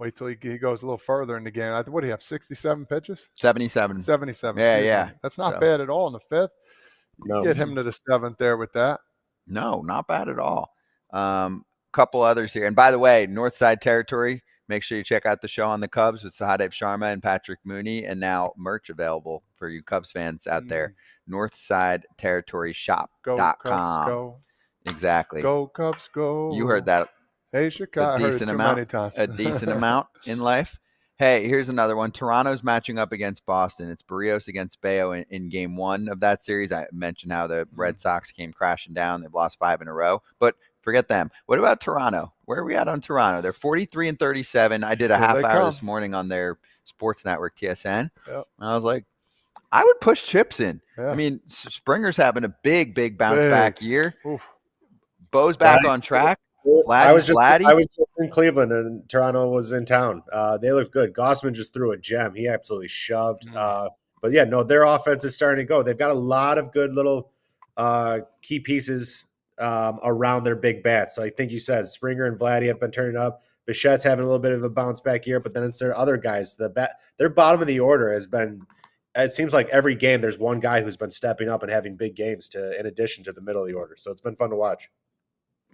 S2: Wait till he goes a little further in the game. What do you have? 67 pitches?
S1: 77.
S2: 77.
S1: Yeah.
S2: That's not bad at all in the 5th.
S3: No.
S2: Get him to the 7th there with that.
S1: No, not bad at all. Couple others here. And by the way, Northside Territory, make sure you check out the show on the Cubs with Sahadev Sharma and Patrick Mooney, and now merch available for you Cubs fans out there. NorthsideTerritoryShop.com.
S2: Go Cubs, go.
S1: Exactly.
S2: Go Cubs, go.
S1: You heard that.
S2: Hey, Chicago. I heard it too many times.
S1: A decent amount in life. Hey, here's another one. Toronto's matching up against Boston. It's Barrios against Bayo in game 1 of that series. I mentioned how the Red Sox came crashing down. They've lost 5 in a row. But forget them. What about Toronto? Where are we at on Toronto? They're 43-37. I did a half hour this morning on their sports network, TSN.
S2: Yep.
S1: And I was like, I would push chips in.
S2: Yeah.
S1: I mean, Springer's having a big bounce back year.
S2: Oof.
S1: Bo's back on track.
S3: I was in Cleveland and Toronto was in town. They looked good. Gossman just threw a gem. He absolutely shoved. But yeah, no, their offense is starting to go. They've got a lot of good little key pieces around their big bats. So I think you said Springer and Vladdy have been turning up. Bichette's having a little bit of a bounce back year, but then it's their other guys. Their bottom of the order has been. It seems like every game there's one guy who's been stepping up and having big games in addition to the middle of the order. So it's been fun to watch.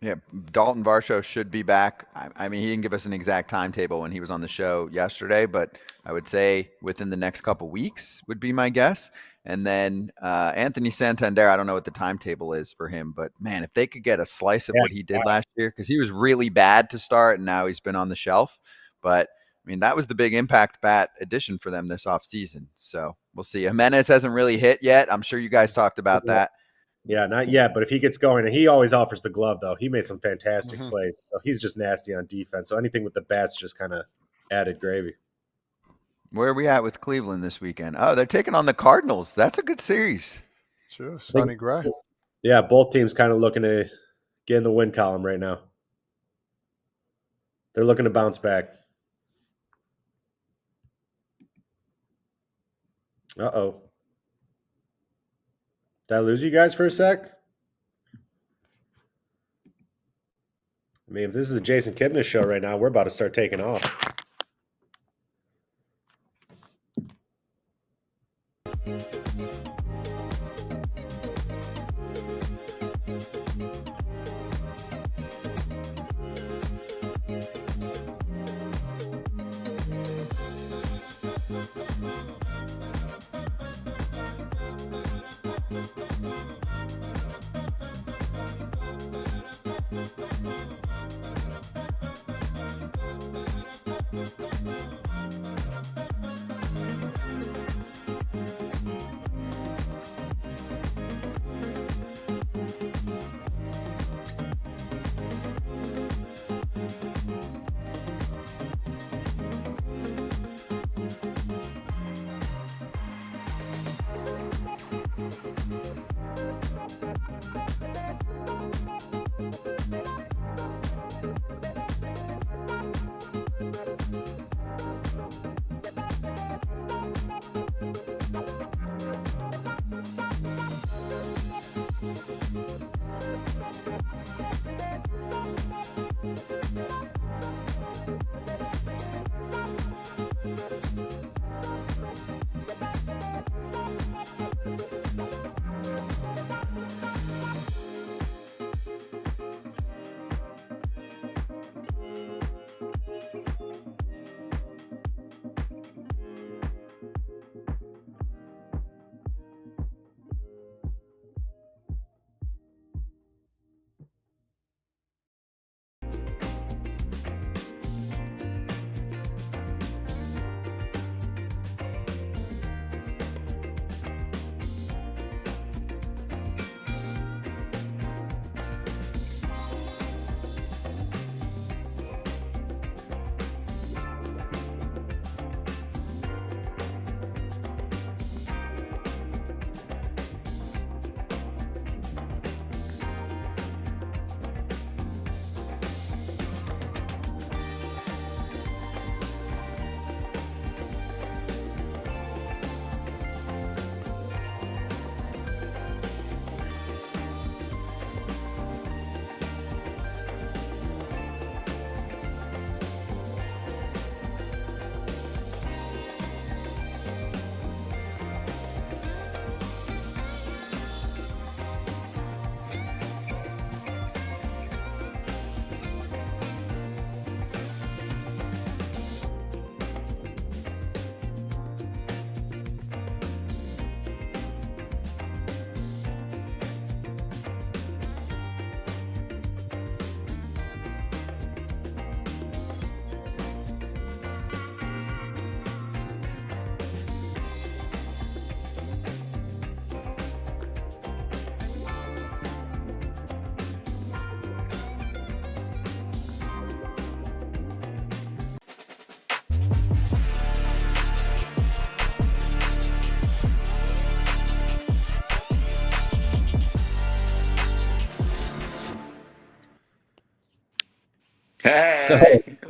S1: Yeah, Dalton Varsho should be back. I mean, he didn't give us an exact timetable when he was on the show yesterday, but I would say within the next couple weeks would be my guess. And then Anthony Santander, I don't know what the timetable is for him, but man, if they could get a slice of what he did last year, because he was really bad to start and now he's been on the shelf. But I mean, that was the big impact bat addition for them this offseason. So we'll see. Jimenez hasn't really hit yet. I'm sure you guys talked about that.
S3: Yeah, not yet, but if he gets going, and he always offers the glove, though. He made some fantastic plays, so he's just nasty on defense. So anything with the bats just kind of added gravy.
S1: Where are we at with Cleveland this weekend? Oh, they're taking on the Cardinals. That's a good series.
S2: Sure, Sonny Gray.
S3: Yeah, both teams kind of looking to get in the win column right now. They're looking to bounce back. Uh-oh. Did I lose you guys for a sec? I mean, if this is the Jason Kipnis show right now, we're about to start taking off.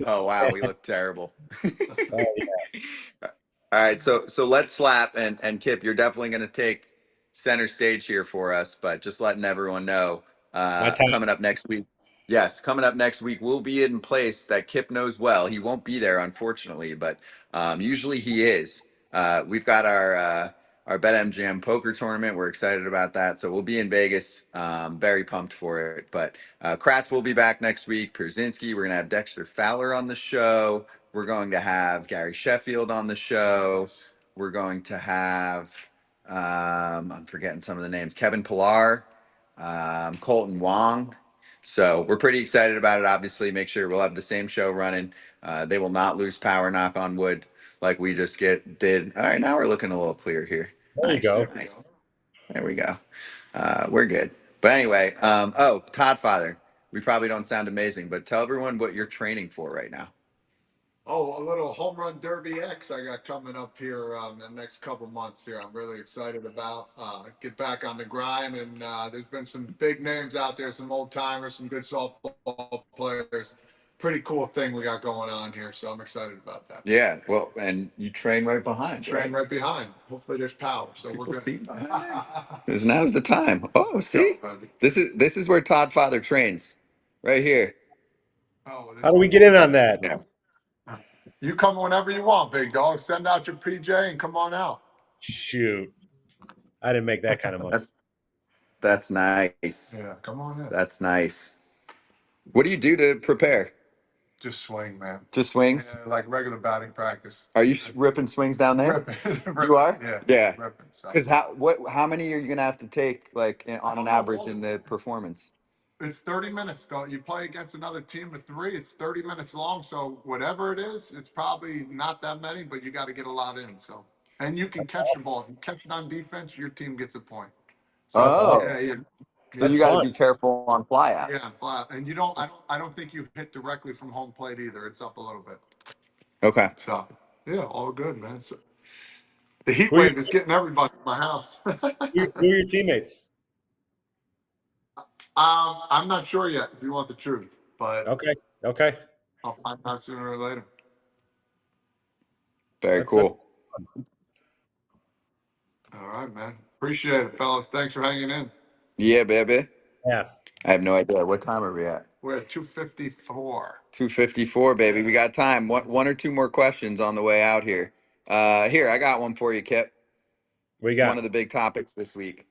S1: Oh wow, we look terrible.
S6: Oh, yeah.
S1: All right, so let's slap and Kip, you're definitely going to take center stage here for us, but just letting everyone know,
S6: My time.
S1: coming up next week. Yes, coming up next week, we'll be in place that Kip knows well. He won't be there, unfortunately, but usually he is. We've got our BetMGM poker tournament. We're excited about that, so we'll be in Vegas. Very pumped for it. But Kratz will be back next week. Pierzynski, we're going to have Dexter Fowler on the show. We're going to have Gary Sheffield on the show. We're going to have, I'm forgetting some of the names, Kevin Pillar, Colton Wong. So we're pretty excited about it. Obviously, make sure we'll have the same show running. They will not lose power, knock on wood, like we just did. All right, now we're looking a little clear here.
S6: There you go.
S1: Nice. There we go. We're good. But anyway, Todd Father, we probably don't sound amazing, but tell everyone what you're training for right now.
S2: Oh, a little home run derby X I got coming up here in the next couple months here. I'm really excited about get back on the grind, and there's been some big names out there, some old timers, some good softball players. Pretty cool thing we got going on here, so I'm excited about that.
S1: Yeah, well, and you train right behind.
S2: Train right behind. Hopefully, there's power, so
S1: People
S2: we're good.
S1: see because now's the time. Oh, see, this is where Todd Father trains, right here.
S2: Oh,
S6: How do we get in on that?
S1: Yeah.
S2: You come whenever you want, big dog. Send out your PJ and come on out.
S6: Shoot. I didn't make that kind of money.
S1: That's nice.
S2: Yeah, come on in.
S1: That's nice. What do you do to prepare?
S2: Just swing, man.
S1: Just swings?
S2: Yeah, like regular batting practice.
S1: Are you ripping swings down there?
S2: Ripping.
S1: You are?
S2: Yeah.
S1: Yeah.
S2: Ripping.
S1: Because how many are you gonna have to take on an average in the performance?
S2: It's 30 minutes though. You play against another team of 3. It's 30 minutes long. So whatever it is, it's probably not that many, but you got to get a lot in. So, and you can catch the ball. If you catch it on defense, your team gets a point. So, yeah.
S1: So you got to be careful on flyouts.
S2: Yeah, fly. And you don't. I don't think you hit directly from home plate either. It's up a little bit.
S1: Okay.
S2: So yeah, all good, man. So, the heat wave is getting everybody in my house.
S6: Who are your teammates?
S2: I'm not sure yet if you want the truth, but
S6: okay.
S2: I'll find out sooner or later.
S1: Very cool.
S2: All right, man. Appreciate it, fellas. Thanks for hanging in.
S1: Yeah, baby.
S6: Yeah.
S1: I have no idea. What time are we at?
S2: We're at 2:54.
S1: 2:54, baby. We got time. One or two more questions on the way out here. Here, I got one for you, Kip.
S6: We got
S1: one of the big topics this week.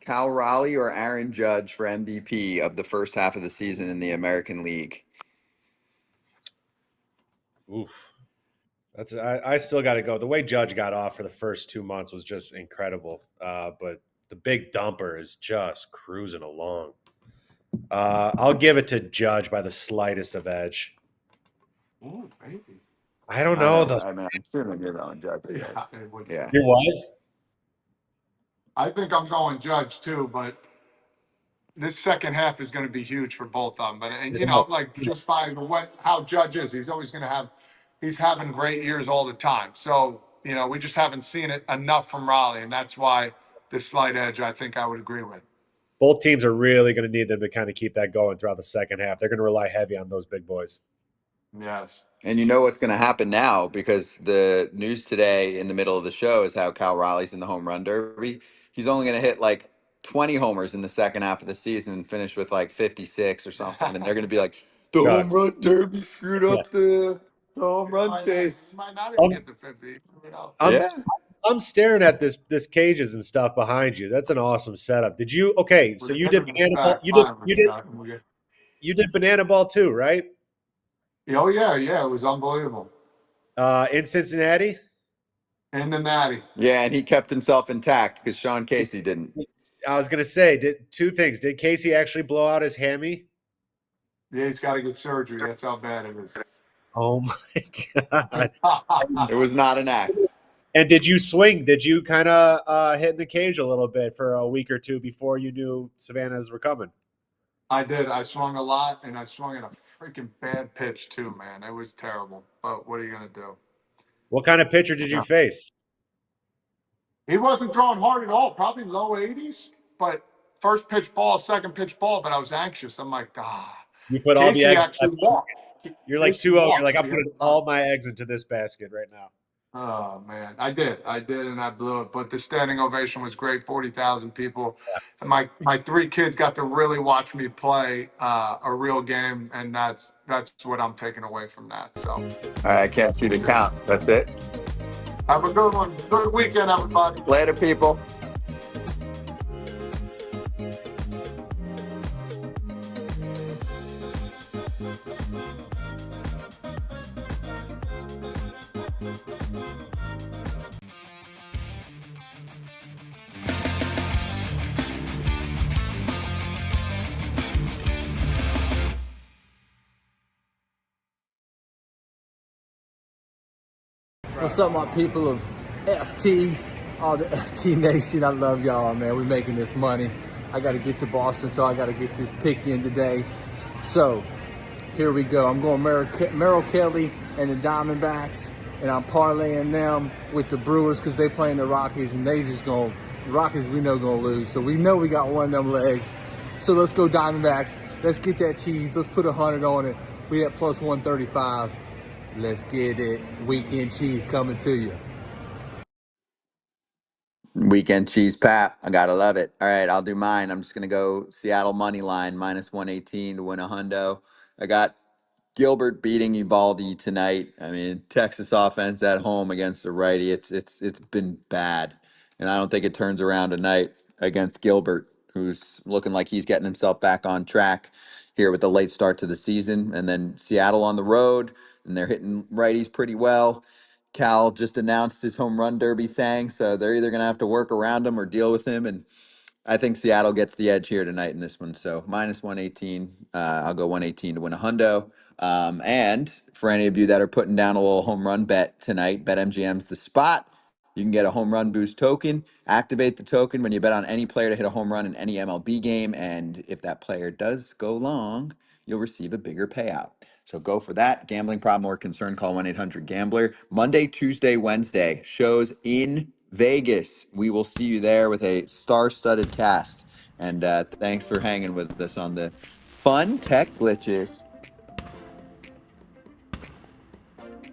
S1: Cal Raleigh or Aaron Judge for MVP of the first half of the season in the American League?
S6: Oof. I still got to go. The way Judge got off for the first 2 months was just incredible. But the big dumper is just cruising along. I'll give it to Judge by the slightest of edge.
S2: Oh, maybe.
S6: I don't know.
S1: I'm assuming you're going Judge.
S2: Yeah.
S6: You're what?
S2: I think I'm going Judge too, but this second half is going to be huge for both of them. But just by how Judge is, he's always going to have. He's having great years all the time. So we just haven't seen it enough from Raleigh, and that's why the slight edge. I think I would agree with.
S6: Both teams are really going to need them to kind of keep that going throughout the second half. They're going to rely heavy on those big boys.
S2: Yes.
S1: And you know what's going to happen now, because the news today in the middle of the show is how Cal Raleigh's in the home run derby. He's only going to hit like 20 homers in the second half of the season and finish with like 56 or something. And they're going to be like, the home run derby screwed up the home run chase.
S2: Might not even get to 50.
S6: I'm staring at this cages and stuff behind you. That's an awesome setup. Did you? Okay, so you did banana ball. You did banana ball too, right?
S2: Oh yeah. It was unbelievable.
S6: In Cincinnati.
S2: In the Natty.
S1: Yeah, and he kept himself intact because Sean Casey didn't.
S6: I was gonna say, two things. Did Casey actually blow out his hammy?
S2: Yeah, he's got to get surgery. That's how bad it is.
S6: Oh my God!
S1: It was not an act.
S6: And did you swing? Did you kind of hit in the cage a little bit for a week or two before you knew Savannahs were coming?
S2: I did. I swung a lot, and I swung at a freaking bad pitch too, man. It was terrible. But what are you gonna do?
S6: What kind of pitcher did you face?
S2: He wasn't throwing hard at all. Probably low 80s, but first pitch ball, second pitch ball. But I was anxious. I'm like,
S6: You put
S2: Casey
S6: all the
S2: actually walked.
S3: You're like 2-0. You're like, I'm putting all my eggs into this basket right now.
S2: Oh man, I did, and I blew it. But the standing ovation was great. 40,000 people. And my three kids got to really watch me play a real game, and that's what I'm taking away from that. So,
S1: All right, I can't see the count. That's it.
S2: have a good one. Good weekend, everybody.
S1: Later, people.
S9: What's up, my people of FT, all the FT Nation? I love y'all, man. We're making this money. I got to get to Boston, so I got to get this pick in today. So here we go. I'm going Merrill Kelly and the Diamondbacks, and I'm parlaying them with the Brewers because they playing the Rockies, and they just the Rockies we know going to lose. So we know we got one of them legs. So let's go Diamondbacks. Let's get that cheese. Let's put 100 on it. We at plus 135. Let's get it. Weekend cheese coming to you.
S1: Weekend cheese pap. I gotta love it. All right, I'll do mine. I'm just gonna go Seattle money line minus 118 to win a hundo. I got Gilbert beating Uvalde tonight. I mean, Texas offense at home against the righty. It's been bad, and I don't think it turns around tonight against Gilbert, who's looking like he's getting himself back on track here with the late start to the season. And then Seattle on the road, and they're hitting righties pretty well. Cal just announced his home run derby thing, so they're either gonna have to work around him or deal with him. And I think Seattle gets the edge here tonight in this one. So minus 118. I'll go 118 to win a hundo. And for any of you that are putting down a little home run bet tonight, BetMGM's the spot. You can get a home run boost token. Activate the token when you bet on any player to hit a home run in any MLB game. And if that player does go long, you'll receive a bigger payout. So go for that. Gambling problem or concern, call 1-800-GAMBLER. Monday, Tuesday, Wednesday, shows in Vegas. We will see you there with a star-studded cast. And thanks for hanging with us on the fun tech glitches.